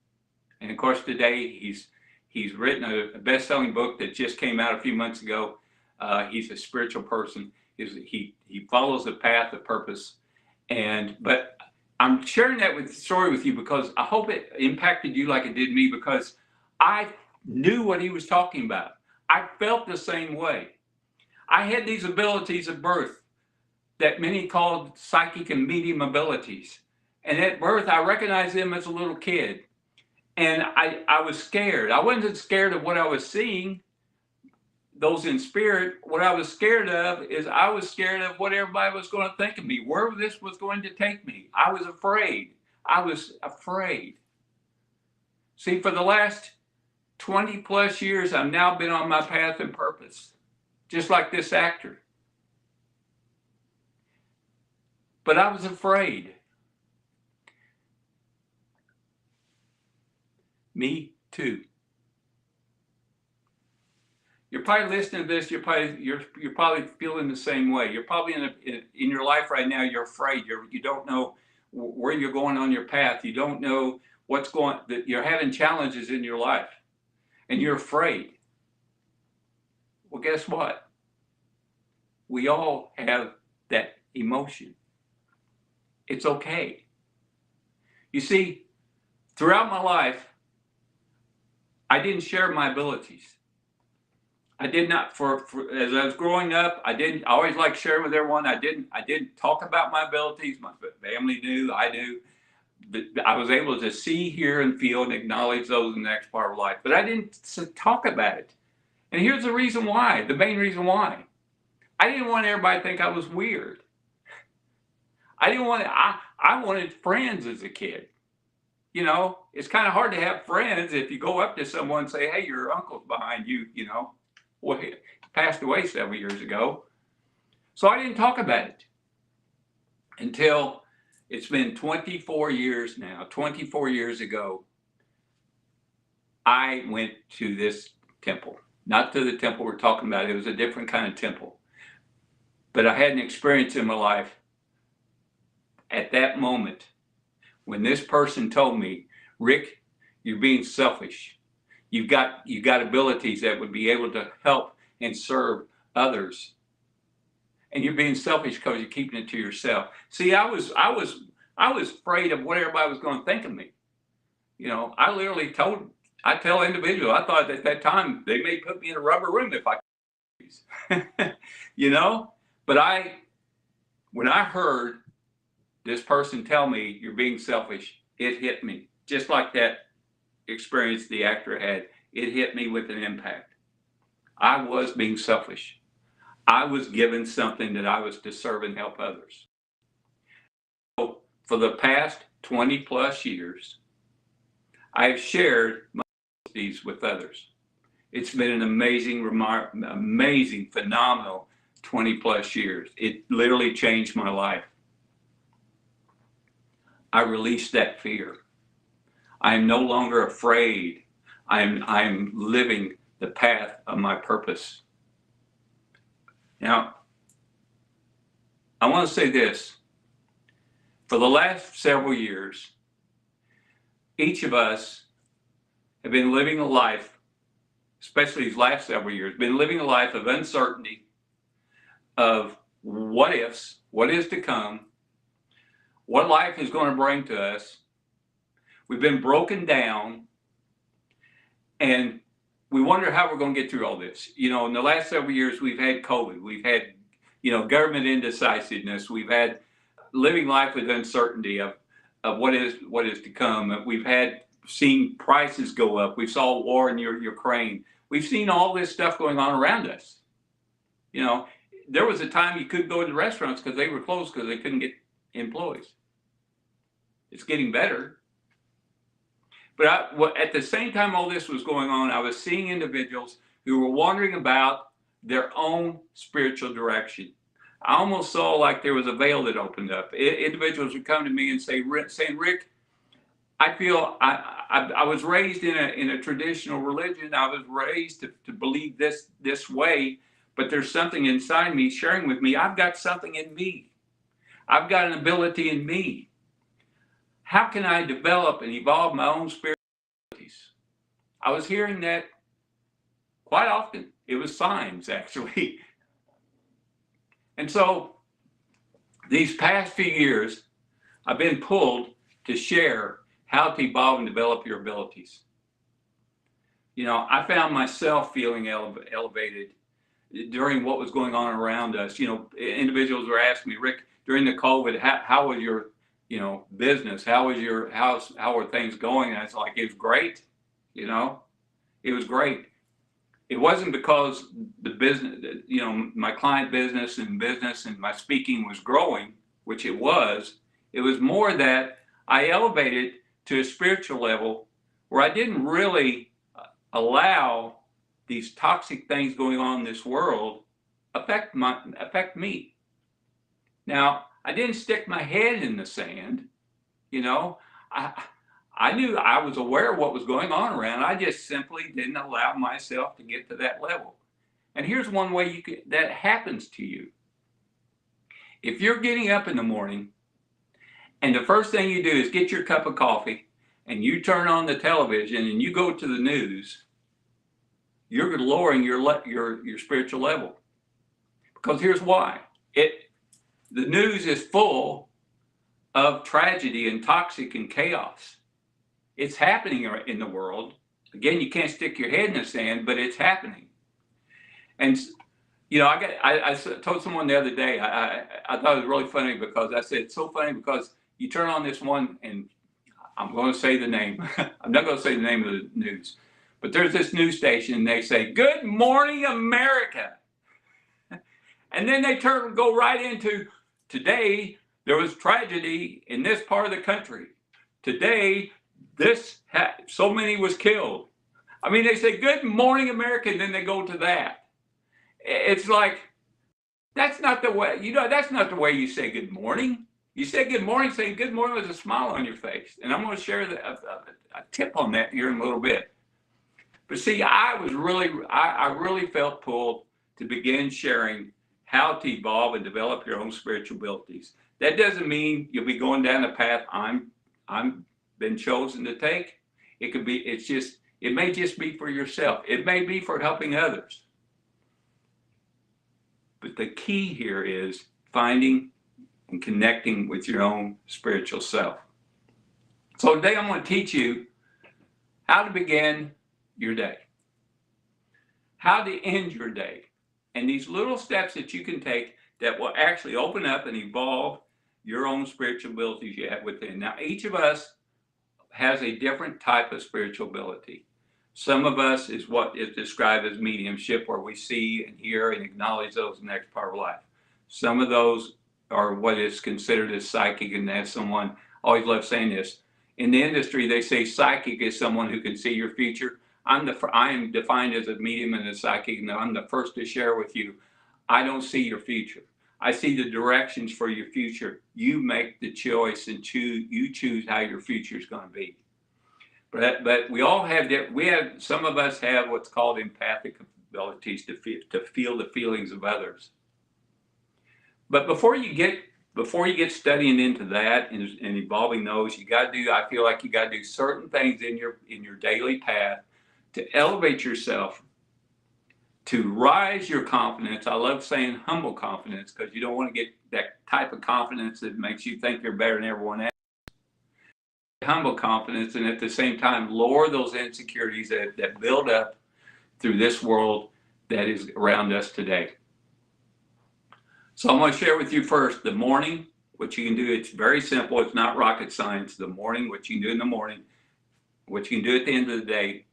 And of course, today he's written a best-selling book that just came out a few months ago. He's a spiritual person. He follows the path of purpose. But I'm sharing that story with you because I hope it impacted you like it did me, because I knew what he was talking about. I felt the same way. I had these abilities at birth that many called psychic and medium abilities. And at birth, I recognized them as a little kid. And I was scared. I wasn't scared of what I was seeing, those in spirit. What I was scared of is I was scared of what everybody was going to think of me, where this was going to take me. I was afraid. I was afraid. See, for the last 20 plus years, I've now been on my path and purpose, just like this actor. But I was afraid. Me too. You're probably listening to this. You're probably feeling the same way. You're probably in your life right now. You're afraid. You don't know where you're going on your path. You don't know what's going. That you're having challenges in your life, and you're afraid. Well, guess what? We all have that emotion. It's okay. You see, throughout my life, I didn't share my abilities. I did not, as I was growing up, I always like sharing with everyone. I didn't talk about my abilities. My family knew, I knew. But I was able to see, hear, and feel and acknowledge those in the next part of life. But I didn't talk about it. And here's the reason why, the main reason why. I didn't want everybody to think I was weird. I wanted friends as a kid. You know, it's kind of hard to have friends if you go up to someone and say, hey, your uncle's behind you, you know. Well, he passed away several years ago. So I didn't talk about it until it's been 24 years now. 24 years ago, I went to this temple. Not to the temple we're talking about. It was a different kind of temple. But I had an experience in my life at that moment when this person told me, Rick, you're being selfish. You've got abilities that would be able to help and serve others. And you're being selfish because you're keeping it to yourself. See, I was afraid of what everybody was going to think of me. You know, I tell individuals, I thought at that time they may put me in a rubber room if I you know, but when I heard this person tell me you're being selfish, it hit me. Just like that experience the actor had, it hit me with an impact. I was being selfish. I was given something that I was to serve and help others. So for the past 20 plus years, I've shared my abilities with others. It's been an amazing, phenomenal 20 plus years. It literally changed my life. I released that fear. I am no longer afraid. I'm living the path of my purpose. Now, I want to say this. For the last several years, each of us have been living a life, especially these last several years, been living a life of uncertainty, of what ifs, what is to come, what life is going to bring to us, We've been broken down, and we wonder how we're going to get through all this. You know, in the last several years, we've had COVID, we've had, you know, government indecisiveness, we've had living life with uncertainty of what is to come. We've seen prices go up. We saw war in Ukraine. We've seen all this stuff going on around us. You know, there was a time you couldn't go to the restaurants because they were closed because they couldn't get employees. It's getting better. But at the same time all this was going on, I was seeing individuals who were wondering about their own spiritual direction. I almost saw like there was a veil that opened up. Individuals would come to me and saying, Rick, I feel I was raised in a traditional religion. I was raised to believe this way, but there's something inside me sharing with me. I've got something in me. I've got an ability in me. How can I develop and evolve my own spiritual abilities? I was hearing that quite often. It was signs, actually. And so these past few years, I've been pulled to share how to evolve and develop your abilities. You know, I found myself feeling elevated during what was going on around us. You know, individuals were asking me, Rick, during the COVID, how was your, you know, business? How are things going? And I was like, it was great. You know, it was great. It wasn't because the business, you know, my client business and my speaking was growing, which it was. It was more that I elevated to a spiritual level where I didn't really allow these toxic things going on in this world affect me. Now, I didn't stick my head in the sand, you know. I knew, I was aware of what was going on around. I just simply didn't allow myself to get to that level. And here's one way that happens to you. If you're getting up in the morning and the first thing you do is get your cup of coffee and you turn on the television and you go to the news, you're lowering your spiritual level. Because here's why. The news is full of tragedy and toxic and chaos. It's happening in the world. Again, you can't stick your head in the sand, but it's happening. And you know, I told someone the other day, I thought it was really funny because I said, it's so funny because you turn on this one, and I'm going to say the name. I'm not going to say the name of the news, but there's this news station and they say, "Good morning, America." And then they go right into, today there was tragedy in this part of the country. Today, so many was killed. I mean, they say, "Good morning, America," and then they go to that. It's like, that's not the way, you know, that's not the way you say good morning. You say good morning, saying good morning with a smile on your face. And I'm going to share a tip on that here in a little bit. But see, I really felt pulled to begin sharing how to evolve and develop your own spiritual abilities. That doesn't mean you'll be going down the path I'm been chosen to take. It may just be for yourself. It may be for helping others. But the key here is finding and connecting with your own spiritual self. So today I'm going to teach you how to begin your day, how to end your day, and these little steps that you can take that will actually open up and evolve your own spiritual abilities you have within. Now, each of us has a different type of spiritual ability. Some of us is what is described as mediumship, where we see and hear and acknowledge those in the next part of life. Some of those are what is considered as psychic, and as someone, I always love saying this, in the industry they say psychic is someone who can see your future. I am defined as a medium and a psychic, and I'm the first to share with you, I don't see your future. I see the directions for your future. You make the choice and you choose how your future is going to be. But we all have some of us have what's called empathic abilities to feel the feelings of others. But before you get studying into that and evolving those, I feel like you got to do certain things in your daily path to elevate yourself, to rise your confidence. I love saying humble confidence, because you don't want to get that type of confidence that makes you think you're better than everyone else. humble confidence, and at the same time lower those insecurities that build up through this world that is around us today. So I'm going to share with you first the morning, what you can do. It's very simple. It's not rocket science. The morning, what you can do in the morning, what you can do at the end of the day.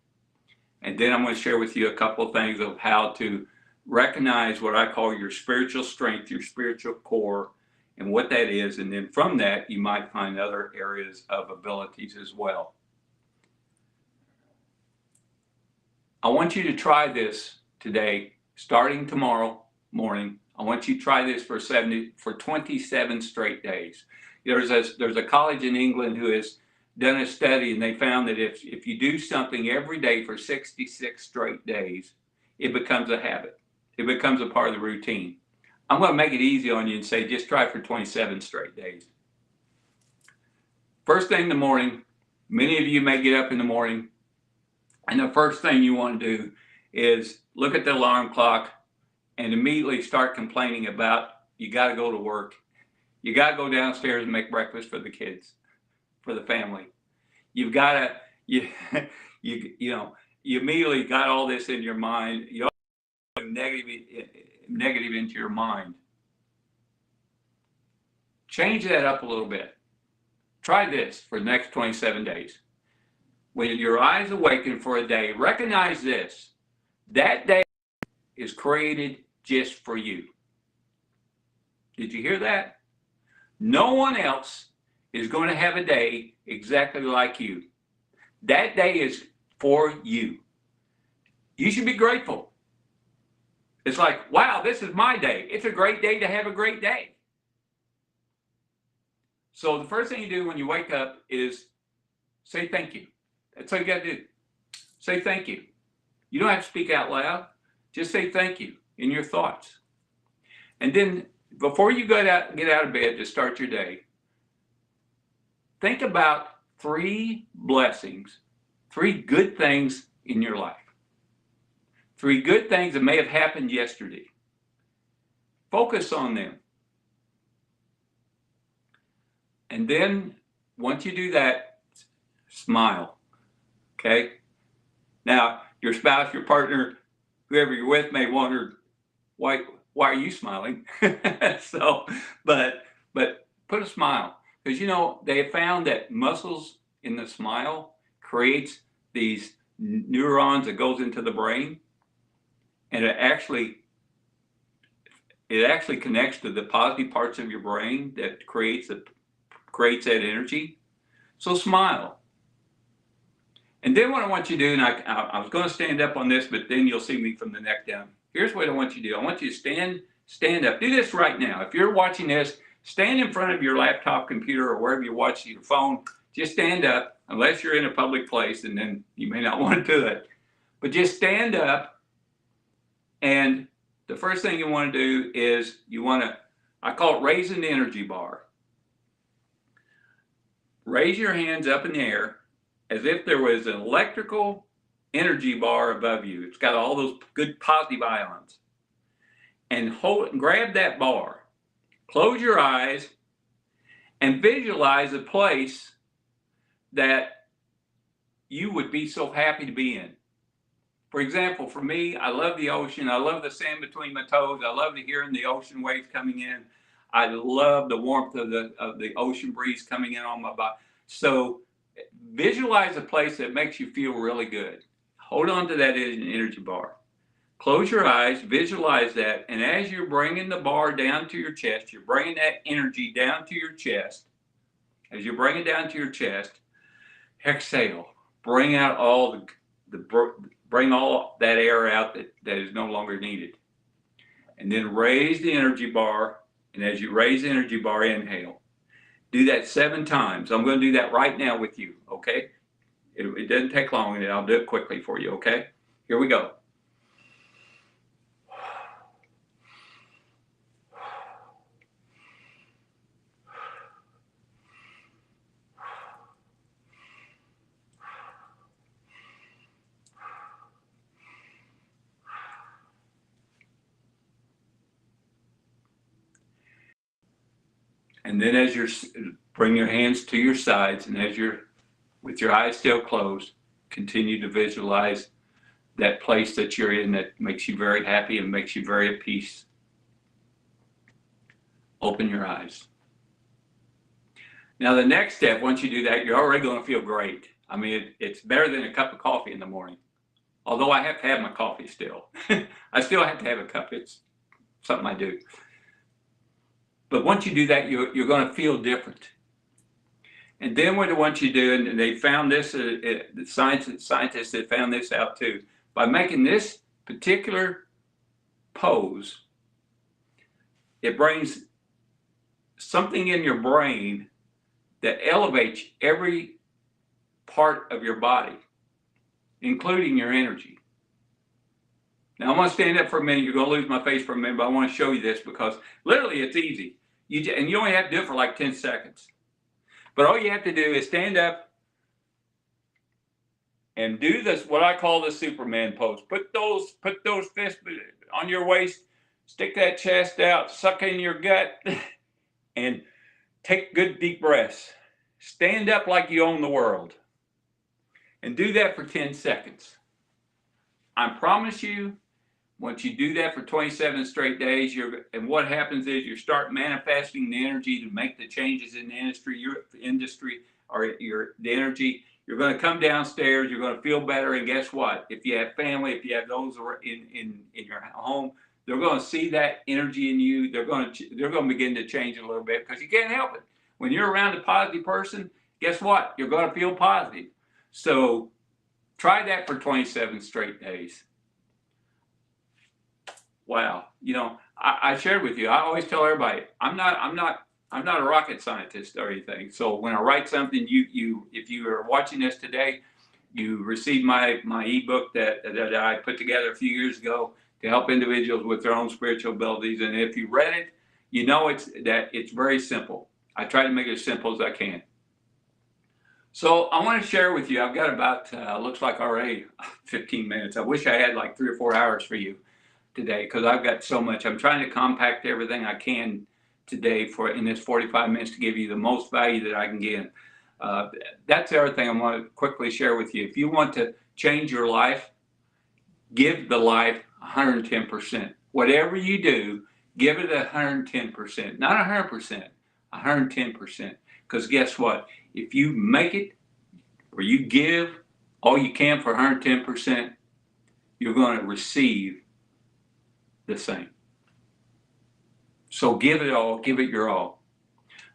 And then I'm going to share with you a couple of things of how to recognize what I call your spiritual strength, your spiritual core, and what that is. And then from that, you might find other areas of abilities as well. I want you to try this today, starting tomorrow morning. I want you to try this for 27 straight days. There's a college in England who has done a study, and they found that if you do something every day for 66 straight days, it becomes a habit. It becomes a part of the routine. I'm going to make it easy on you and say just try for 27 straight days. First thing in the morning, many of you may get up in the morning, and the first thing you want to do is look at the alarm clock and immediately start complaining about you got to go to work. You got to go downstairs and make breakfast for the kids, for the family. You've got to, you immediately got all this in your mind. You all negative into your mind. Change that up a little bit. Try this for the next 27 days. When your eyes awaken for a day, recognize this. That day is created just for you. Did you hear that? No one else is going to have a day exactly like you. That day is for you. You should be grateful. It's like, wow, this is my day. It's a great day to have a great day. So the first thing you do when you wake up is say thank you. That's all you got to do. Say thank you. You don't have to speak out loud. Just say thank you in your thoughts. And then before you get out of bed to start your day, think about 3 blessings, 3 good things in your life. 3 good things that may have happened yesterday. Focus on them. And then once you do that, smile. Okay? Now, your spouse, your partner, whoever you're with may wonder, why are you smiling? But put a smile. Because they have found that muscles in the smile creates these neurons that goes into the brain, and it actually connects to the positive parts of your brain that creates that energy. So smile. And then what I want you to do, and I was going to stand up on this, but then you'll see me from the neck down. Here's what I want you to do. I want you to stand up. Do this right now. If you're watching this, stand in front of your laptop, computer, or wherever you're watching your phone. Just stand up, unless you're in a public place, and then you may not want to do it. But just stand up, and the first thing you want to do is I call it raising the energy bar. Raise your hands up in the air as if there was an electrical energy bar above you. It's got all those good positive ions. And grab that bar. Close your eyes and visualize a place that you would be so happy to be in. For example, for me, I love the ocean. I love the sand between my toes. I love hearing the ocean waves coming in. I love the warmth of the ocean breeze coming in on my body. So visualize a place that makes you feel really good. Hold on to that energy bar. Close your eyes, visualize that, and as you're bringing the bar down to your chest, you're bringing that energy down to your chest. As you bring it down to your chest, exhale. Bring out all bring all that air out that is no longer needed. And then raise the energy bar, and as you raise the energy bar, inhale. Do that 7 times. I'm going to do that right now with you, okay? It doesn't take long, and I'll do it quickly for you, okay? Here we go. And then as bring your hands to your sides, and as you're with your eyes still closed, continue to visualize that place that you're in that makes you very happy and makes you very at peace. Open your eyes. Now, the next step, once you do that, you're already going to feel great. I mean, it's better than a cup of coffee in the morning. Although I have to have my coffee still. I still have to have a cup. It's something I do. But once you do that, you're going to feel different. And then once you do, and they found this, the scientists that found this out too, by making this particular pose, it brings something in your brain that elevates every part of your body, including your energy. Now I'm going to stand up for a minute. You're going to lose my face for a minute, but I want to show you this because literally it's easy. And you only have to do it for like 10 seconds. But all you have to do is stand up and do this, what I call the Superman pose. Put those fists on your waist, stick that chest out, suck in your gut, and take good deep breaths. Stand up like you own the world. And do that for 10 seconds. I promise you, once you do that for 27 straight days, and what happens is you start manifesting the energy to make the changes in the industry, the energy. You're going to come downstairs, you're going to feel better, and guess what? If you have family, if you have those in your home, they're going to see that energy in you. They're going to begin to change a little bit because you can't help it. When you're around a positive person, guess what? You're going to feel positive. So try that for 27 straight days. Wow. You know, I shared with you, I always tell everybody, I'm not a rocket scientist or anything. So when I write something, if you are watching this today, you received my ebook that I put together a few years ago to help individuals with their own spiritual abilities. And if you read it, you know it's very simple. I try to make it as simple as I can. So I want to share with you, I've got about, looks like already 15 minutes. I wish I had like 3 or 4 hours for you today because I've got so much. I'm trying to compact everything I can today in this 45 minutes to give you the most value that I can get. That's the other thing I want to quickly share with you. If you want to change your life, give the life 110%. Whatever you do, give it 110%, not 100%, 110%. Because guess what? If you make it or you give all you can for 110%, you're going to receive the same. So give it all, give it your all.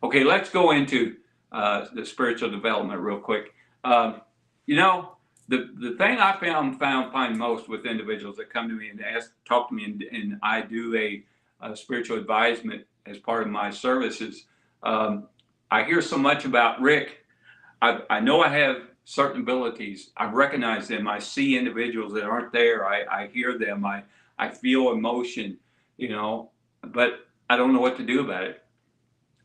Okay, let's go into the spiritual development real quick. You know, the thing I find most with individuals that come to me and talk to me, and I do a spiritual advisement as part of my services. I hear so much about Rick. I know I have certain abilities. I recognize them. I see individuals that aren't there. I hear them. I feel emotion, you know, but I don't know what to do about it.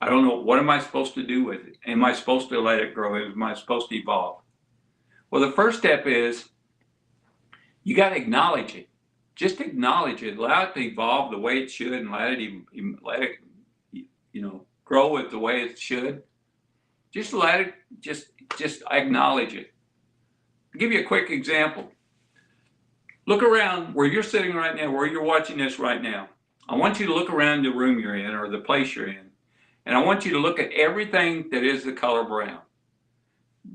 I don't know, what am I supposed to do with it? Am I supposed to let it grow? Am I supposed to evolve? Well, the first step is you got to acknowledge it. Just acknowledge it. Allow it to evolve the way it should, and let it you know, grow it the way it should. Just let it, just acknowledge it. I'll give you a quick example. Look around where you're sitting right now, where you're watching this right now. I want you to look around the room you're in or the place you're in. And I want you to look at everything that is the color brown.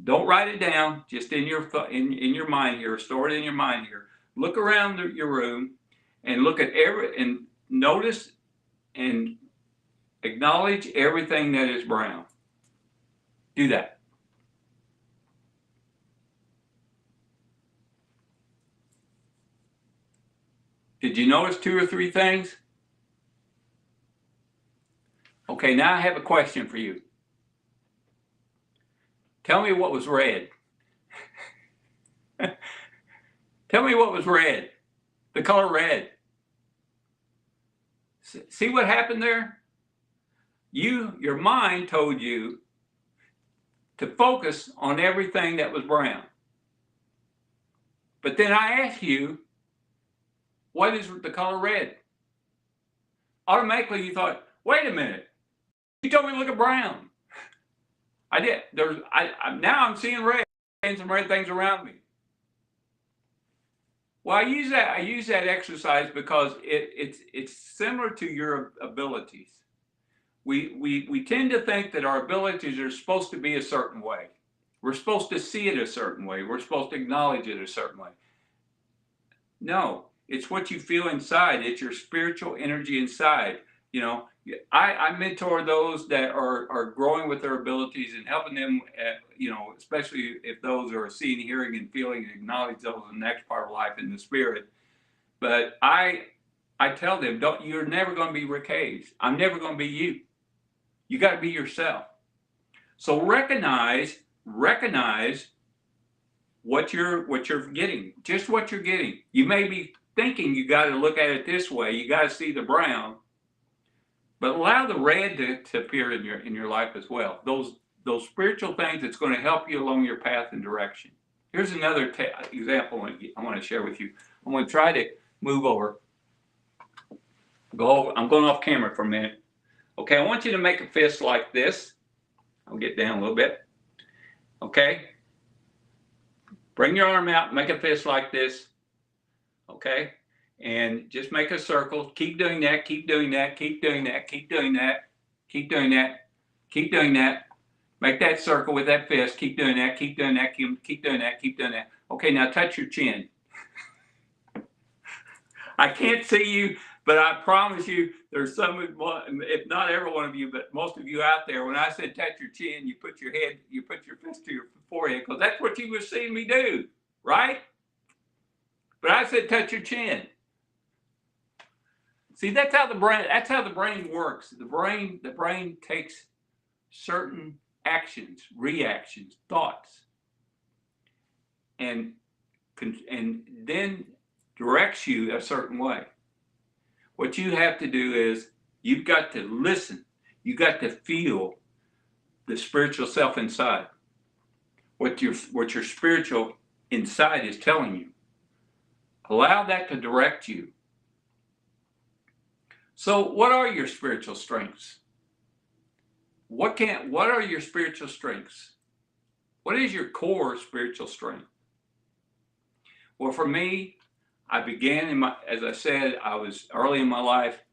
Don't write it down, just in your mind here, store it in your mind here. Look around your room and look at and notice and acknowledge everything that is brown. Do that. Did you notice 2 or 3 things? Okay, now I have a question for you. Tell me what was red. Tell me what was red. The color red. See what happened there? Your mind told you to focus on everything that was brown. But then I asked you, what is the color red? Automatically you thought, wait a minute. You told me to look at brown. I did. Now I'm seeing red. some red things around me. Well, I use that exercise because it's similar to your abilities. We tend to think that our abilities are supposed to be a certain way. We're supposed to see it a certain way. We're supposed to acknowledge it a certain way. No, it's what you feel inside. It's your spiritual energy inside. You know, I mentor those that are growing with their abilities and helping them, you know, especially if those are seeing, hearing, and feeling, and acknowledge those in the next part of life in the spirit. But I tell them, you're never going to be Rick Hayes. I'm never going to be you. You got to be yourself. So recognize what you're getting, just what you're getting. You may be thinking you got to look at it this way. You got to see the brown, but allow the red to appear in your life as well. Those spiritual things that's going to help you along your path and direction. Here's another example I want to share with you. I'm going to try to move over. I'm going off camera for a minute. Okay, I want you to make a fist like this. I'll get down a little bit. Okay. Bring your arm out, make a fist like this. Okay. And just make a circle. Keep doing that, keep doing that, keep doing that, keep doing that, keep doing that, keep doing that. Make that circle with that fist. Keep doing that, keep doing that, keep doing that, keep doing that. Okay, now touch your chin. I can't see you, but I promise you, there's some, if not every one of you, but most of you out there, when I said touch your chin, you put your fist to your forehead, because that's what you were seeing me do, right? But I said touch your chin. See, that's how the brain works. The brain takes certain actions, reactions, thoughts, and then directs you a certain way. What you have to do is you've got to listen. You got to feel the spiritual self inside. What your spiritual inside is telling you. Allow that to direct you. So what are your spiritual strengths? What are your spiritual strengths? What is your core spiritual strength? Well, for me, I began as I said, I was early in my life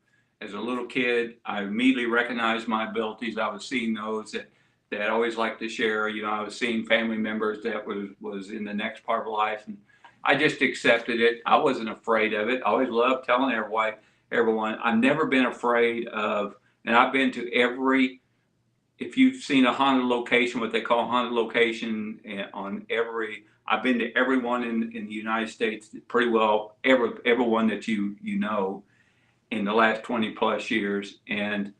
as a little kid. I immediately recognized my abilities. I was seeing those that I always liked to share. You know, I was seeing family members that was in the next part of life, and I just accepted it. I wasn't afraid of it. I always loved telling everyone. I've never been afraid of, and I've been to every, if you've seen a haunted location, what they call haunted location I've been to everyone in the United States, pretty well, everyone that you know in the last 20 plus years. And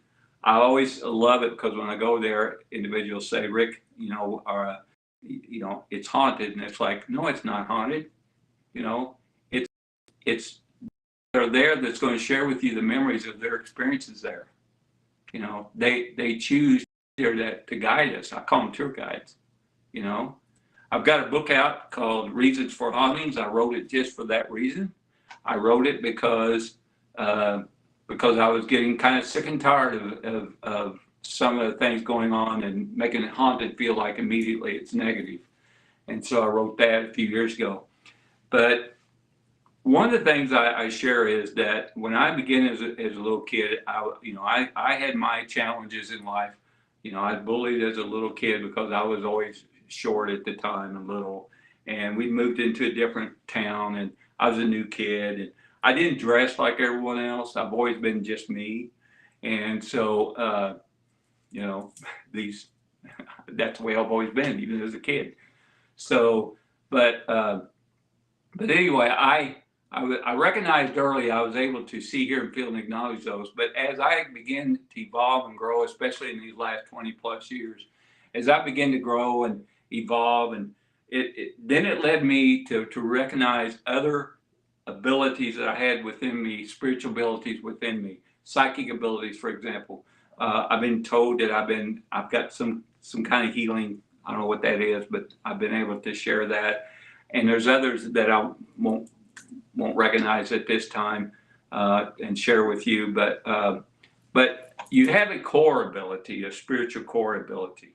I always love it because when I go there, individuals say, Rick, it's haunted. And it's like, no, it's not haunted. You know, it's they're there that's going to share with you the memories of their experiences there. You know, they choose there to guide us. I call them tour guides, you know. I've got a book out called Reasons for Hauntings. I wrote it just for that reason. I wrote it because I was getting kind of sick and tired of some of the things going on and making it haunted feel like immediately it's negative. And so I wrote that a few years ago. But one of the things I share is that when I began as a little kid, I had my challenges in life. You know, I was bullied as a little kid because I was always short at the time and little, and we moved into a different town, and I was a new kid, and I didn't dress like everyone else. I've always been just me, and so that's the way I've always been, even as a kid. So, but anyway, I recognized early I was able to see, hear, and feel and acknowledge those. But as I began to evolve and grow, especially in these last 20 plus years, as I began to grow and evolve, and then it led me to recognize other abilities that I had within me, spiritual abilities within me, psychic abilities, for example. I've been told that I've got some kind of healing. I don't know what that is, but I've been able to share that. And there's others that I won't recognize at this time and share with you. But you have a core ability, a spiritual core ability.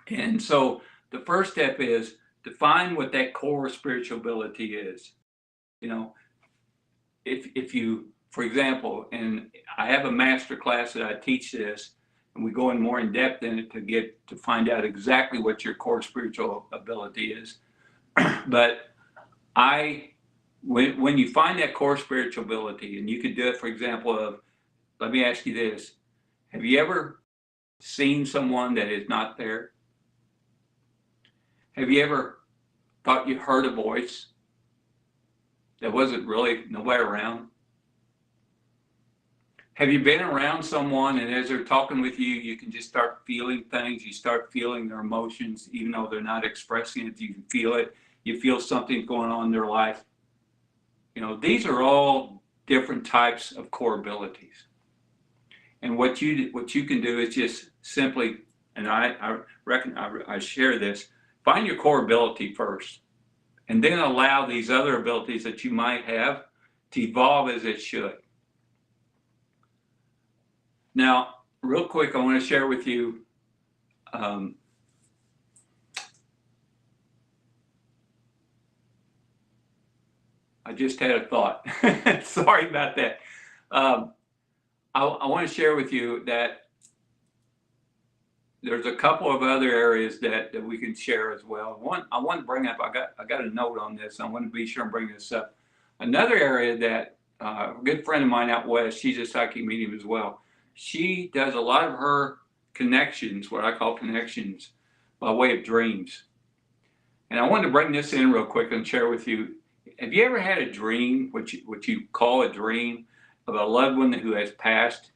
And so the first step is define what that core spiritual ability is. You know, if you, for example, and I have a master class that I teach this, and we go in more in depth in it to find out exactly what your core spiritual ability is. But when you find that core spiritual ability, and you could do it, for example, let me ask you this: have you ever seen someone that is not there? Have you ever thought you heard a voice that wasn't really nobody around? Have you been around someone and as they're talking with you, you can just start feeling things, you start feeling their emotions, even though they're not expressing it, you can feel it, you feel something going on in their life? You know, these are all different types of core abilities. And what you can do is just simply, and I reckon I share this, find your core ability first, and then allow these other abilities that you might have to evolve as it should. Now, real quick, I want to share with you I just had a thought. Sorry about that. I want to share with you that there's a couple of other areas that we can share as well. One, I want to bring up, I got a note on this. I want to be sure and bring this up. Another area that a good friend of mine out west, she's a psychic medium as well. She does a lot of her connections, what I call connections, by way of dreams. And I wanted to bring this in real quick and share with you. Have you ever had a dream, what you call a dream, of a loved one who has passed,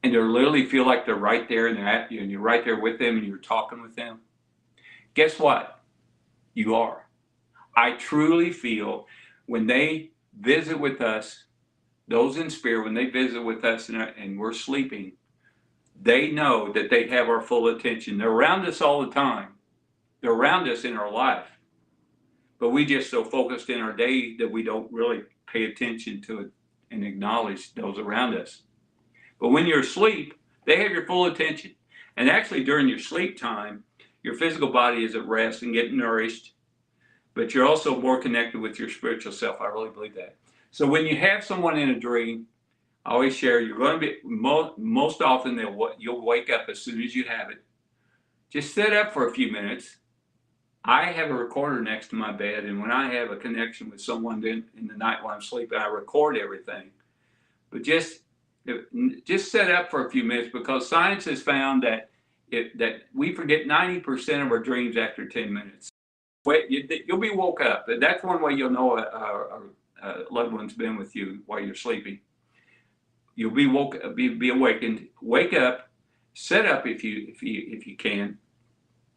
and they literally feel like they're right there and they're at you and you're right there with them and you're talking with them? Guess what? You are. I truly feel when they visit with us, those in spirit, when they visit with us and we're sleeping, they know that they have our full attention. They're around us all the time. They're around us in our life. But we just so focused in our day that we don't really pay attention to it and acknowledge those around us. But when you're asleep, they have your full attention. And actually during your sleep time, your physical body is at rest and getting nourished, but you're also more connected with your spiritual self. I really believe that. So when you have someone in a dream, I always share, you're going to be, most often you'll wake up as soon as you have it. Just sit up for a few minutes. I have a recorder next to my bed, and when I have a connection with someone in the night while I'm sleeping, I record everything. But just set up for a few minutes, because science has found that we forget 90% of our dreams after 10 minutes. You'll be woke up. That's one way you'll know a loved one's been with you while you're sleeping. You'll be be awakened. Wake up, sit up if you can,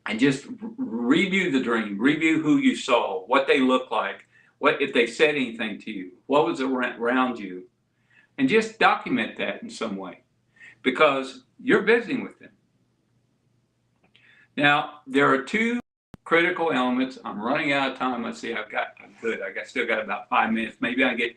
and just review the dream. Review who you saw, what they looked like, what if they said anything to you, what was around you, and just document that in some way, because you're visiting with them. Now, there are two critical elements. I'm running out of time. Let's see, I'm good. I still got about 5 minutes. Maybe I get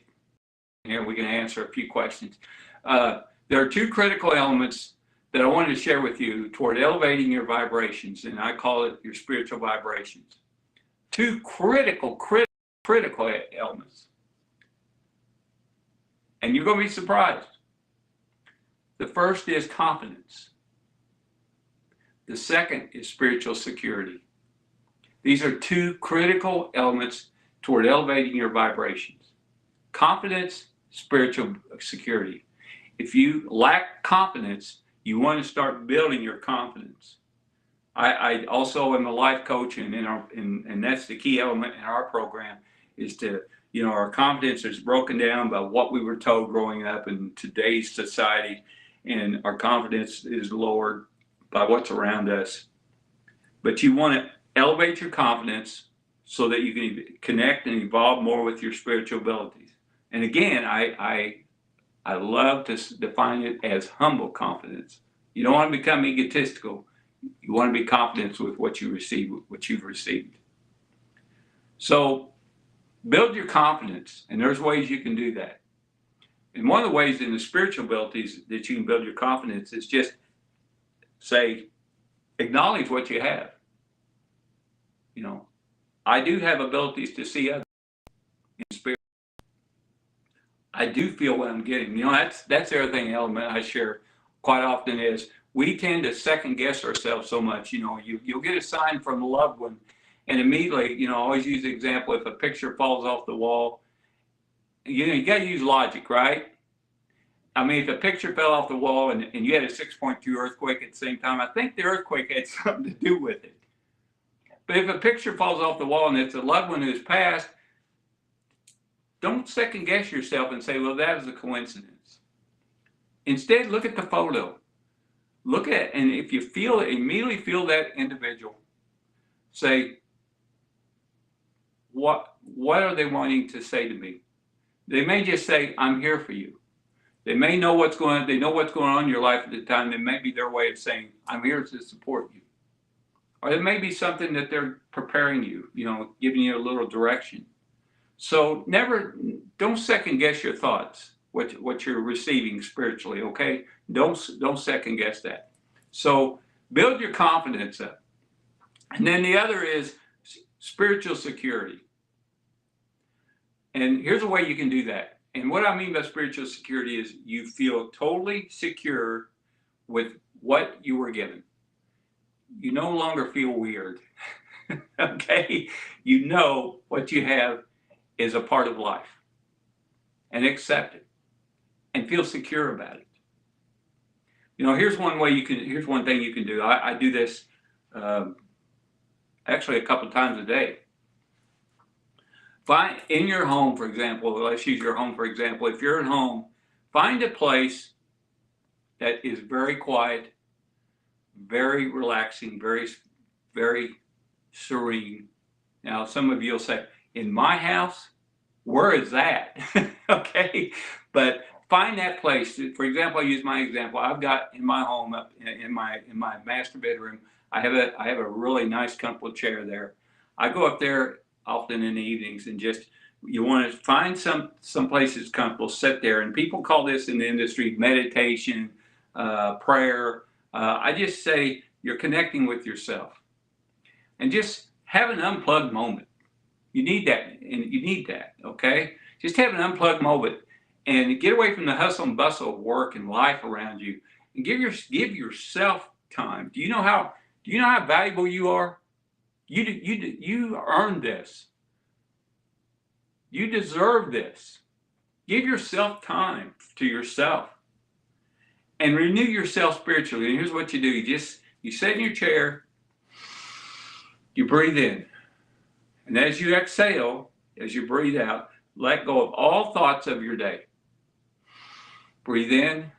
here, we can answer a few questions. There are two critical elements that I wanted to share with you toward elevating your vibrations, and I call it your spiritual vibrations. Two critical elements. And you're going to be surprised. The first is confidence. The second is spiritual security. These are two critical elements toward elevating your vibrations. Confidence, spiritual security. If you lack confidence, you want to start building your confidence. I also am a life coach, and that's the key element in our program, is to, our confidence is broken down by what we were told growing up in today's society, and our confidence is lowered by what's around us. But you want to elevate your confidence so that you can connect and evolve more with your spiritual abilities. And again, I love to define it as humble confidence. You don't want to become egotistical. You want to be confident with what you've received. So build your confidence, and there's ways you can do that. And one of the ways in the spiritual abilities that you can build your confidence is just acknowledge what you have. You know, I do have abilities to see others in spirit. I do feel what I'm getting. You know, that's the other thing element I share quite often is we tend to second guess ourselves so much. You know, you'll get a sign from a loved one, and immediately, you know, I always use the example, if a picture falls off the wall, you know, you got to use logic, right? I mean, if a picture fell off the wall and you had a 6.2 earthquake at the same time, I think the earthquake had something to do with it. But if a picture falls off the wall and it's a loved one who's passed, don't second guess yourself and say, well, that was a coincidence. Instead, look at the photo. Look at it, and if you feel it, immediately feel that individual. Say, what are they wanting to say to me? They may just say, I'm here for you. They may know what's going on. They know what's going on in your life at the time. It may be their way of saying, I'm here to support you. Or it may be something that they're preparing you, you know, giving you a little direction. So don't second guess your thoughts, what you're receiving spiritually, okay? Don't second guess that. So build your confidence up. And then the other is spiritual security. And here's a way you can do that. And what I mean by spiritual security is you feel totally secure with what you were given. You no longer feel weird, okay? You know what you have is a part of life, and accept it and feel secure about it. You know, here's one thing you can do. I do this actually a couple times a day. Find in your home, for example, let's use your home for example. If you're at home, find a place that is very quiet, very relaxing, very, very serene. Now, some of you will say, in my house, where is that? Okay, but find that place. For example, I use my example. I've got in my home, up in my master bedroom, I have a really nice, comfortable chair there. I go up there often in the evenings and just, you want to find some place that's comfortable, sit there. And people call this in the industry meditation, prayer. I just say you're connecting with yourself, and just have an unplugged moment. You need that, okay? Just have an unplugged moment and get away from the hustle and bustle of work and life around you, and give yourself time. Do you know how valuable you are? You earned this. You deserve this. Give yourself time to yourself and renew yourself spiritually. And here's what you do. You sit in your chair, you breathe in. And as you exhale, as you breathe out, let go of all thoughts of your day. Breathe in,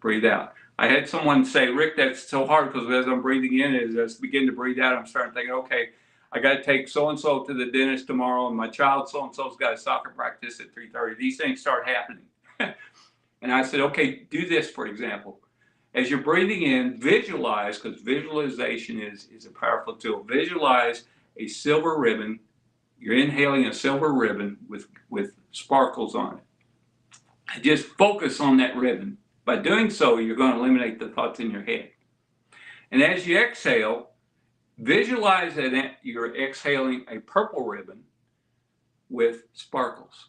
breathe out. I had someone say, Rick, that's so hard because as I'm breathing in, as I begin to breathe out, I'm starting thinking, okay, I got to take so-and-so to the dentist tomorrow, and my child so-and-so's got a soccer practice at 3:30. These things start happening. And I said, okay, do this, for example. As you're breathing in, visualize, because visualization is a powerful tool. Visualize a silver ribbon. You're inhaling a silver ribbon with sparkles on it. And just focus on that ribbon. By doing so, you're going to eliminate the thoughts in your head. And as you exhale, visualize that you're exhaling a purple ribbon with sparkles.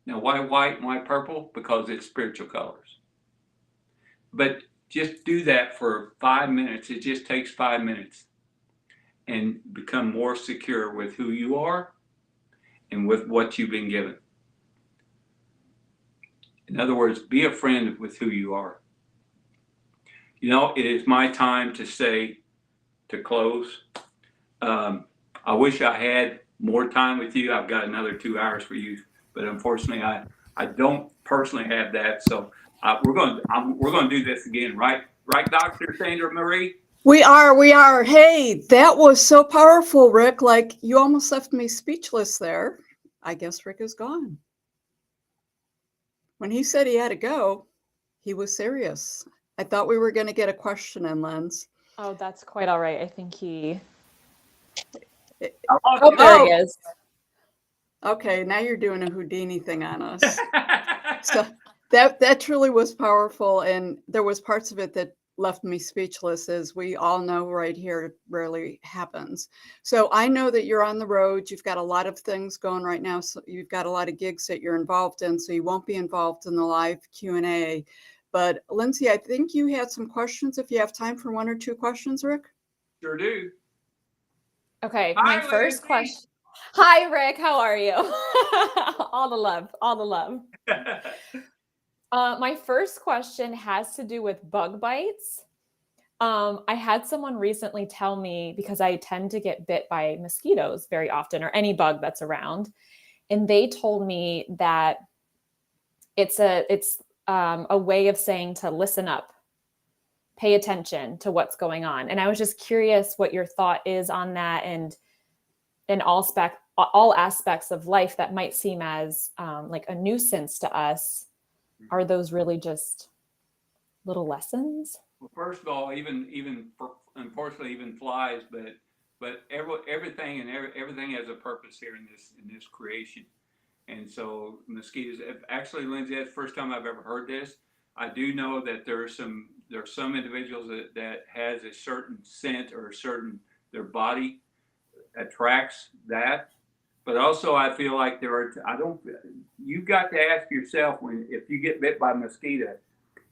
Now, why white and why purple? Because it's spiritual colors. But just do that for 5 minutes. It just takes 5 minutes. And become more secure with who you are and with what you've been given. In other words, be a friend with who you are. You know, it is my time to say, to close. I wish I had more time with you. I've got another 2 hours for you, but unfortunately, I don't personally have that. So we're going to do this again, right? Right, Dr. Sandra Marie? We are. Hey, that was so powerful, Rick. Like, you almost left me speechless there. I guess Rick is gone. When he said he had to go, he was serious. I thought we were going to get a question in, Lens. Oh, that's quite all right. I think he. Oh, There he is. Okay, now you're doing a Houdini thing on us. So that truly was powerful, and there was parts of it that left me speechless is we all know right here it rarely happens. So I know that you're on the road. You've got a lot of things going right now. So you've got a lot of gigs that you're involved in. So you won't be involved in the live Q&A. But Lindsay, I think you had some questions. If you have time for one or two questions, Rick. Sure do. Okay, Hi, my first Lindsay. question. Hi, Rick. How are you? All the love. All the love. My first question has to do with bug bites. I had someone recently tell me, because I tend to get bit by mosquitoes very often, or any bug that's around, and they told me that it's a way of saying to listen up, pay attention to what's going on. And I was just curious what your thought is on that, and in all aspects of life that might seem as like a nuisance to us. Are those really just little lessons? Well, first of all, unfortunately, even flies, but everything has a purpose here in this creation. And so mosquitoes. Actually, Lindsay, that's the first time I've ever heard this. I do know that there are some individuals that has a certain scent or their body attracts that. But also, I feel like you've got to ask yourself, if you get bit by a mosquito,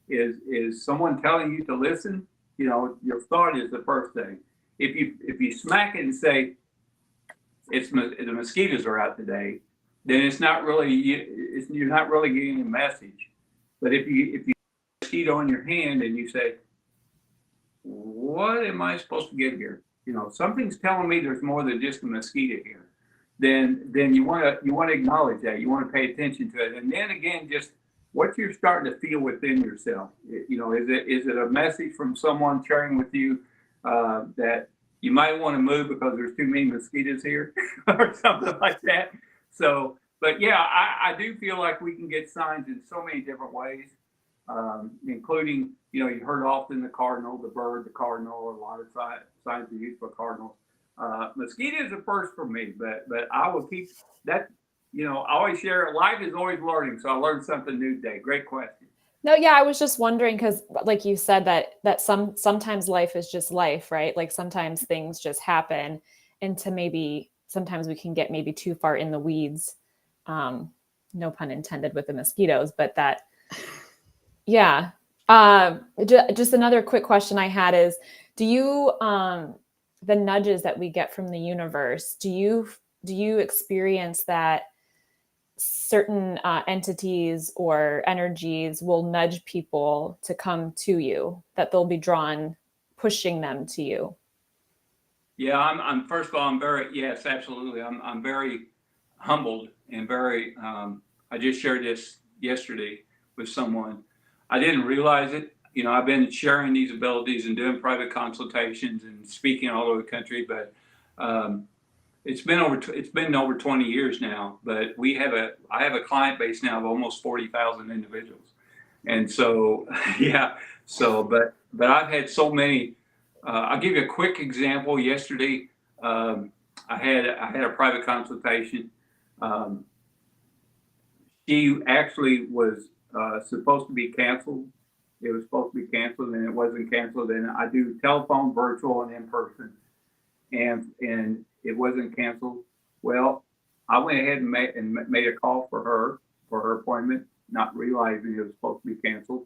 is someone telling you to listen? You know, your thought is the first thing. If you smack it and say the mosquitoes are out today, then it's not really you're not really getting a message. But if you have a mosquito in your hand and you say, what am I supposed to get here? You know, something's telling me there's more than just a mosquito here. Then you want to acknowledge that. You want to pay attention to it, and then again, just what you're starting to feel within yourself. You know, is it a message from someone sharing with you that you might want to move because there's too many mosquitoes here, or something like that? So, but yeah, I do feel like we can get signs in so many different ways, including, you know, you heard often the cardinal, the bird, the cardinal, a lot of signs are used for cardinals. Mosquitoes are first for me, but I will keep that. You know, I always share. Life is always learning, so I learned something new today. Great question. No, yeah, I was just wondering because, like you said, that sometimes life is just life, right? Like sometimes things just happen, and sometimes we can get maybe too far in the weeds. No pun intended with the mosquitoes, but that, yeah. Just another quick question I had is, do you the nudges that we get from the universe, do you experience that certain entities or energies will nudge people to come to you, that they'll be drawn, pushing them to you? Yeah, I'm first of all, yes, absolutely. I'm very humbled and very, I just shared this yesterday with someone. I didn't realize it. You know, I've been sharing these abilities and doing private consultations and speaking all over the country, but it's been over 20 years now. But I have a client base now of almost 40,000 individuals, and so yeah. So, but I've had so many. I'll give you a quick example. Yesterday, I had a private consultation. She actually was supposed to be canceled. It was supposed to be canceled, and it wasn't canceled. And I do telephone, virtual, and in person, and it wasn't canceled. Well, I went ahead and made a call for her appointment, not realizing it was supposed to be canceled.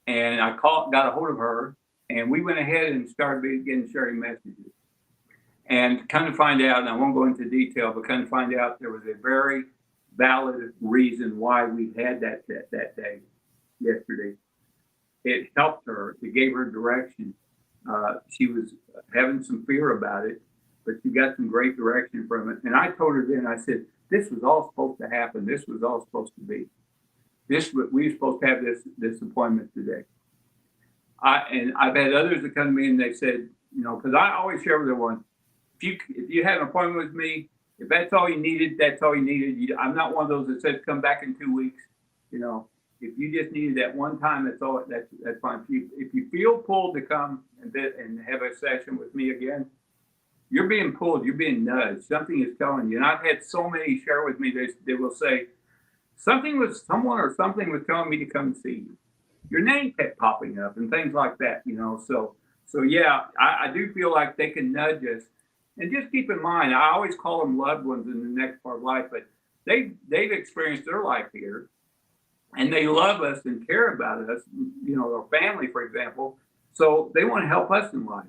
And I got a hold of her, and we went ahead and started sharing messages. And kind of find out, and I won't go into detail, but kind of find out there was a very valid reason why we had that day yesterday. It helped her. It gave her direction. She was having some fear about it, but she got some great direction from it. And I told her then, I said, this was all supposed to happen. This was all supposed to be. We were supposed to have this appointment today. I've had others that come to me and they said, you know, because I always share with everyone, if you have an appointment with me, if that's all you needed, that's all you needed. I'm not one of those that says come back in 2 weeks. You know, if you just needed that one time, that's all. That's fine. If you feel pulled to come and have a session with me again, you're being pulled. You're being nudged. Something is telling you. And I've had so many share with me. They will say someone or something was telling me to come and see you. your name kept popping up and things like that, So yeah, I do feel like they can nudge us. And just keep in mind, I always call them loved ones in the next part of life, but they've experienced their life here, and they love us and care about us, their family, for example. So they want to help us in life.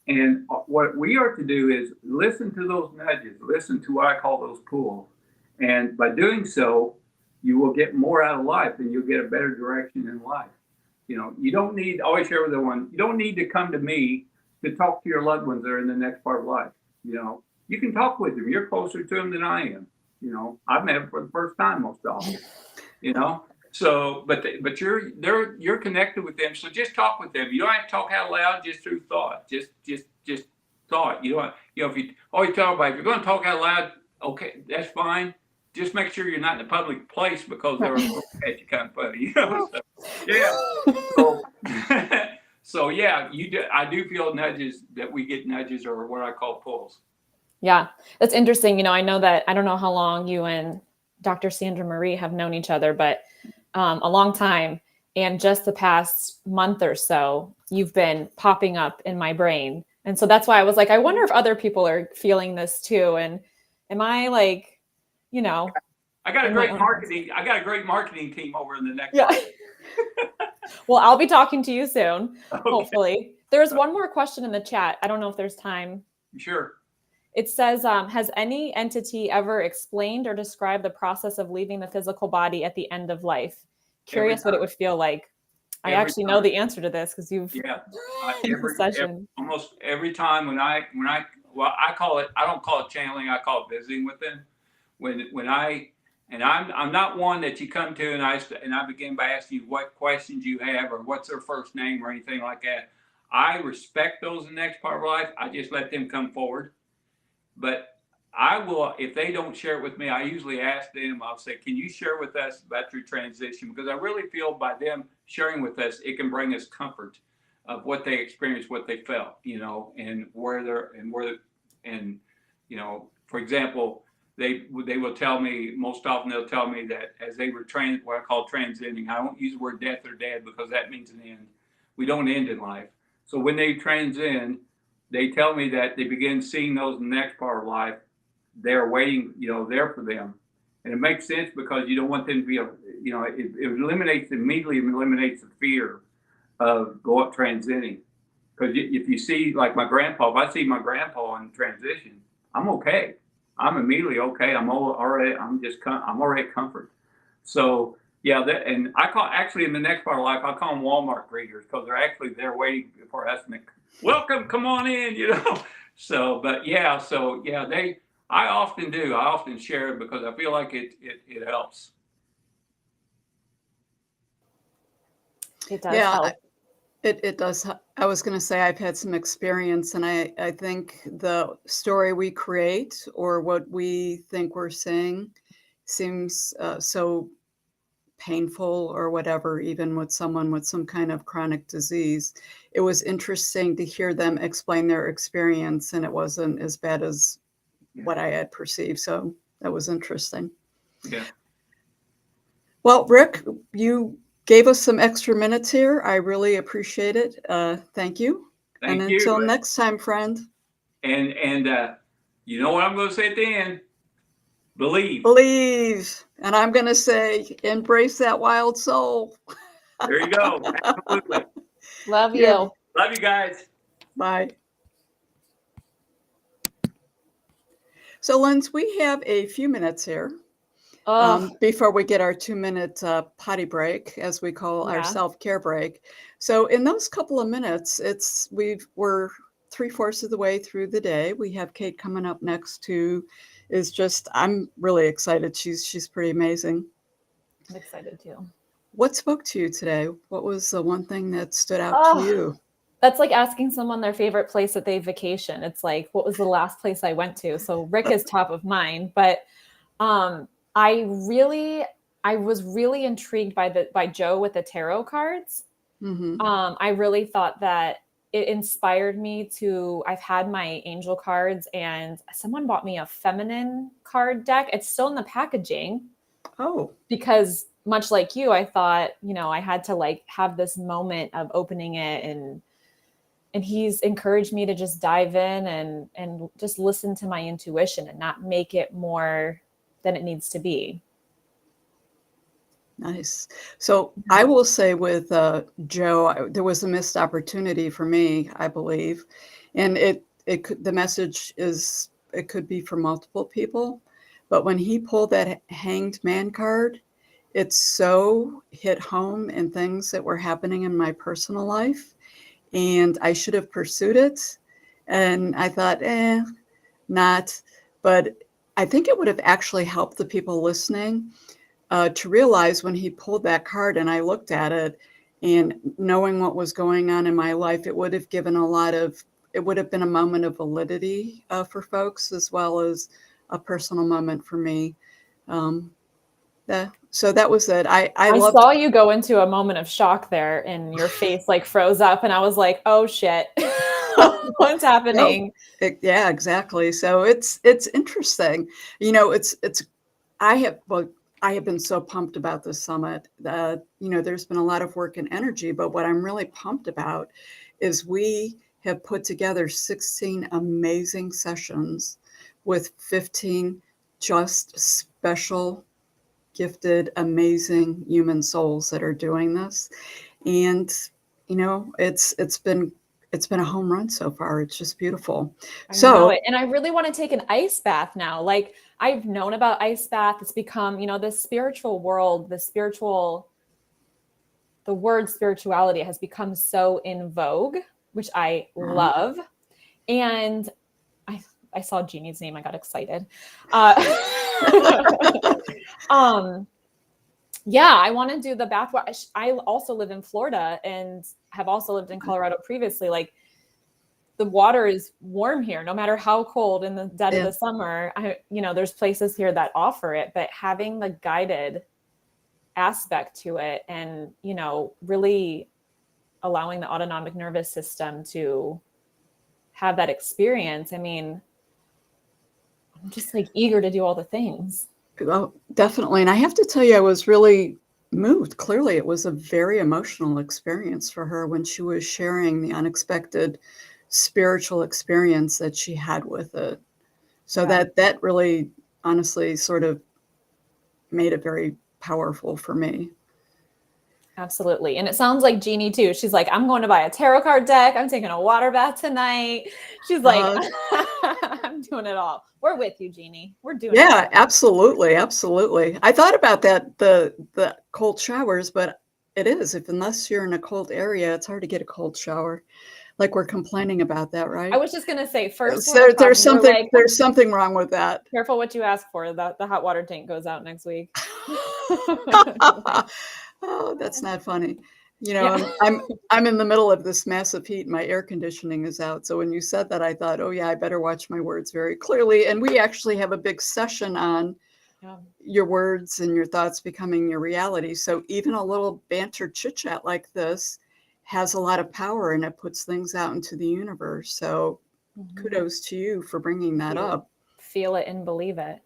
And what we are to do is listen to those nudges, listen to what I call those pulls. And by doing so, you will get more out of life and you'll get a better direction in life. You don't need, always share with everyone, you don't need to come to me to talk to your loved ones that are in the next part of life. You can talk with them. You're closer to them than I am. I've met them for the first time most often, So, but you're connected with them. So just talk with them. You don't have to talk out loud, just through thought. Just thought. If you always tell everybody, if you're going to talk out loud, okay, that's fine. Just make sure you're not in a public place because they're at you kind of funny, So, yeah. So yeah, I do feel nudges, that we get nudges, or what I call pulls. Yeah, that's interesting. I know that, I don't know how long you and Dr. Sandra Marie have known each other, but a long time. And just the past month or so, you've been popping up in my brain. And so that's why I was like, I wonder if other people are feeling this too. And am I like, I got a great marketing team over in the next. Yeah. Well, I'll be talking to you soon, Okay. hopefully. There's one more question in the chat. I don't know if there's time. Sure. It says, has any entity ever explained or described the process of leaving the physical body at the end of life? Curious what it would feel like. I actually know the answer to this because you've almost every time when I I don't call it channeling, I call it visiting with them. I'm not one that you come to and I begin by asking you what questions you have or what's their first name or anything like that. I respect those in the next part of life. I just let them come forward. But I will, if they don't share it with me, I usually ask them, I'll say, can you share with us about your transition? Because I really feel by them sharing with us, it can bring us comfort of what they experienced, what they felt, and for example, they will tell me, most often they'll tell me that as they were what I call transcending, I won't use the word death or dead because that means an end. We don't end in life. So when they transcend, they tell me that they begin seeing those in the next part of life. They're waiting, there for them. And it makes sense because you don't want them to be, it immediately eliminates the fear of transcending. Because if you see, like my grandpa, if I see my grandpa in transition, I'm okay. I'm immediately okay. I'm already at comfort. So yeah, and I actually in the next part of life, I call them Walmart greeters because they're actually there waiting for us to welcome, come on in, So, I often do. I often share it because I feel like it helps. It does help. It does. I was going to say I've had some experience, and I think the story we create or what we think we're saying seems so painful or whatever, even with someone with some kind of chronic disease. It was interesting to hear them explain their experience, and it wasn't as bad as what I had perceived. So that was interesting. Yeah. Well, Rick, you gave us some extra minutes here. I really appreciate it. Thank you. Thank and you. Until next time, friend. And you know what I'm going to say at the end? Believe. Believe. And I'm going to say, embrace that wild soul. There you go. Absolutely. Love you. Love you guys. Bye. So, Linz, we have a few minutes here before we get our 2-minute potty break, as we call our self-care break. So in those couple of minutes, we're 3/4 of the way through the day. We have Kate coming up next, who is I'm really excited. She's pretty amazing. I'm excited too. What spoke to you today? What was the one thing that stood out to you? That's like asking someone their favorite place that they vacation. It's like, what was the last place I went to? So Rick is top of mind, but I was really intrigued by Joe with the tarot cards. Mm-hmm. I really thought that it inspired me I've had my angel cards, and someone bought me a feminine card deck. It's still in the packaging. Oh. Because much like you, I thought, I had to like have this moment of opening it, and he's encouraged me to just dive in and just listen to my intuition and not make it more than it needs to be. Nice. So I will say with Joe, there was a missed opportunity for me, I believe. And the message is, it could be for multiple people. But when he pulled that Hanged Man card, it so hit home in things that were happening in my personal life. And I should have pursued it. And I thought, not. But I think it would have actually helped the people listening to realize when he pulled that card and I looked at it, and knowing what was going on in my life, it would have given it would have been a moment of validity for folks, as well as a personal moment for me. So that was it. I saw you go into a moment of shock there, and your face like froze up, and I was like, oh shit. What's happening? No, yeah, exactly. So it's interesting. I have been so pumped about this summit that, there's been a lot of work and energy, but what I'm really pumped about is we have put together 16 amazing sessions with 15 just special, gifted, amazing human souls that are doing this. And, it's been a home run so far. It's just beautiful. I know it. And I really want to take an ice bath now. Like, I've known about ice bath. It's become, the spiritual world, the word spirituality has become so in vogue, which I love. And I saw Jeannie's name. I got excited. Yeah, I want to do the bath. I also live in Florida and have also lived in Colorado previously. Like, the water is warm here, no matter how cold in the dead of the summer. There's places here that offer it, but having the guided aspect to it and, really allowing the autonomic nervous system to have that experience. I mean, I'm just like eager to do all the things. Well, definitely. And I have to tell you, I was really moved. Clearly, it was a very emotional experience for her when she was sharing the unexpected spiritual experience that she had with it. So that really, honestly, sort of made it very powerful for me. Absolutely. And it sounds like Jeannie too. She's like, I'm going to buy a tarot card deck. I'm taking a water bath tonight. She's like, I'm doing it all. We're with you, Jeannie. We're doing it. Yeah, absolutely. Absolutely. I thought about that, the cold showers, but it is, unless you're in a cold area, it's hard to get a cold shower. Like, we're complaining about that, right? I was just going to say, first, there's something wrong with that. Careful what you ask for. The hot water tank goes out next week. Oh, that's not funny. I'm in the middle of this massive heat. My air conditioning is out. So when you said that, I thought, oh yeah, I better watch my words very clearly. And we actually have a big session on your words and your thoughts becoming your reality. So even a little banter chit chat like this has a lot of power, and it puts things out into the universe. So kudos to you for bringing that up. Feel it and believe it.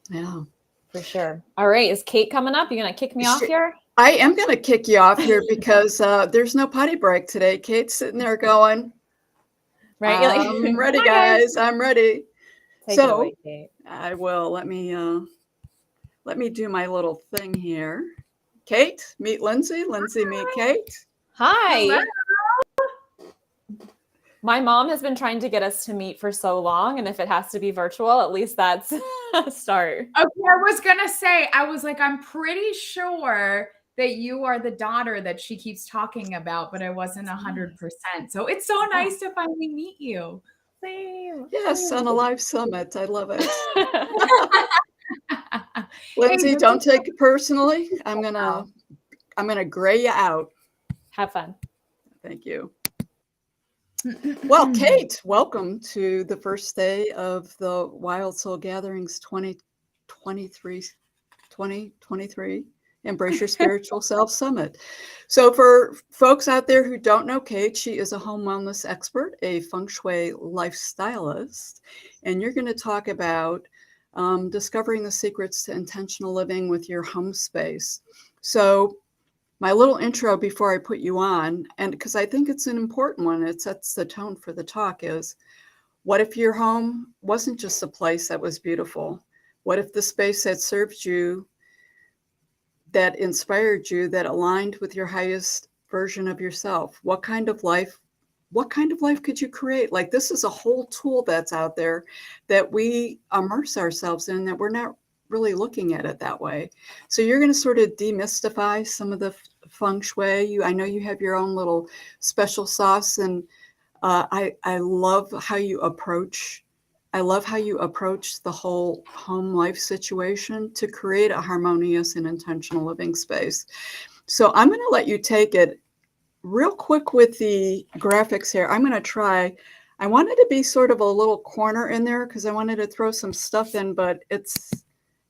Yeah, for sure. All right. Is Kate coming up? You going to kick me off here? I am going to kick you off here because there's no potty break today. Kate's sitting there going, right? I'm ready, guys. I'm ready. Take it away, Kate. I will. Let me do my little thing here. Kate, meet Lindsay. Lindsay, meet Kate. Hi. Hello. My mom has been trying to get us to meet for so long, and if it has to be virtual, at least that's a start. Okay, I was gonna say, I'm pretty sure that you are the daughter that she keeps talking about, but I wasn't 100%. So it's so nice to finally meet you. Same. Yes, on a live summit. I love it. Lindsay, don't take it personally. I'm gonna gray you out. Have fun. Thank you. Well, Kate, welcome to the first day of the Wild Soul Gatherings 2023 Embrace Your Spiritual Self Summit. So for folks out there who don't know Kate, she is a home wellness expert, a feng shui lifestylist, and you're going to talk about discovering the secrets to intentional living with your home space. So my little intro before I put you on, and because I think it's an important one, it sets the tone for the talk, is what if your home wasn't just a place that was beautiful? What if the space that served you, that inspired you, that aligned with your highest version of yourself? What kind of life could you create? Like, this is a whole tool that's out there that we immerse ourselves in, that we're not really looking at it that way. So you're going to sort of demystify some of the feng shui. I know you have your own little special sauce, and I love how you approach. I love how you approach the whole home life situation to create a harmonious and intentional living space. So I'm going to let you take it real quick with the graphics here. I'm going to try. I wanted to be sort of a little corner in there because I wanted to throw some stuff in, but it's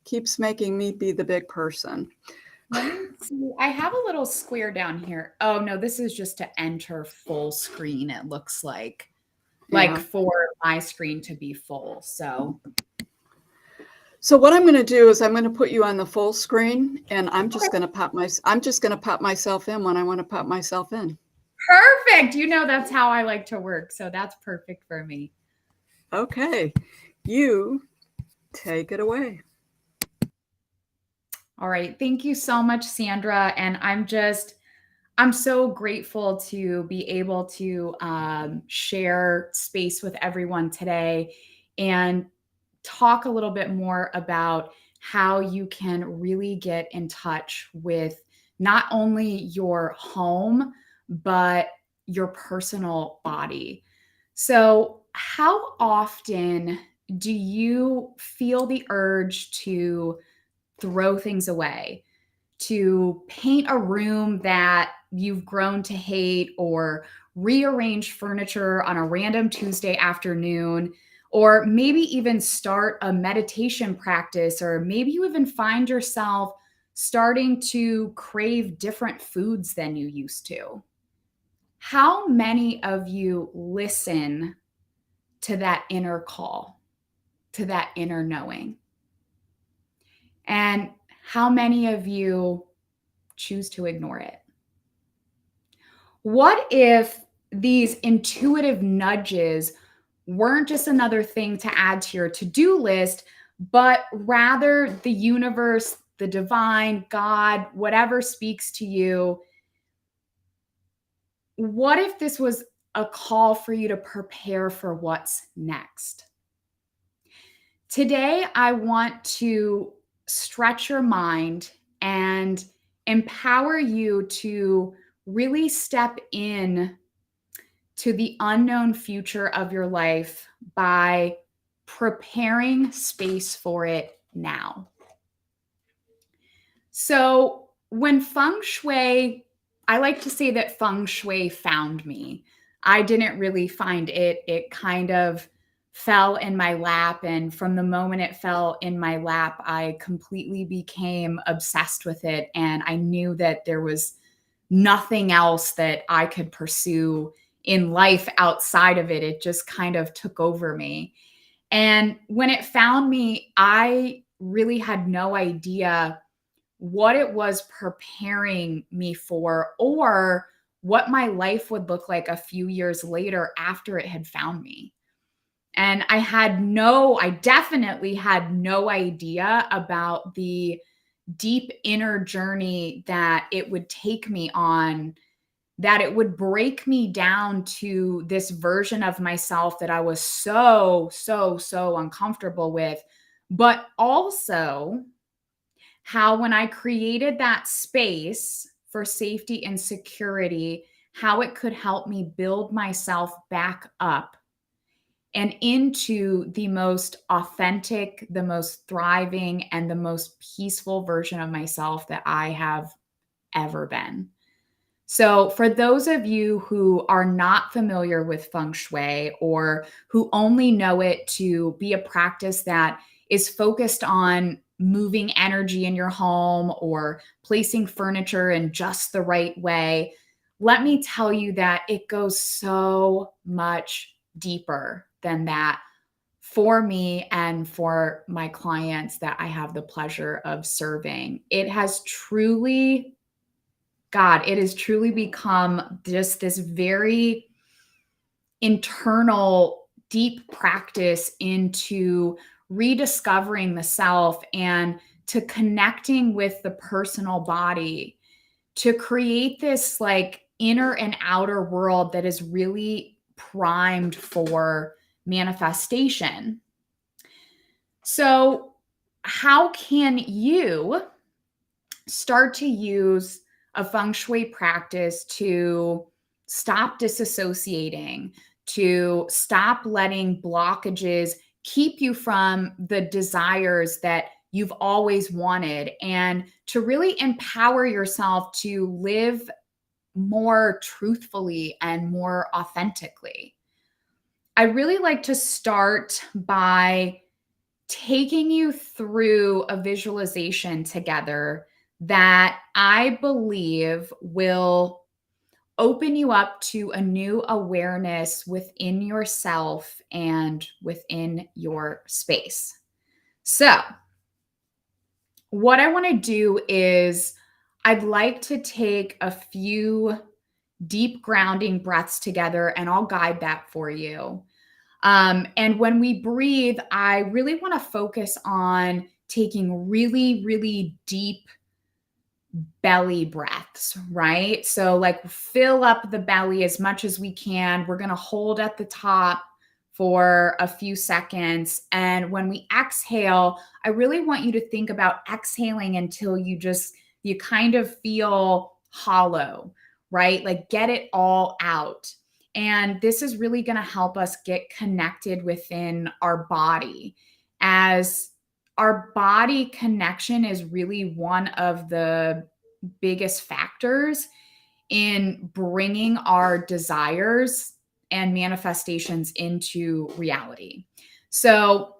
keeps making me be the big person. Let me see. I have a little square down here. Oh no, this is just to enter full screen. It looks like for my screen to be full. So what I'm going to do is I'm going to put you on the full screen, and I'm just going to pop myself in when I want to pop myself in. perfect. You know, that's how I like to work. So that's perfect for me. Okay, you take it away. All right. Thank you so much, Sandra. And I'm so grateful to be able to share space with everyone today and talk a little bit more about how you can really get in touch with not only your home, but your personal body. So, how often do you feel the urge to throw things away, to paint a room that you've grown to hate, or rearrange furniture on a random Tuesday afternoon, or maybe even start a meditation practice, or maybe you even find yourself starting to crave different foods than you used to? How many of you listen to that inner call, to that inner knowing? And how many of you choose to ignore it? What if these intuitive nudges weren't just another thing to add to your to-do list, but rather the universe, the divine, God, whatever speaks to you? What if this was a call for you to prepare for what's next? Today, I want to stretch your mind and empower you to really step in to the unknown future of your life by preparing space for it now. So when feng shui, I like to say that feng shui found me. I didn't really find it. It kind of fell in my lap. And from the moment it fell in my lap, I completely became obsessed with it. And I knew that there was nothing else that I could pursue in life outside of it. It just kind of took over me. And when it found me, I really had no idea what it was preparing me for, or what my life would look like a few years later after it had found me. And I definitely had no idea about the deep inner journey that it would take me on, that it would break me down to this version of myself that I was so uncomfortable with, but also how when I created that space for safety and security, how it could help me build myself back up and into the most authentic, the most thriving, and the most peaceful version of myself that I have ever been. So for those of you who are not familiar with feng shui, or who only know it to be a practice that is focused on moving energy in your home or placing furniture in just the right way, let me tell you that it goes so much deeper than that. for me and for my clients that I have the pleasure of serving. It has truly, God, it has truly become just this very internal, deep practice into rediscovering the self and to connecting with the personal body to create this like inner and outer world that is really primed for manifestation. So, how can you start to use a feng shui practice to stop disassociating, to stop letting blockages keep you from the desires that you've always wanted, and to really empower yourself to live more truthfully and more authentically? I'd really like to start by taking you through a visualization together that I believe will open you up to a new awareness within yourself and within your space. So, what I want to do is I'd like to take a few deep grounding breaths together, and I'll guide that for you. And when we breathe, I really want to focus on taking really, really deep belly breaths, right? So, like, fill up the belly as much as we can. We're going to hold at the top for a few seconds. And when we exhale, I really want you to think about exhaling until you kind of feel hollow, right? Like, get it all out. And this is really going to help us get connected within our body, as our body connection is really one of the biggest factors in bringing our desires and manifestations into reality. So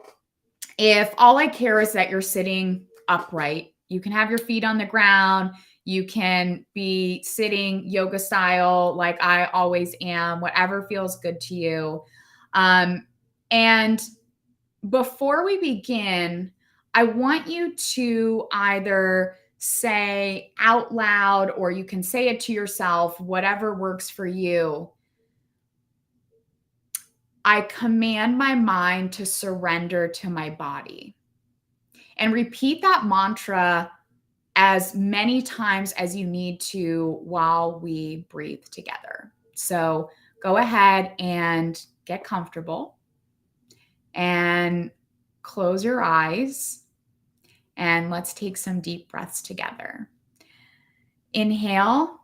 if all I care is that you're sitting upright, you can have your feet on the ground. You can be sitting yoga style like I always am, whatever feels good to you. And before we begin, I want you to either say out loud, or you can say it to yourself, whatever works for you. I command my mind to surrender to my body. And repeat that mantra as many times as you need to while we breathe together. So go ahead and get comfortable and close your eyes, and let's take some deep breaths together. Inhale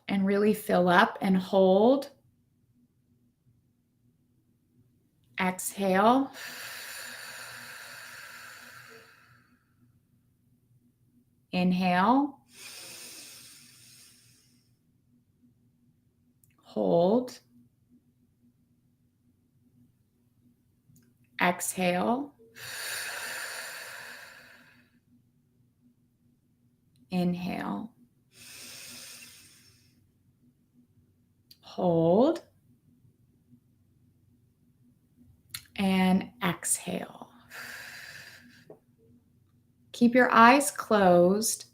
and really fill up and hold. Exhale. Inhale. Hold. Exhale. Inhale. Hold. And exhale. Keep your eyes closed,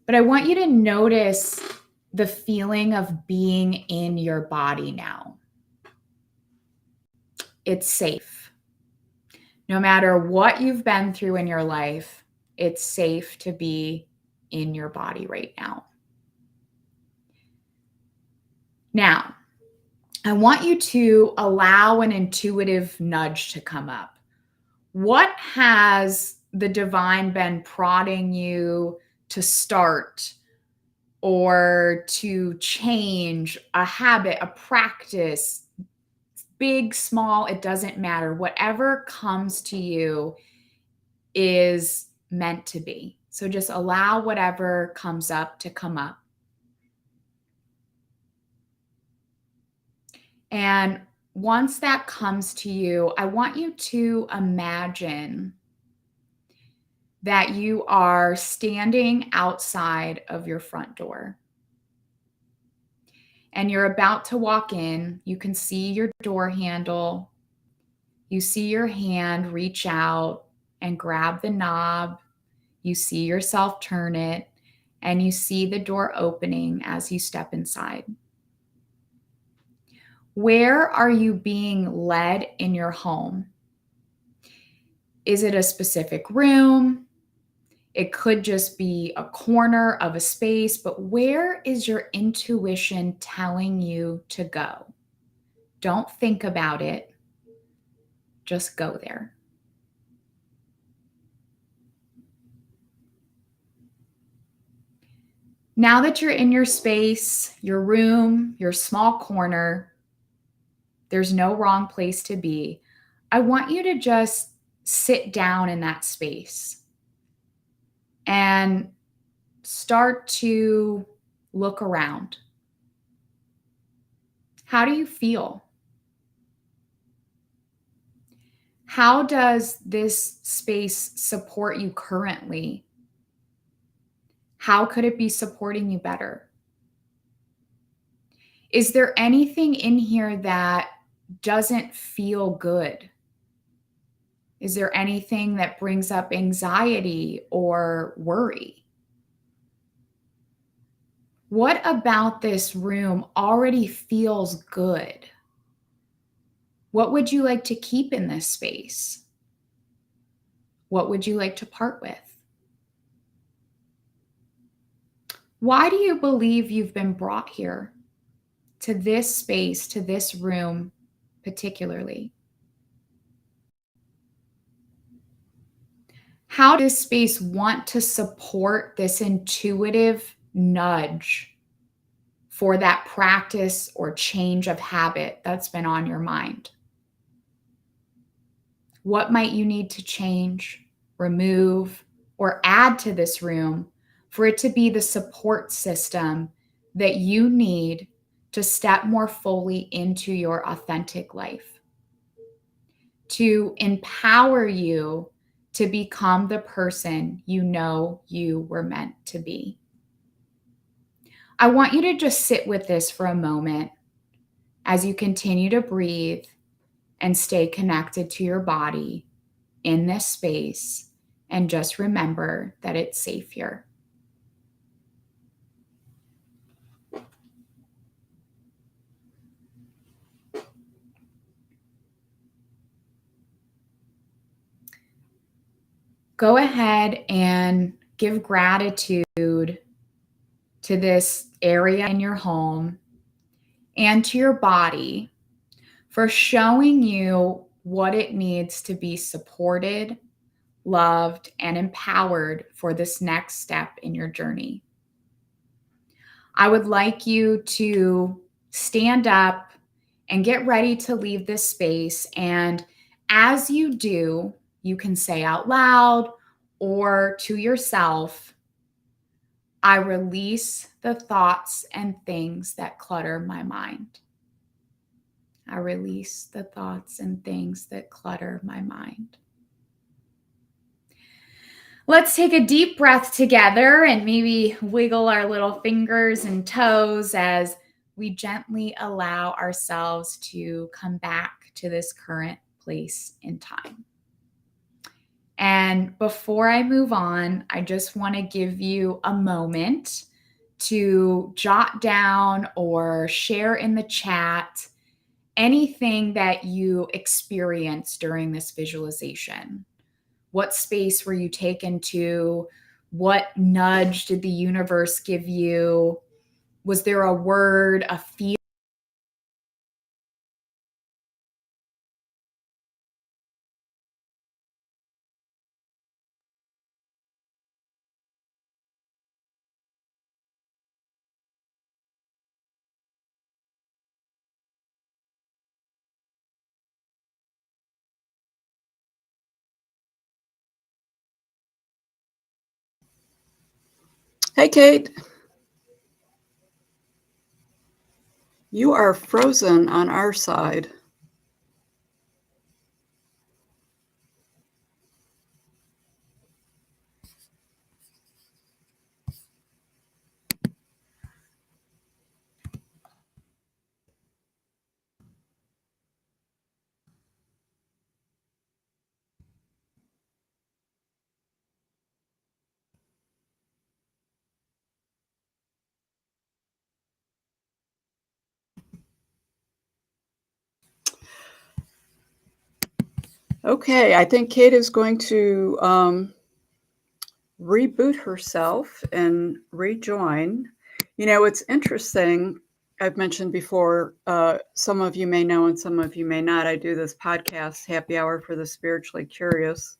but I want you to notice the feeling of being in your body now. It's safe. No matter what you've been through in your life, it's safe to be in your body right now. Now, I want you to allow an intuitive nudge to come up. What has the divine been prodding you to start or to change a habit, a practice? Big, small, it doesn't matter. Whatever comes to you is meant to be. So just allow whatever comes up to come up. And once that comes to you, I want you to imagine that you are standing outside of your front door. and you're about to walk in, you can see your door handle. You see your hand reach out and grab the knob. You see yourself turn it, and you see the door opening as you step inside. Where are you being led in your home? Is it a specific room? It could just be a corner of a space, but where is your intuition telling you to go? Don't think about it. Just go there. Now that you're in your space, your room, your small corner, there's no wrong place to be. I want you to just sit down in that space and start to look around. How do you feel? How does this space support you currently? How could it be supporting you better? Is there anything in here that doesn't feel good? Is there anything that brings up anxiety or worry? What about this room already feels good? What would you like to keep in this space? What would you like to part with? Why do you believe you've been brought here to this space, to this room particularly? How does this space want to support this intuitive nudge for that practice or change of habit that's been on your mind? What might you need to change, remove, or add to this room for it to be the support system that you need to step more fully into your authentic life, to empower you to become the person you know you were meant to be? I want you to just sit with this for a moment as you continue to breathe and stay connected to your body in this space, and just remember that it's safe here. Go ahead and give gratitude to this area in your home and to your body for showing you what it needs to be supported, loved, and empowered for this next step in your journey. I would like you to stand up and get ready to leave this space. And as you do, you can say out loud or to yourself, I release the thoughts and things that clutter my mind. I release the thoughts and things that clutter my mind. Let's take a deep breath together and maybe wiggle our little fingers and toes as we gently allow ourselves to come back to this current place in time. And before I move on, I just want to give you a moment to jot down or share in the chat anything that you experienced during this visualization. What space were you taken to? What nudge did the universe give you? Was there a word, a feel? Hey, Kate. You are frozen on our side. Okay, I think Kate is going to reboot herself and rejoin. You know, it's interesting. I've mentioned before, some of you may know and some of you may not. I do this podcast, Happy Hour for the Spiritually Curious.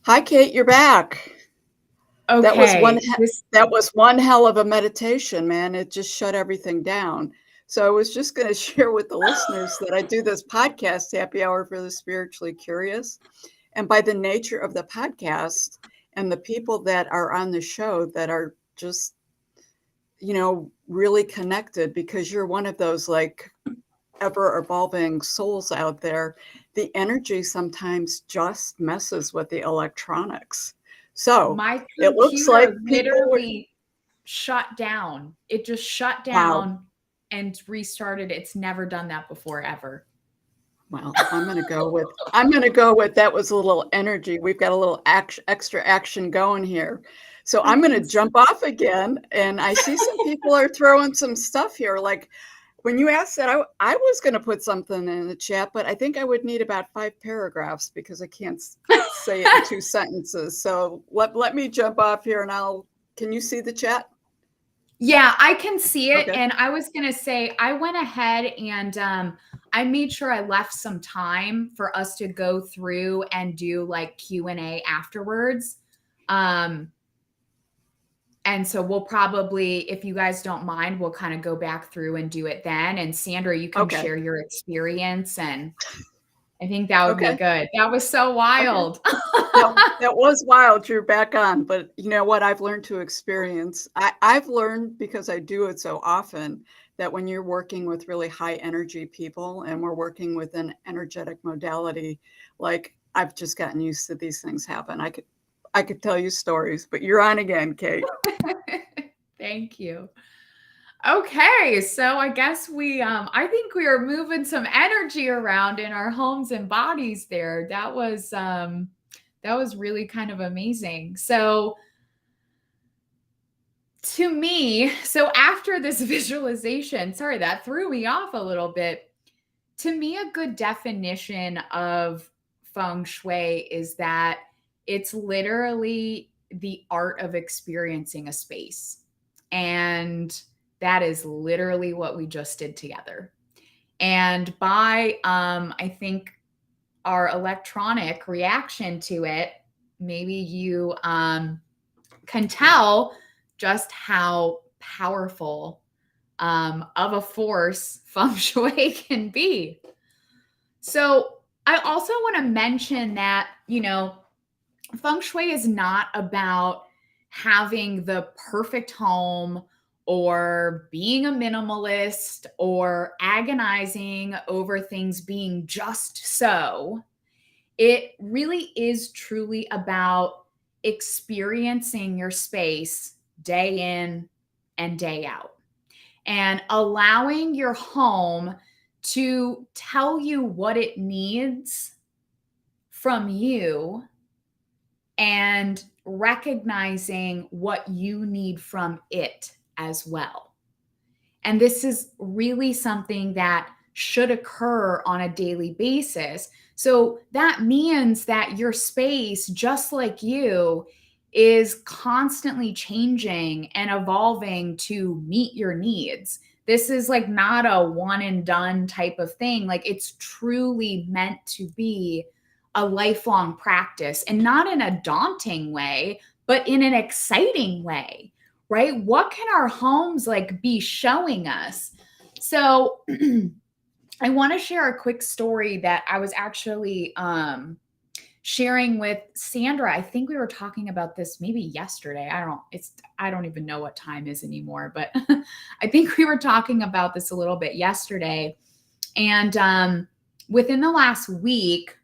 Hi, Kate, you're back. Okay. That was one hell of a meditation, man. It just shut everything down. So I was just going to share with the listeners that I do this podcast, Happy Hour for the Spiritually Curious. And by the nature of the podcast and the people that are on the show that are just, you know, really connected, because you're one of those like ever evolving souls out there, the energy sometimes just messes with the electronics. So my it looks like computer literally shut down. It just shut down and restarted. It's never done that before, ever. Well, I'm going to go with that was a little energy. We've got a little extra action going here. So I'm going to jump off again. And I see some people are throwing some stuff here. Like when you asked that, I was going to put something in the chat, but I think I would need about 5 paragraphs because I can't say it in 2 sentences. So let me jump off here and can you see the chat? Yeah, I can see it. Okay. And I was going to say, I went ahead and I made sure I left some time for us to go through and do like Q&A afterwards. And so we'll probably, if you guys don't mind, we'll kind of go back through and do it then. And Sandra, you can share your experience. And I think that would be good. That was so wild. That was wild. You're back on. But you know what I've learned to experience? I've learned, because I do it so often, that when you're working with really high energy people and we're working with an energetic modality, like I've just gotten used to these things happen. I could tell you stories, but you're on again, Kate. Thank you. Okay, so I guess I think we are moving some energy around in our homes and bodies there. That was really kind of amazing. So to me, so after this visualization, sorry, that threw me off a little bit. To me, a good definition of feng shui is that it's literally the art of experiencing a space. And that is literally what we just did together. And by, I think, our electronic reaction to it, maybe you can tell just how powerful of a force feng shui can be. So I also want to mention that, you know, feng shui is not about having the perfect home or being a minimalist or agonizing over things being just so. It really is truly about experiencing your space day in and day out and allowing your home to tell you what it needs from you and recognizing what you need from it as well. And this is really something that should occur on a daily basis. So that means that your space, just like you, is constantly changing and evolving to meet your needs. This is like not a one and done type of thing. Like it's truly meant to be a lifelong practice, and not in a daunting way, but in an exciting way, right? What can our homes like be showing us? So I want to share a quick story that I was actually sharing with Sandra. I think we were talking about this maybe yesterday. I don't even know what time is anymore, but I think we were talking about this a little bit yesterday. And within the last week,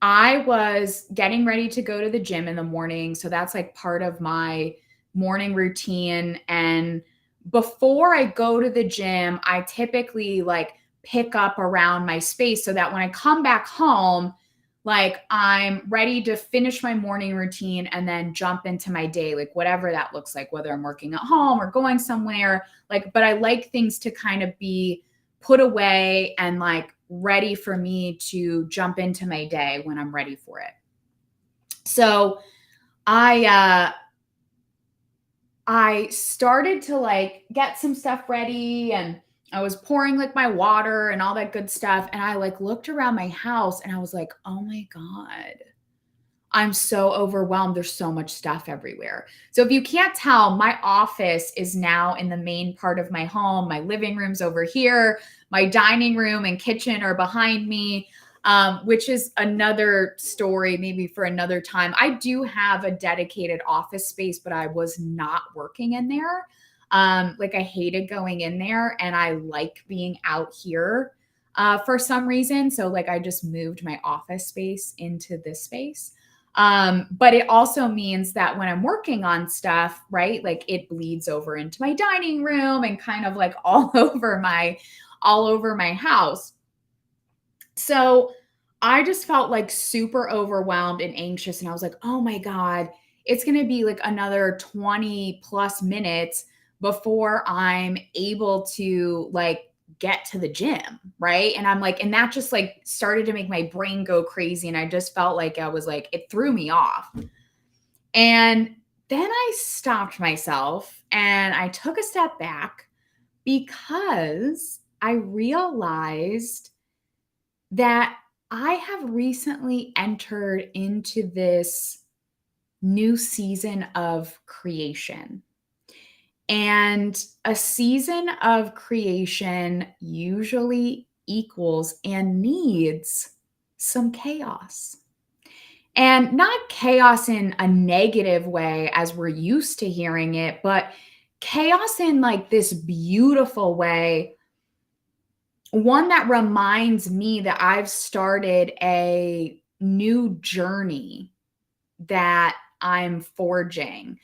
I was getting ready to go to the gym in the morning. So that's like part of my morning routine. And before I go to the gym, I typically like pick up around my space so that when I come back home, like I'm ready to finish my morning routine and then jump into my day, like whatever that looks like, whether I'm working at home or going somewhere, like, but I like things to kind of be put away and like ready for me to jump into my day when I'm ready for it. So I started to like get some stuff ready, and I was pouring like my water and all that good stuff. And I like looked around my house and I was like, oh my God, I'm so overwhelmed. There's so much stuff everywhere. So if you can't tell, my office is now in the main part of my home. My living room's over here. My dining room and kitchen are behind me, which is another story maybe for another time. I do have a dedicated office space, but I was not working in there. Like I hated going in there, and I like being out here for some reason. So like I just moved my office space into this space. But it also means that when I'm working on stuff, right, like it bleeds over into my dining room and kind of like all over my house. So I just felt like super overwhelmed and anxious. And I was like, oh my God, it's going to be like another 20 plus minutes before I'm able to like get to the gym. Right. And I'm like, and that just like started to make my brain go crazy. And I just felt like I was like, it threw me off. And then I stopped myself and I took a step back because I realized that I have recently entered into this new season of creation. And a season of creation usually equals and needs some chaos. And not chaos in a negative way as we're used to hearing it, but chaos in like this beautiful way. One that reminds me that I've started a new journey that I'm forging.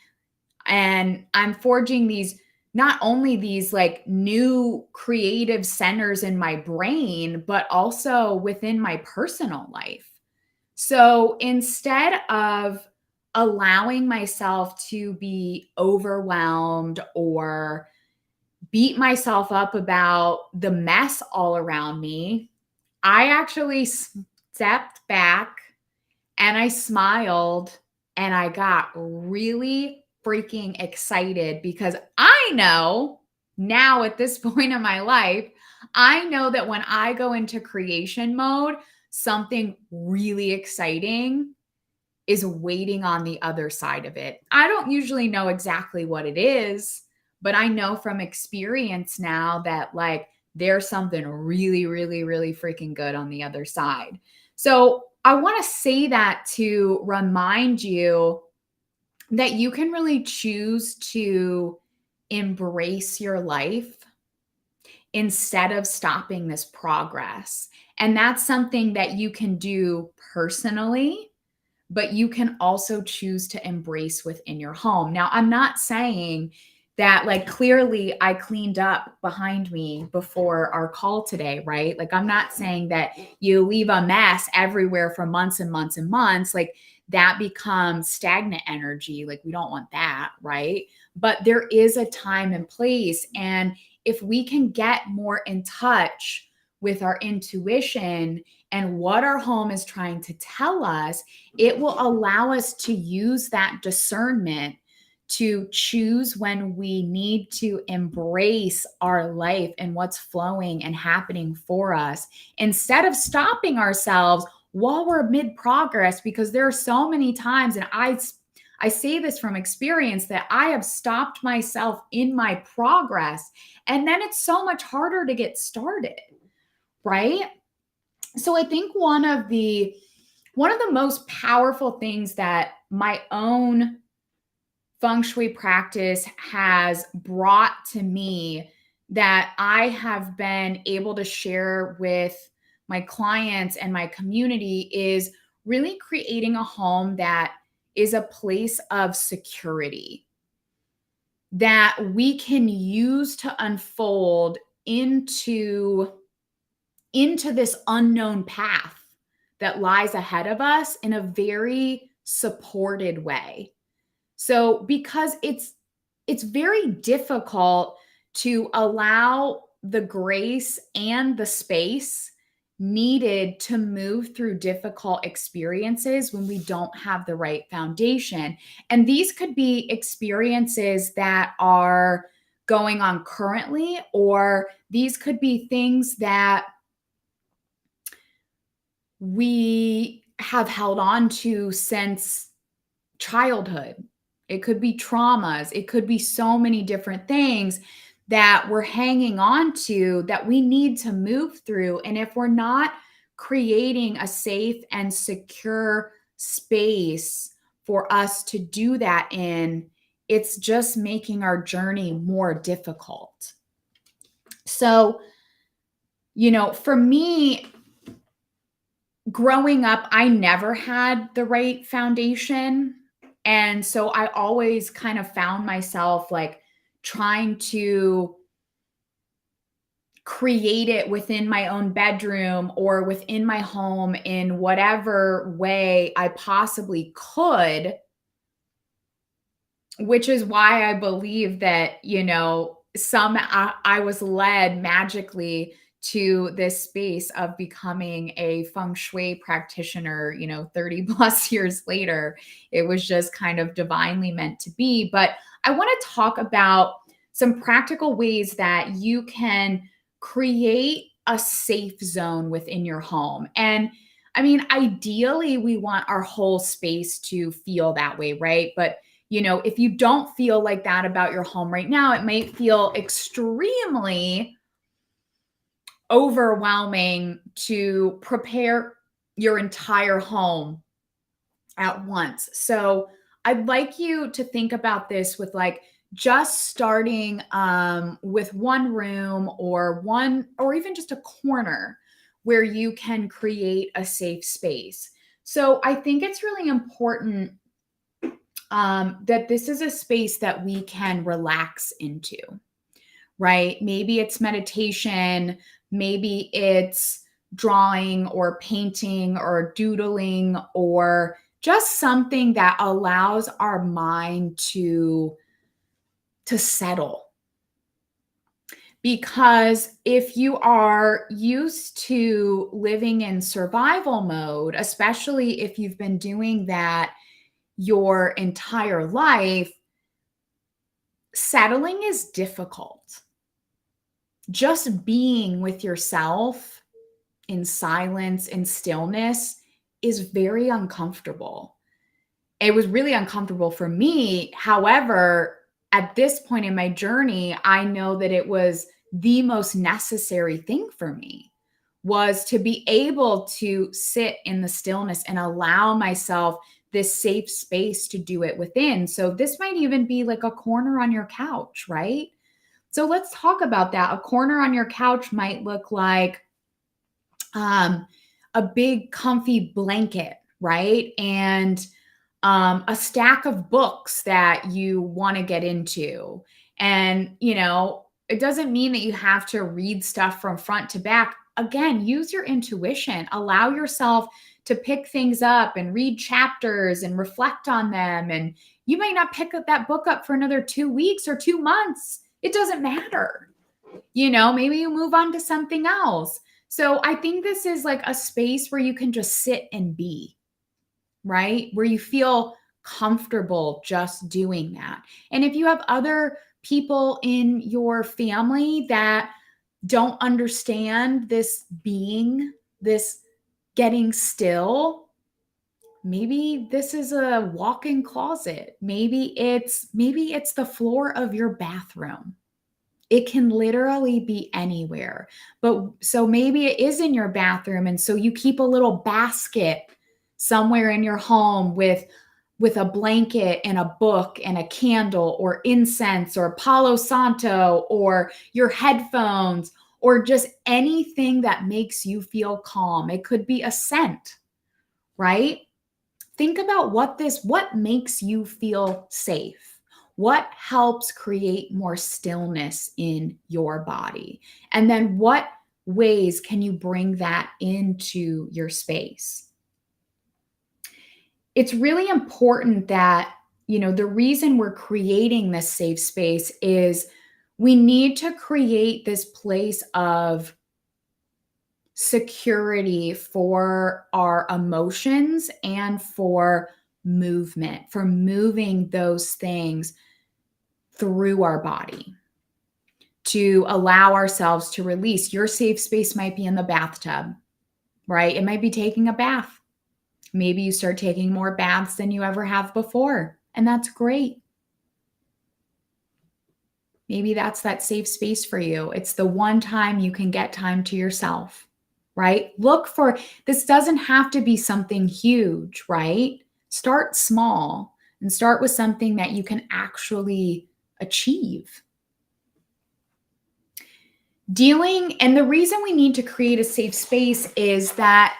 And I'm forging these, not only these like new creative centers in my brain, but also within my personal life. So instead of allowing myself to be overwhelmed or beat myself up about the mess all around me, I actually stepped back and I smiled and I got really freaking excited because I know now at this point in my life, I know that when I go into creation mode, something really exciting is waiting on the other side of it. I don't usually know exactly what it is, but I know from experience now that like there's something really, really, really freaking good on the other side. So I want to say that to remind you that you can really choose to embrace your life instead of stopping this progress. And that's something that you can do personally, but you can also choose to embrace within your home. Now, I'm not saying that like clearly I cleaned up behind me before our call today, right? Like I'm not saying that you leave a mess everywhere for months and months and months. Like that becomes stagnant energy. Like we don't want that, right? But there is a time and place. And if we can get more in touch with our intuition and what our home is trying to tell us, it will allow us to use that discernment to choose when we need to embrace our life and what's flowing and happening for us instead of stopping ourselves while we're mid progress, because there are so many times, and I say this from experience, that I have stopped myself in my progress, and then it's so much harder to get started, right? So I think one of the most powerful things that my own feng shui practice has brought to me that I have been able to share with my clients and my community is really creating a home that is a place of security that we can use to unfold into this unknown path that lies ahead of us in a very supported way. So because it's very difficult to allow the grace and the space needed to move through difficult experiences when we don't have the right foundation. And these could be experiences that are going on currently, or these could be things that we have held on to since childhood. It could be traumas. It could be so many different things that we're hanging on to that we need to move through. And if we're not creating a safe and secure space for us to do that in, it's just making our journey more difficult. So, for me, growing up, I never had the right foundation. And so I always kind of found myself like trying to create it within my own bedroom or within my home in whatever way I possibly could, which is why I believe that, I was led magically to this space of becoming a feng shui practitioner, 30 plus years later. It was just kind of divinely meant to be. But I want to talk about some practical ways that you can create a safe zone within your home. And I mean, ideally, we want our whole space to feel that way, right? But if you don't feel like that about your home right now, it might feel extremely overwhelming to prepare your entire home at once. So I'd like you to think about this with like just starting with one room or even just a corner where you can create a safe space. So I think it's really important that this is a space that we can relax into, right? Maybe it's meditation, maybe it's drawing or painting or doodling, or just something that allows our mind to settle. Because if you are used to living in survival mode, especially if you've been doing that your entire life, settling is difficult. Just being with yourself in silence and stillness is very uncomfortable. It was really uncomfortable for me. However, at this point in my journey, I know that it was the most necessary thing for me, was to be able to sit in the stillness and allow myself this safe space to do it within. So this might even be like a corner on your couch, right? So let's talk about that. A corner on your couch might look like a big comfy blanket, right? And a stack of books that you want to get into. And, it doesn't mean that you have to read stuff from front to back. Again, use your intuition. Allow yourself to pick things up and read chapters and reflect on them. And you might not pick up that book up for another 2 weeks or 2 months. It doesn't matter. Maybe you move on to something else. So I think this is like a space where you can just sit and be, right? Where you feel comfortable just doing that. And if you have other people in your family that don't understand this being, this getting still, maybe this is a walk-in closet. Maybe it's the floor of your bathroom. It can literally be anywhere. But so maybe it is in your bathroom. And so you keep a little basket somewhere in your home with a blanket and a book and a candle or incense or Palo Santo or your headphones or just anything that makes you feel calm. It could be a scent, right? Think about what makes you feel safe. What helps create more stillness in your body? And then what ways can you bring that into your space? It's really important that, the reason we're creating this safe space is we need to create this place of security for our emotions and for movement, for moving those things through our body to allow ourselves to release. Your safe space might be in the bathtub, right? It might be taking a bath. Maybe you start taking more baths than you ever have before, and that's great. Maybe that's that safe space for you. It's the one time you can get time to yourself, right? Look for, this doesn't have to be something huge, right? Start small and start with something that you can actually achieve. And the reason we need to create a safe space is that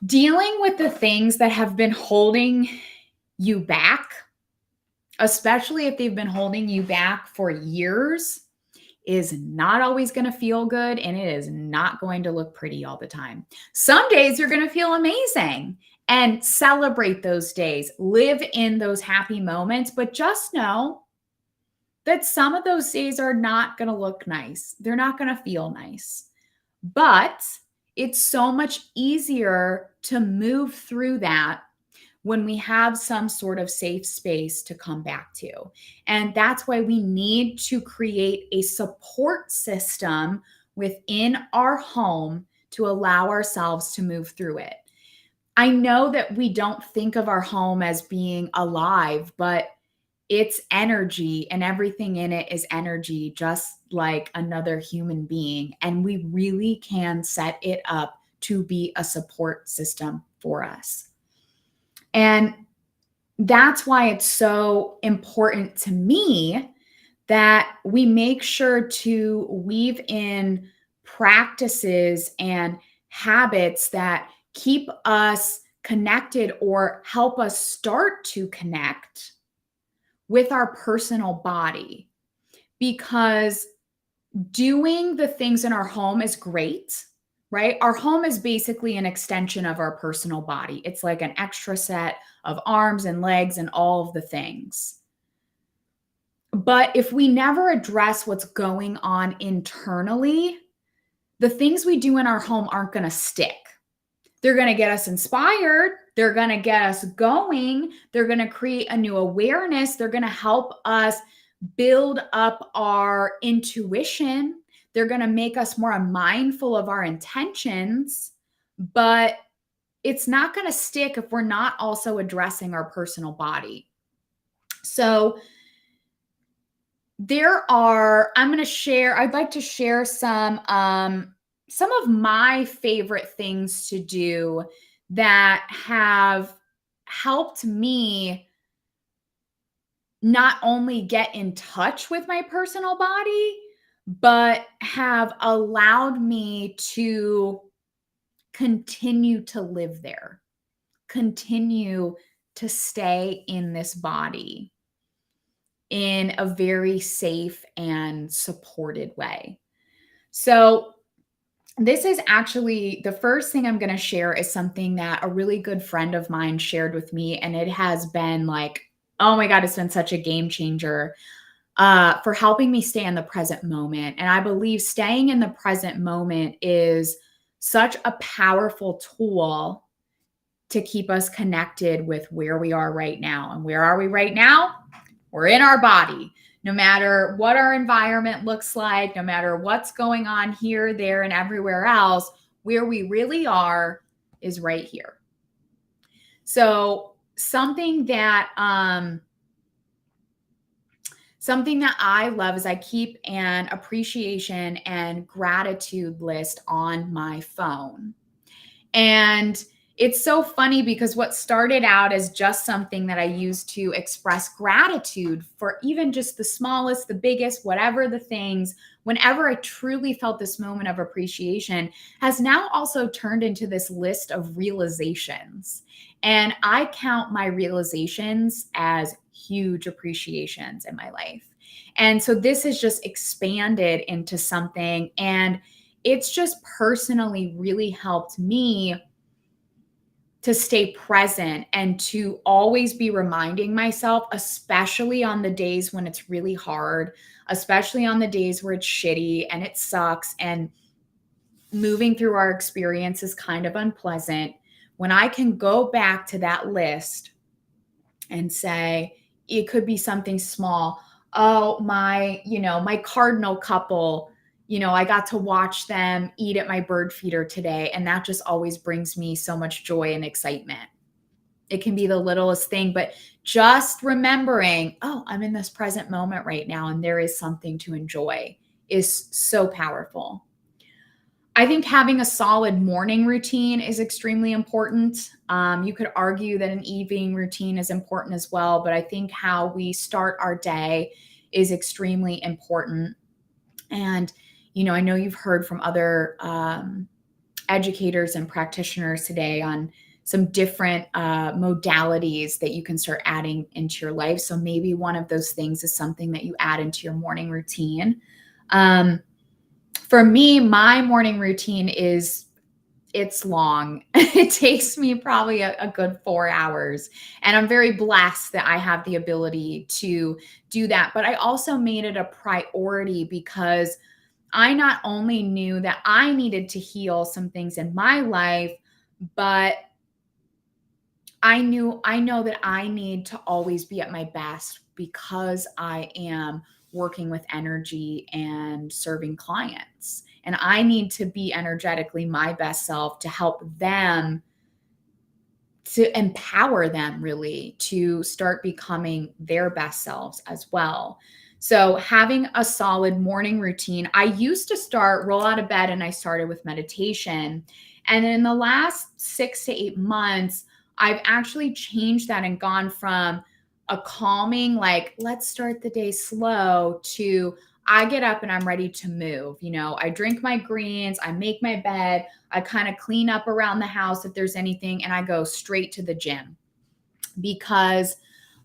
dealing with the things that have been holding you back, especially if they've been holding you back for years, is not always going to feel good, and it is not going to look pretty all the time. Some days you're going to feel amazing, and celebrate those days. Live in those happy moments, but just know that some of those days are not going to look nice. They're not going to feel nice. But it's so much easier to move through that when we have some sort of safe space to come back to. And that's why we need to create a support system within our home to allow ourselves to move through it. I know that we don't think of our home as being alive, but it's energy, and everything in it is energy, just like another human being. And we really can set it up to be a support system for us. And that's why it's so important to me that we make sure to weave in practices and habits that keep us connected or help us start to connect with our personal body. Because doing the things in our home is great, right? Our home is basically an extension of our personal body. It's like an extra set of arms and legs and all of the things. But if we never address what's going on internally, the things we do in our home aren't going to stick. They're going to get us inspired. They're going to get us going. They're going to create a new awareness. They're going to help us build up our intuition. They're going to make us more mindful of our intentions, but it's not going to stick if we're not also addressing our personal body. So I'd like to share some of my favorite things to do that have helped me not only get in touch with my personal body, but have allowed me to continue to live there, continue to stay in this body in a very safe and supported way. So this is actually the first thing I'm going to share is something that a really good friend of mine shared with me. And it has been like, oh my God, it's been such a game changer for helping me stay in the present moment. And I believe staying in the present moment is such a powerful tool to keep us connected with where we are right now. And where are we right now? We're in our body. No matter what our environment looks like, no matter what's going on here, there, and everywhere else, where we really are is right here. So something that I love is I keep an appreciation and gratitude list on my phone. And it's so funny because what started out as just something that I used to express gratitude for even just the smallest, the biggest, whatever the things, whenever I truly felt this moment of appreciation, has now also turned into this list of realizations. And I count my realizations as huge appreciations in my life. And so this has just expanded into something, and it's just personally really helped me to stay present and to always be reminding myself, especially on the days when it's really hard, especially on the days where it's shitty and it sucks and moving through our experience is kind of unpleasant, when I can go back to that list and say, it could be something small. Oh, my cardinal couple, I got to watch them eat at my bird feeder today. And that just always brings me so much joy and excitement. It can be the littlest thing, but just remembering, oh, I'm in this present moment right now, and there is something to enjoy is so powerful. I think having a solid morning routine is extremely important. You could argue that an evening routine is important as well, but I think how we start our day is extremely important. And, I know you've heard from other educators and practitioners today on some different modalities that you can start adding into your life. So maybe one of those things is something that you add into your morning routine. For me, my morning routine it's long. It takes me probably a good 4 hours. And I'm very blessed that I have the ability to do that. But I also made it a priority because I not only knew that I needed to heal some things in my life, but I know that I need to always be at my best because I am working with energy and serving clients. And I need to be energetically my best self to help them, to empower them really to start becoming their best selves as well. So having a solid morning routine, I used to roll out of bed and I started with meditation. And in the last 6 to 8 months, I've actually changed that and gone from a calming, like, let's start the day slow, to I get up and I'm ready to move. I drink my greens, I make my bed, I kind of clean up around the house if there's anything, and I go straight to the gym because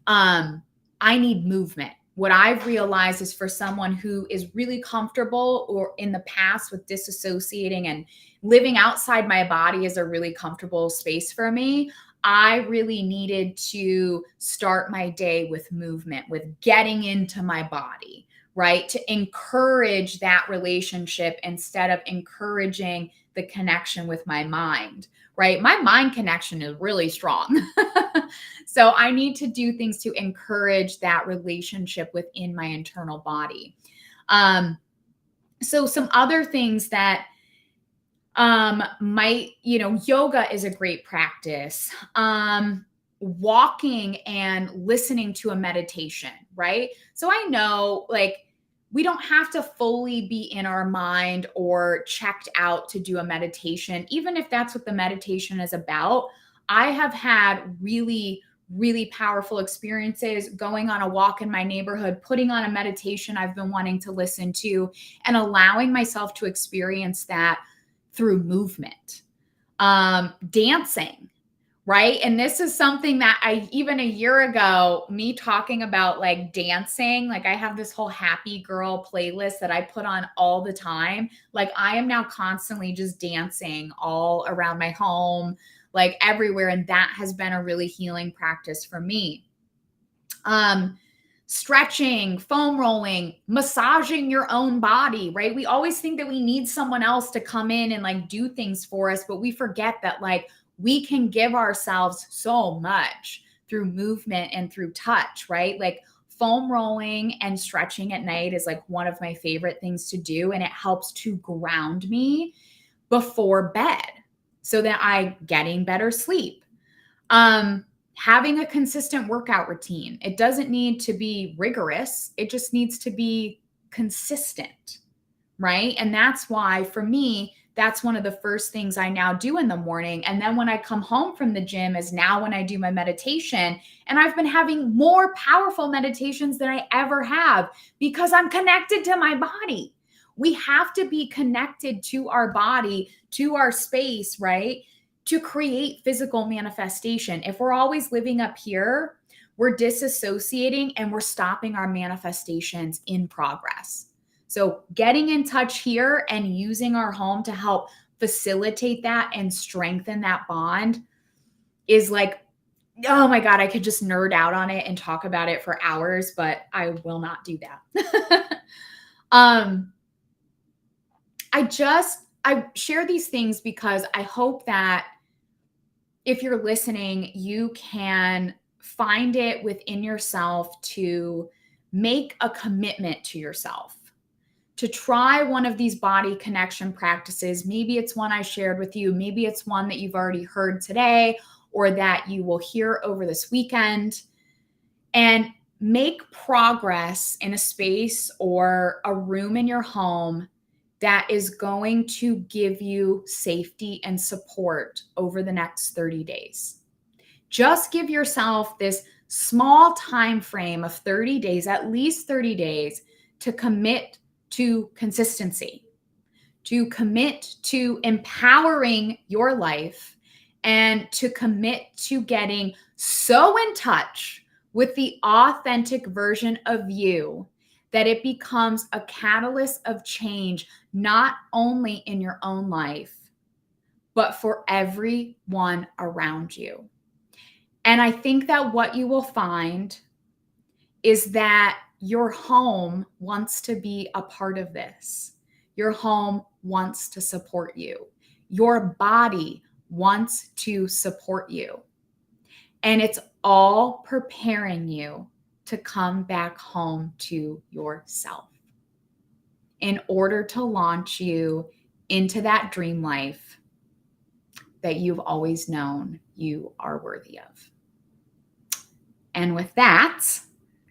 I need movement. What I've realized is for someone who is really comfortable or in the past with disassociating and living outside my body is a really comfortable space for me. I really needed to start my day with movement, with getting into my body, right? To encourage that relationship instead of encouraging the connection with my mind, right? My mind connection is really strong. So I need to do things to encourage that relationship within my internal body. So some other things that yoga is a great practice. Walking and listening to a meditation, right? So I know, we don't have to fully be in our mind or checked out to do a meditation, even if that's what the meditation is about. I have had really, really powerful experiences going on a walk in my neighborhood, putting on a meditation I've been wanting to listen to, and allowing myself to experience that through movement, dancing, right? And this is something that even a year ago, me talking about dancing, I have this whole happy girl playlist that I put on all the time. I am now constantly just dancing all around my home, everywhere. And that has been a really healing practice for me. Stretching, foam rolling, massaging your own body, right? We always think that we need someone else to come in and do things for us, but we forget that we can give ourselves so much through movement and through touch, right? Foam rolling and stretching at night is one of my favorite things to do. And it helps to ground me before bed so that I'm getting better sleep. Having a consistent workout routine. It doesn't need to be rigorous. It just needs to be consistent, right? And that's why for me, that's one of the first things I now do in the morning. And then when I come home from the gym is now when I do my meditation. And I've been having more powerful meditations than I ever have because I'm connected to my body. We have to be connected to our body, to our space, right? To create physical manifestation. If we're always living up here, we're disassociating and we're stopping our manifestations in progress. So getting in touch here and using our home to help facilitate that and strengthen that bond is oh my God, I could just nerd out on it and talk about it for hours, but I will not do that. I share these things because I hope that if you're listening, you can find it within yourself to make a commitment to yourself, to try one of these body connection practices. Maybe it's one I shared with you. Maybe it's one that you've already heard today or that you will hear over this weekend, and make progress in a space or a room in your home that is going to give you safety and support over the next 30 days. Just give yourself this small time frame of 30 days, at least 30 days, to commit to consistency, to commit to empowering your life, and to commit to getting so in touch with the authentic version of you that it becomes a catalyst of change, not only in your own life, but for everyone around you. And I think that what you will find is that your home wants to be a part of this. Your home wants to support you. Your body wants to support you. And it's all preparing you to come back home to yourself in order to launch you into that dream life that you've always known you are worthy of. And with that,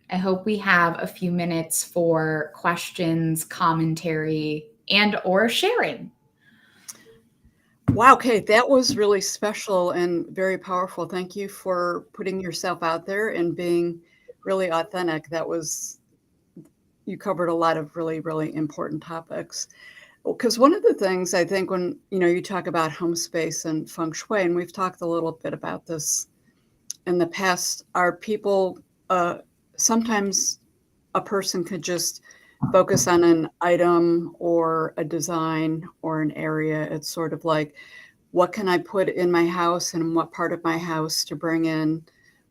I hope we have a few minutes for questions, commentary, and or sharing. Wow, Kate, that was really special and very powerful. Thank you for putting yourself out there and being really authentic. You covered a lot of really, really important topics. Because one of the things I think when, you talk about home space and feng shui, and we've talked a little bit about this in the past, are people, sometimes a person could just focus on an item or a design or an area. It's sort of like, what can I put in my house and what part of my house to bring in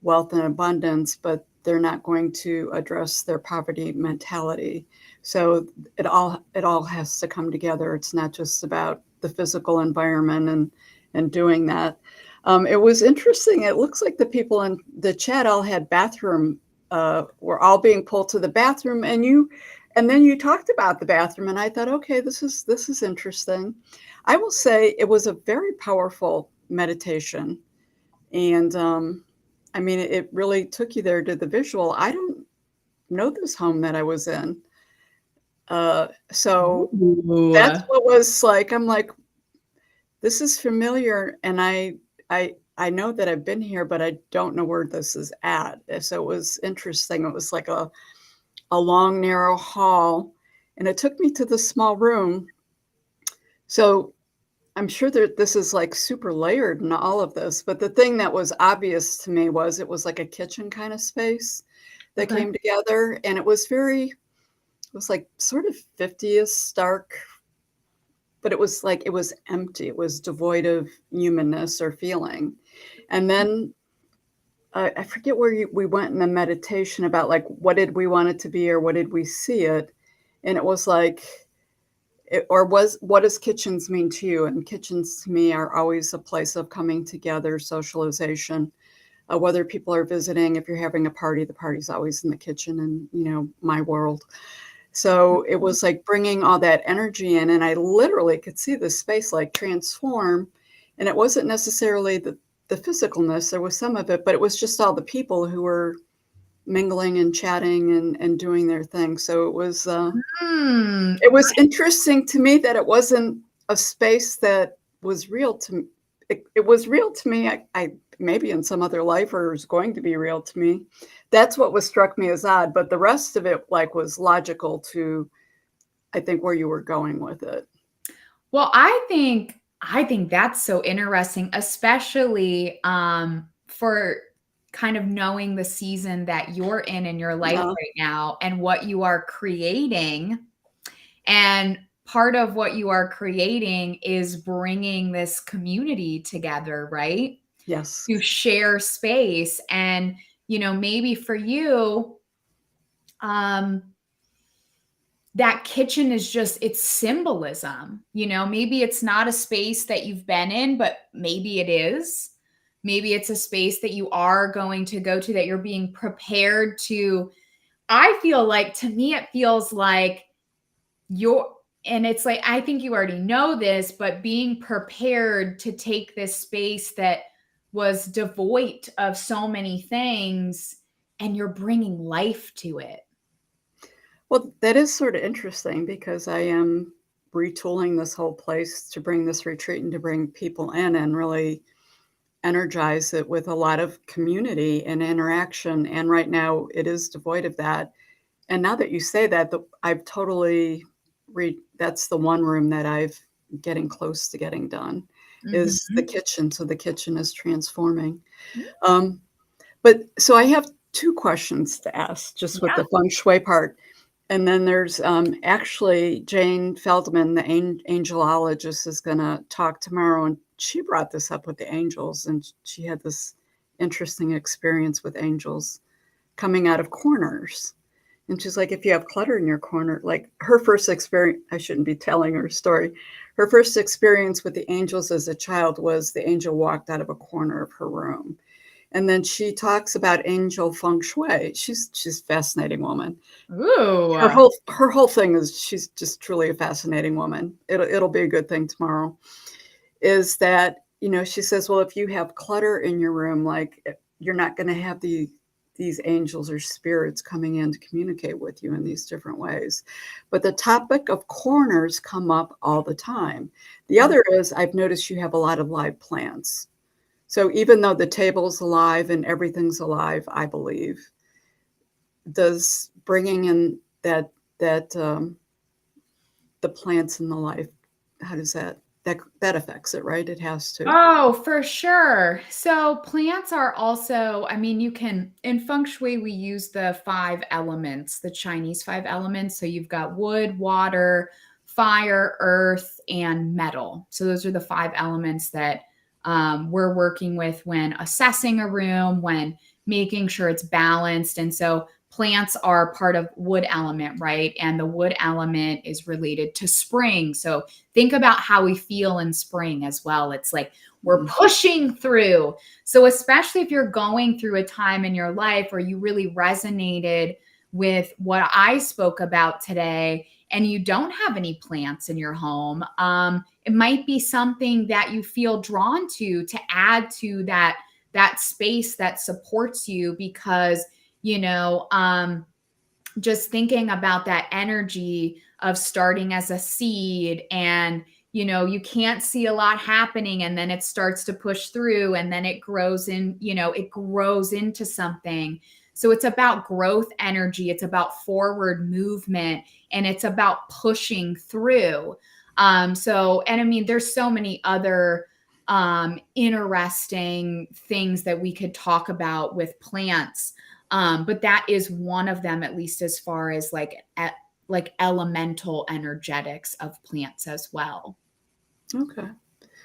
wealth and abundance, but they're not going to address their poverty mentality. So it all has to come together. It's not just about the physical environment and doing that. It was interesting. It looks like the people in the chat all had bathroom, were all being pulled to the bathroom, and then you talked about the bathroom, and I thought, okay, this is interesting. I will say it was a very powerful meditation, and I mean, it really took you there to the visual. I don't know this home that I was in, so Ooh. that's what was like. I'm like, this is familiar, and I know that I've been here, but I don't know where this is at. So it was interesting. It was like a long, narrow hall, and it took me to the small room. So I'm sure that this is like super layered in all of this, but the thing that was obvious to me was it was like a kitchen kind of space that came together, and it was like sort of 50s dark, but it was like, it was empty. It was devoid of humanness or feeling. And then I forget where we went in the meditation about like, what did we want it to be or what did we see it? And it was like, what does kitchens mean to you? And kitchens to me are always a place of coming together, socialization, whether people are visiting. If you're having a party, the party's always in the kitchen in, my world. So it was like bringing all that energy in, and I literally could see the space like transform. And it wasn't necessarily the physicalness. There was some of it, but it was just all the people who were mingling and chatting and doing their thing. So it was interesting to me that it wasn't a space that was real to me. It was real to me. I maybe in some other life, or is going to be real to me. That's what was struck me as odd, but the rest of it like was logical to, I think, where you were going with it. Well, I think that's so interesting, especially for kind of knowing the season that you're in your life right now and what you are creating. And part of what you are creating is bringing this community together, right? Yes. To share space. And, maybe for you, that kitchen is just, it's symbolism. You know, maybe it's not a space that you've been in, but maybe it is. Maybe it's a space that you are going to go to, that you're being prepared to. I feel like, to me, it feels like and it's like, I think you already know this, but being prepared to take this space that was devoid of so many things, and you're bringing life to it. Well, that is sort of interesting, because I am retooling this whole place to bring this retreat and to bring people in and really energize it with a lot of community and interaction. And right now it is devoid of that. And now that you say that, I've totally that's the one room that I've getting close to getting done, is the kitchen. So the kitchen is transforming. But so I have two questions to ask, just with the feng shui part. And then there's actually Jane Feldman, the angelologist, is going to talk tomorrow. And she brought this up with the angels. And she had this interesting experience with angels coming out of corners. And she's like, if you have clutter in your corner, like her first experience, I shouldn't be telling her story. Her first experience with the angels as a child was the angel walked out of a corner of her room. And then she talks about angel feng shui. She's a fascinating woman. Ooh. Her whole thing is, she's just truly a fascinating woman. It'll be a good thing tomorrow. Is that, you know, she says, well, if you have clutter in your room, like, you're not going to have these angels or spirits coming in to communicate with you in these different ways. But the topic of corners come up all the time. The other is, I've noticed you have a lot of live plants. So even though the table's alive and everything's alive, I believe, does bringing in that the plants in the life, how does that affects it, right? It has to. Oh, for sure. So plants are also, I mean, you can, in feng shui, we use the 5 elements, the Chinese 5 elements. So you've got wood, water, fire, earth, and metal. So those are the 5 elements that we're working with when assessing a room, when making sure it's balanced. And so plants are part of wood element, right? And the wood element is related to spring. So think about how we feel in spring as well. It's like we're pushing through. So especially if you're going through a time in your life where you really resonated with what I spoke about today, and you don't have any plants in your home, it might be something that you feel drawn to add to that space that supports you, because, you know, just thinking about that energy of starting as a seed, and, you know, you can't see a lot happening, and then it starts to push through, and then it grows in, you know, it grows into something. So it's about growth energy. It's about forward movement, and it's about pushing through. And I mean, there's so many other interesting things that we could talk about with plants. But that is one of them, at least as far as like elemental energetics of plants as well. Okay.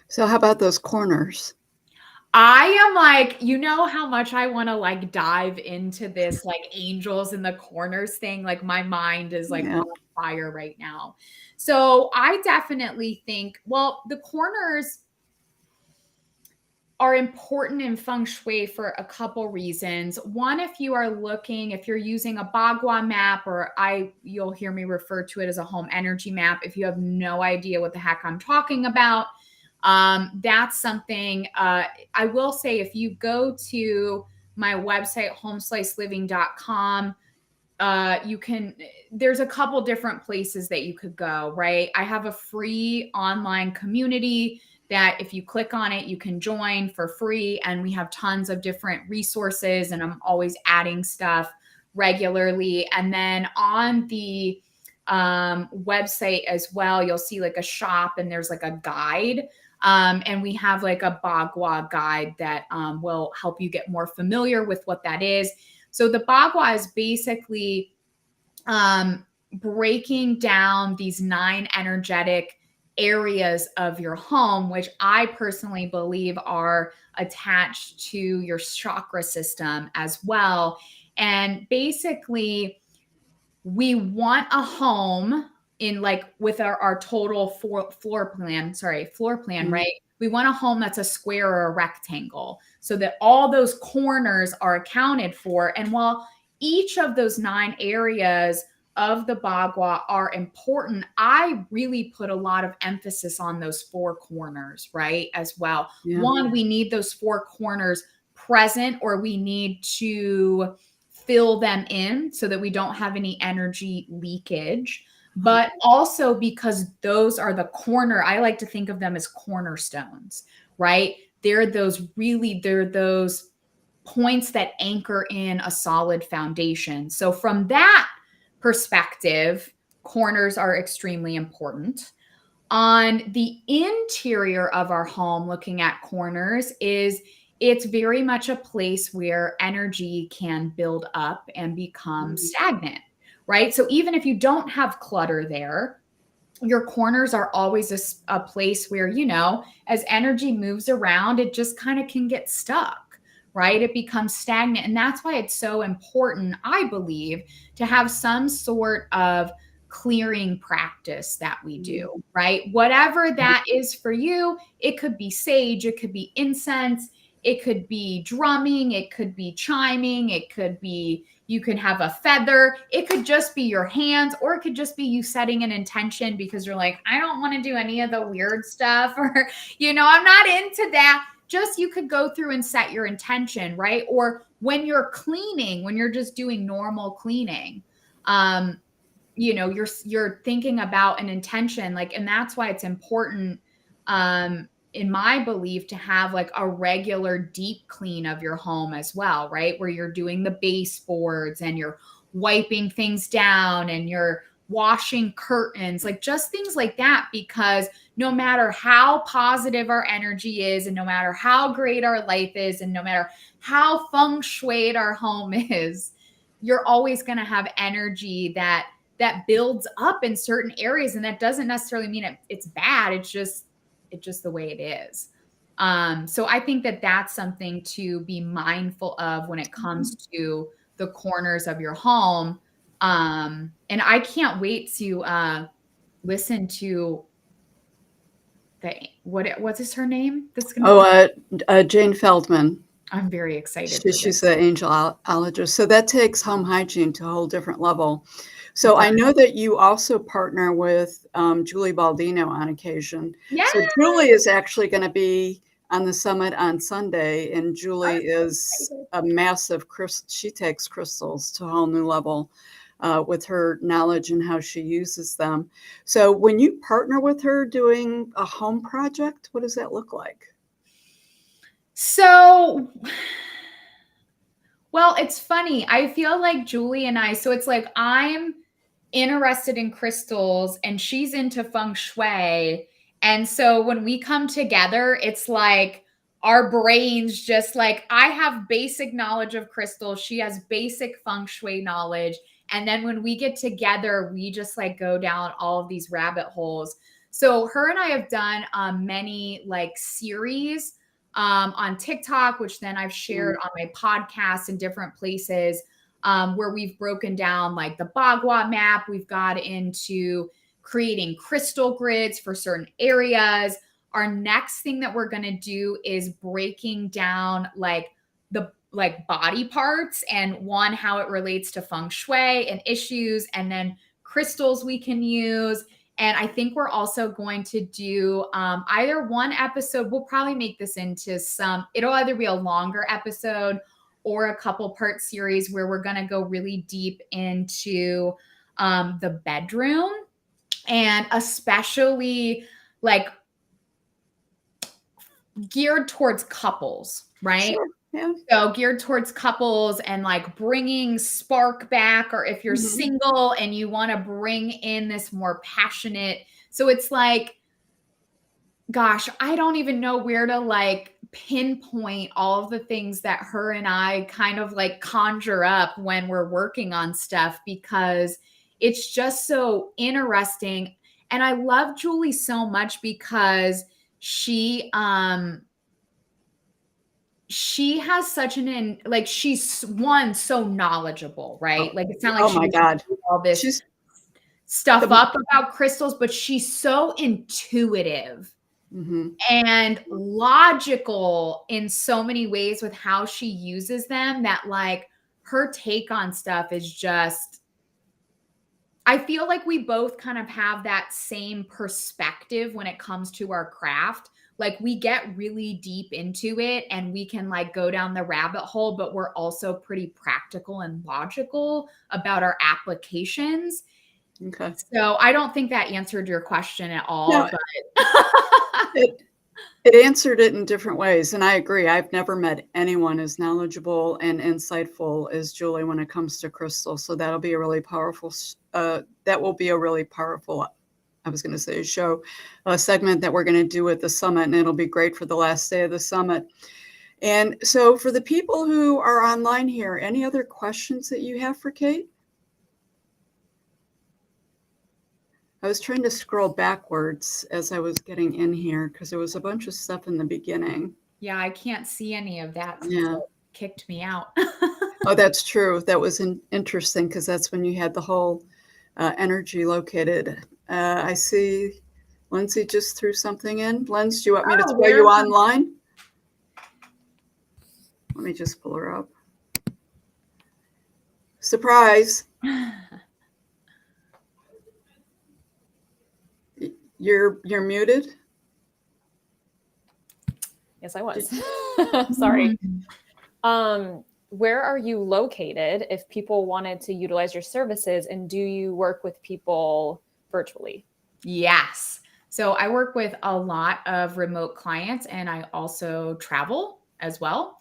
So how about those corners? I am like, you know how much I want to like dive into this like angels in the corners thing. Like my mind is like on fire right now. So I definitely think, well, the corners are important in feng shui for a couple reasons. One, if you are looking, if you're using a Bagua map, or you'll hear me refer to it as a home energy map. If you have no idea what the heck I'm talking about, that's something I will say. If you go to my website, homesliceliving.com, there's a couple different places that you could go, right? I have a free online community that if you click on it, you can join for free. And we have tons of different resources, and I'm always adding stuff regularly. And then on the website as well, you'll see like a shop, and there's like a guide. And we have like a Bagua guide that will help you get more familiar with what that is. So the Bagua is basically breaking down these 9 energetic areas of your home, which I personally believe are attached to your chakra system as well. And basically, we want a home in like with our total floor plan, Mhm. right? We want a home that's a square or a rectangle so that all those corners are accounted for. And while each of those 9 areas of the Bagua are important, I really put a lot of emphasis on those 4 corners, right? As well. Yeah. One, we need those 4 corners present, or we need to fill them in so that we don't have any energy leakage. But also because those are the corner, I like to think of them as cornerstones, right? They're those points that anchor in a solid foundation. So from that perspective, corners are extremely important. On the interior of our home, looking at corners, it's very much a place where energy can build up and become stagnant, right? So even if you don't have clutter there, your corners are always a place where, as energy moves around, it just kind of can get stuck, right? It becomes stagnant. And that's why it's so important, I believe, to have some sort of clearing practice that we do, right? Whatever that is for you, it could be sage, it could be incense, it could be drumming, it could be chiming, it could be, you can have a feather, it could just be your hands, or it could just be you setting an intention because you're like, I don't want to do any of the weird stuff, or, I'm not into that. Just you could go through and set your intention, right? Or when you're cleaning, when you're just doing normal cleaning, you're thinking about an intention, like, and that's why it's important, in my belief, to have like a regular deep clean of your home as well, right? Where you're doing the baseboards and you're wiping things down and you're washing curtains, like just things like that, because no matter how positive our energy is, and no matter how great our life is, and no matter how feng shuied our home is, you're always going to have energy that builds up in certain areas. And that doesn't necessarily mean it's bad. It's just the way it is. So I think that that's something to be mindful of when it comes to the corners of your home. And I can't wait to listen to what's her name? That's gonna Jane Feldman. I'm very excited. She's the angelologist. So that takes home hygiene to a whole different level. So I know that you also partner with Julie Baldino on occasion. Yeah. So Julie is actually going to be on the summit on Sunday, and Julie is a massive, she takes crystals to a whole new level with her knowledge and how she uses them. So when you partner with her doing a home project, what does that look like? So, well, it's funny. I feel like Julie and I, so it's like I'm interested in crystals and she's into feng shui. And so when we come together, it's like our brains just like, I have basic knowledge of crystals. She has basic feng shui knowledge. And then when we get together, we just like go down all of these rabbit holes. So her and I have done many like series on TikTok, which then I've shared on my podcast in different places, where we've broken down like the Bagua map. We've got into creating crystal grids for certain areas. Our next thing that we're going to do is breaking down like the body parts, and how it relates to feng shui and issues, and then crystals we can use. And I think we're also going to do either one episode. We'll probably make this into it'll either be a longer episode or a couple part series where we're going to go really deep into the bedroom, and especially like geared towards couples, right? Sure. Yeah. So geared towards couples and like bringing spark back, or if you're single and you want to bring in this more passionate. So it's like, gosh, I don't even know where to like pinpoint all of the things that her and I kind of like conjure up when we're working on stuff, because it's just so interesting. And I love Julie so much because she has such she's so knowledgeable, right? Like it's not like oh my God. all this She's stuff up about crystals, but she's so intuitive and logical in so many ways with how she uses them that like her take on stuff is just, I feel like we both kind of have that same perspective when it comes to our craft. Like we get really deep into it and we can like go down the rabbit hole, but we're also pretty practical and logical about our applications. Okay. So I don't think that answered your question at all. No, but it answered it in different ways. And I agree. I've never met anyone as knowledgeable and insightful as Julie when it comes to crystals. So that'll be a really powerful, I was going to say a segment that we're going to do at the summit, and it'll be great for the last day of the summit. And so for the people who are online here, any other questions that you have for Kate? I was trying to scroll backwards as I was getting in here because there was a bunch of stuff in the beginning. yeah, I can't see any of that since Yeah. it kicked me out. Oh, that's true. That was interesting because that's when you had the whole energy located. I see Lindsay just threw something in. Lindsay, do you want me to throw you online? Let me just pull her up. Surprise. You're muted. Yes, I was. Sorry. Where are you located if people wanted to utilize your services, and do you work with people virtually? Yes. So I work with a lot of remote clients and I also travel as well.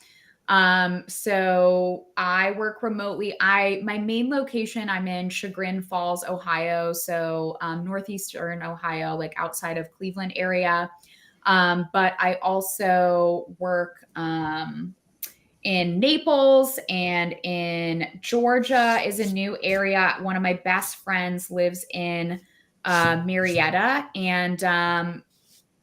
So I work remotely. My main location, I'm in Chagrin Falls, Ohio. So northeastern Ohio, like outside of Cleveland area. But I also work in Naples and in Georgia is a new area. One of my best friends lives in Marietta, and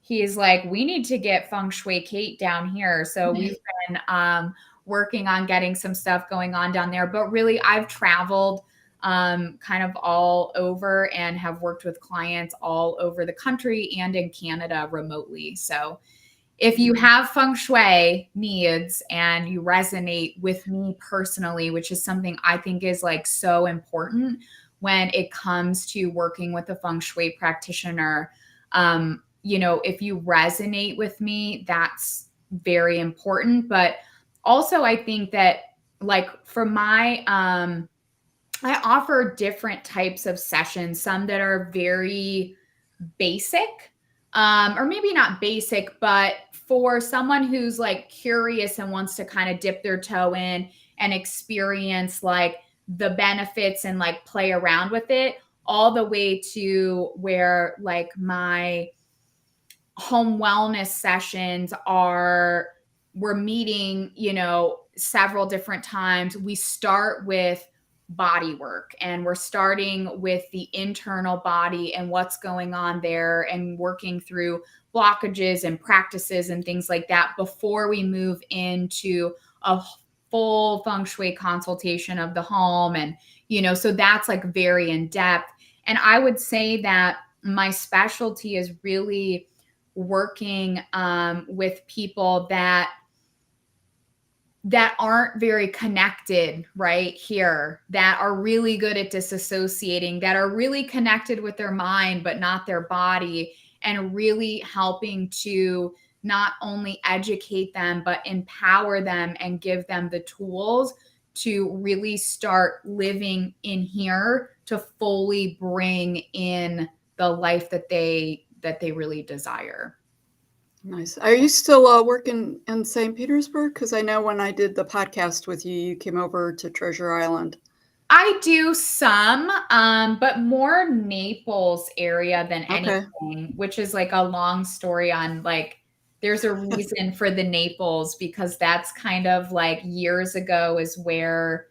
he's like, we need to get Feng Shui Kate down here. So we've been working on getting some stuff going on down there. But really, I've traveled kind of all over and have worked with clients all over the country and in Canada remotely. So if you have Feng Shui needs and you resonate with me personally, which is something I think is like so important when it comes to working with a Feng Shui practitioner, if you resonate with me, that's very important. But also I think that like for my, I offer different types of sessions, some that are very basic, or maybe not basic, but for someone who's like curious and wants to kind of dip their toe in and experience like the benefits and like play around with it, all the way to where like my home wellness sessions we're meeting, several different times. We start with body work and we're starting with the internal body and what's going on there and working through blockages and practices and things like that before we move into a full Feng Shui consultation of the home. And, so that's like very in depth. And I would say that my specialty is really working with people that aren't very connected right here, that are really good at disassociating, that are really connected with their mind, but not their body, and really helping to not only educate them, but empower them and give them the tools to really start living in here to fully bring in the life that they really desire. Nice. Are you still working in St. Petersburg? Because I know when I did the podcast with you, you came over to Treasure Island. I do some, but more Naples area than anything, which is like a long story on like, there's a reason for the Naples, because that's kind of like years ago is where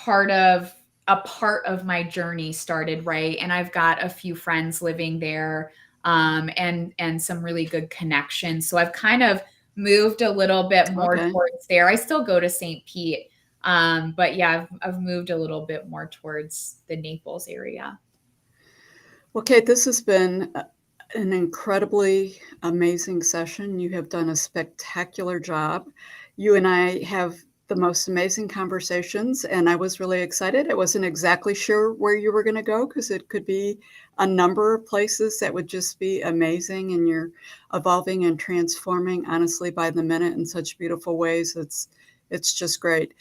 a part of my journey started, right? And I've got a few friends living there. And some really good connections. So I've kind of moved a little bit more towards there. I still go to St. Pete But yeah, I've moved a little bit more towards the Naples area. Well, Kate, this has been an incredibly amazing session. You have done a spectacular job. You and I have the most amazing conversations, and I was really excited. I wasn't exactly sure where you were going to go because it could be a number of places that would just be amazing, and you're evolving and transforming, honestly, by the minute in such beautiful ways. It's just great.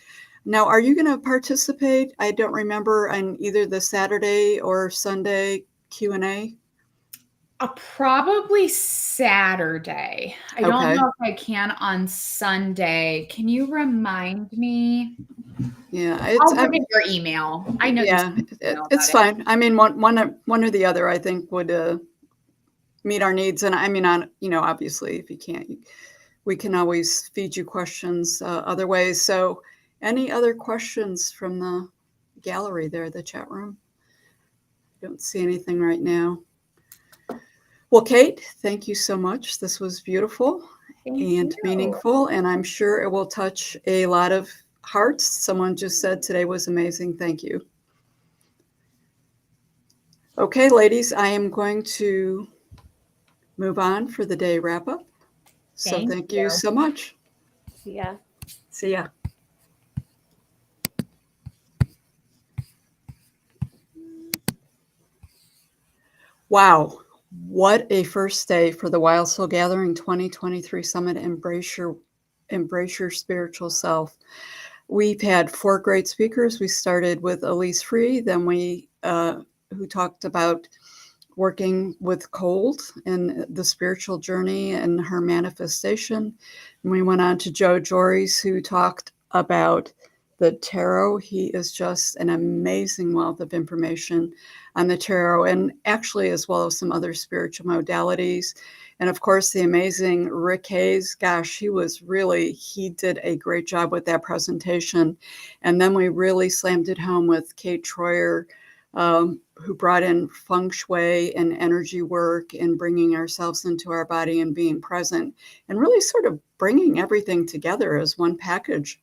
Now, are you going to participate? I don't remember, on either the Saturday or Sunday Q&A. Probably Saturday. I don't Okay. know if I can on Sunday. Can you remind me? Yeah, I'll look at your email. I know. Yeah, it's fine. I mean, one or the other, I think, would meet our needs. And I mean, obviously, if you can't, we can always feed you questions other ways. So, any other questions from the gallery there, the chat room? I don't see anything right now. Well, Kate, thank you so much. This was beautiful and meaningful, and I'm sure it will touch a lot of hearts. Someone just said today was amazing. Thank you. Okay, ladies, I am going to move on for the day wrap up. So thank you so much. Yeah. See ya. Wow. What a first day for the Wild Soul Gathering 2023 Summit. Embrace your spiritual self. We've had 4 great speakers. We started with Elise Free, then who talked about working with cold and the spiritual journey and her manifestation. And we went on to Geores, who talked about the tarot. He is just an amazing wealth of information on the tarot, and actually as well as some other spiritual modalities. And of course, the amazing Rick Hayes. Gosh, he did a great job with that presentation. And then we really slammed it home with Kate Troyer, who brought in feng shui and energy work and bringing ourselves into our body and being present and really sort of bringing everything together as one package.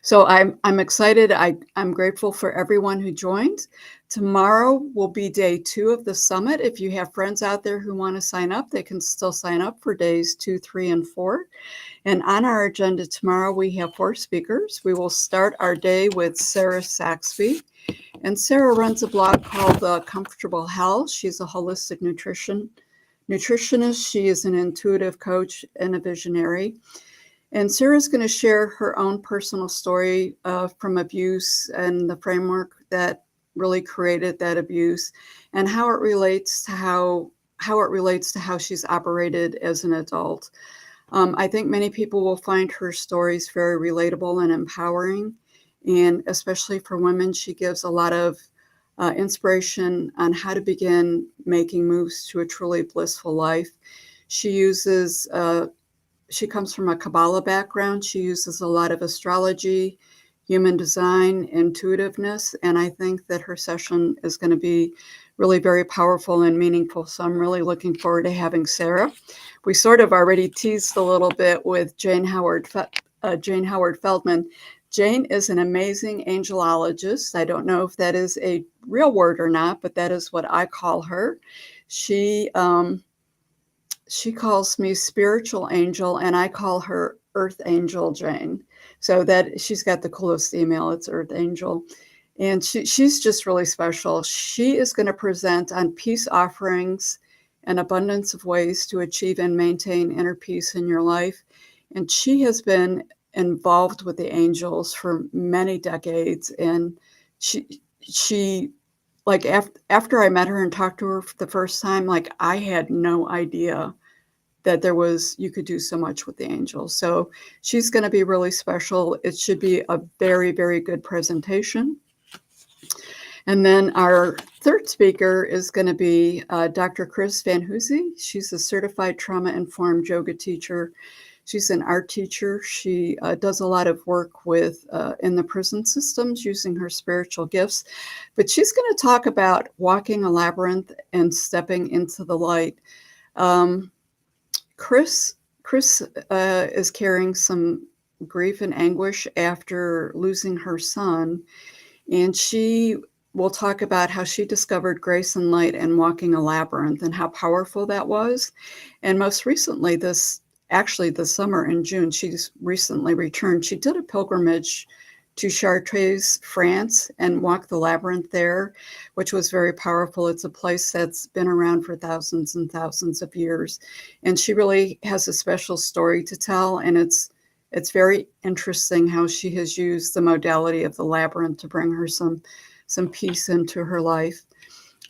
So I'm excited. I'm grateful for everyone who joined. Tomorrow will be day 2 of the summit. If you have friends out there who want to sign up, they can still sign up for days 2, 3, and 4. And on our agenda tomorrow, we have 4 speakers. We will start our day with Sarah Saxby. And Sarah runs a blog called Comfortable Health. She's a holistic nutritionist. She is an intuitive coach and a visionary. And Sarah's going to share her own personal story from abuse and the framework that really created that abuse, and how it relates to how she's operated as an adult. I think many people will find her stories very relatable and empowering, and especially for women, she gives a lot of inspiration on how to begin making moves to a truly blissful life. She comes from a Kabbalah background. She uses a lot of astrology, human design, intuitiveness, and I think that her session is going to be really very powerful and meaningful. So I'm really looking forward to having Sarah. We sort of already teased a little bit with Jane Howard Feldman. Jane is an amazing angelologist. I don't know if that is a real word or not, but that is what I call her. She calls me spiritual angel, and I call her Earth Angel Jane. So that she's got the coolest email. It's Earth Angel. And she's just really special. She is going to present on peace offerings and abundance of ways to achieve and maintain inner peace in your life. And she has been involved with the angels for many decades. And she like after I met her and talked to her for the first time, like I had no idea that you could do so much with the angels. So she's going to be really special. It should be a very, very good presentation. And then our third speaker is going to be Dr. Chris Van Hoosie. She's a certified trauma-informed yoga teacher. She's an art teacher. She does a lot of work with in the prison systems using her spiritual gifts. But she's going to talk about walking a labyrinth and stepping into the light. Chris is carrying some grief and anguish after losing her son. And she will talk about how she discovered grace and light and walking a labyrinth and how powerful that was. And most recently, this summer in June, she's recently returned. She did a pilgrimage to Chartres, France, and walked the labyrinth there, which was very powerful. It's a place that's been around for thousands and thousands of years. And she really has a special story to tell. And it's very interesting how she has used the modality of the labyrinth to bring her some peace into her life.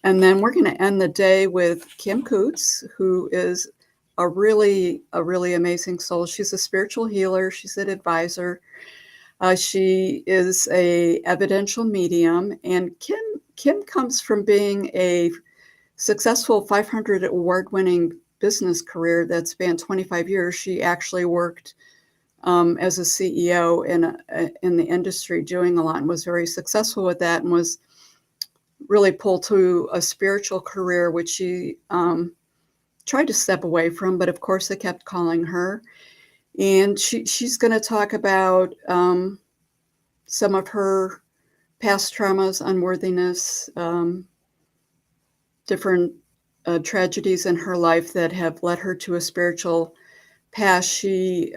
And then we're going to end the day with Kim Coots, who is a really amazing soul. She's a spiritual healer. She's an advisor. She is a evidential medium. And Kim comes from being a successful 500 award-winning business career that spanned 25 years. She actually worked as a CEO in the industry, doing a lot, and was very successful with that, and was really pulled to a spiritual career, which she tried to step away from, but of course they kept calling her. And she's going to talk about some of her past traumas, unworthiness, different tragedies in her life that have led her to a spiritual path. She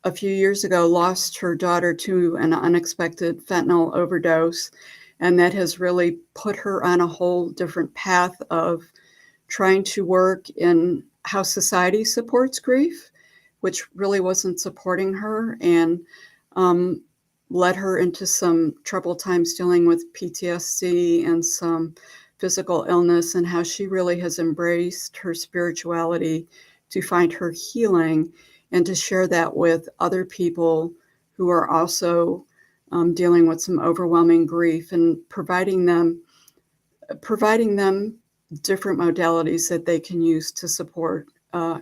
a few years ago lost her daughter to an unexpected fentanyl overdose, and that has really put her on a whole different path of trying to work in how society supports grief, which really wasn't supporting her, and led her into some troubled times dealing with PTSD and some physical illness, and how she really has embraced her spirituality to find her healing and to share that with other people who are also dealing with some overwhelming grief, and providing them different modalities that they can use to support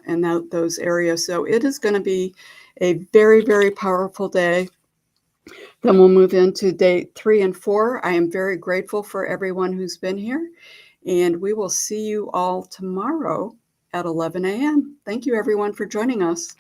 in those areas. So it is going to be a very, very powerful day. Then we'll move into day 3 and 4. I am very grateful for everyone who's been here, and we will see you all tomorrow at 11 a.m. Thank you, everyone, for joining us.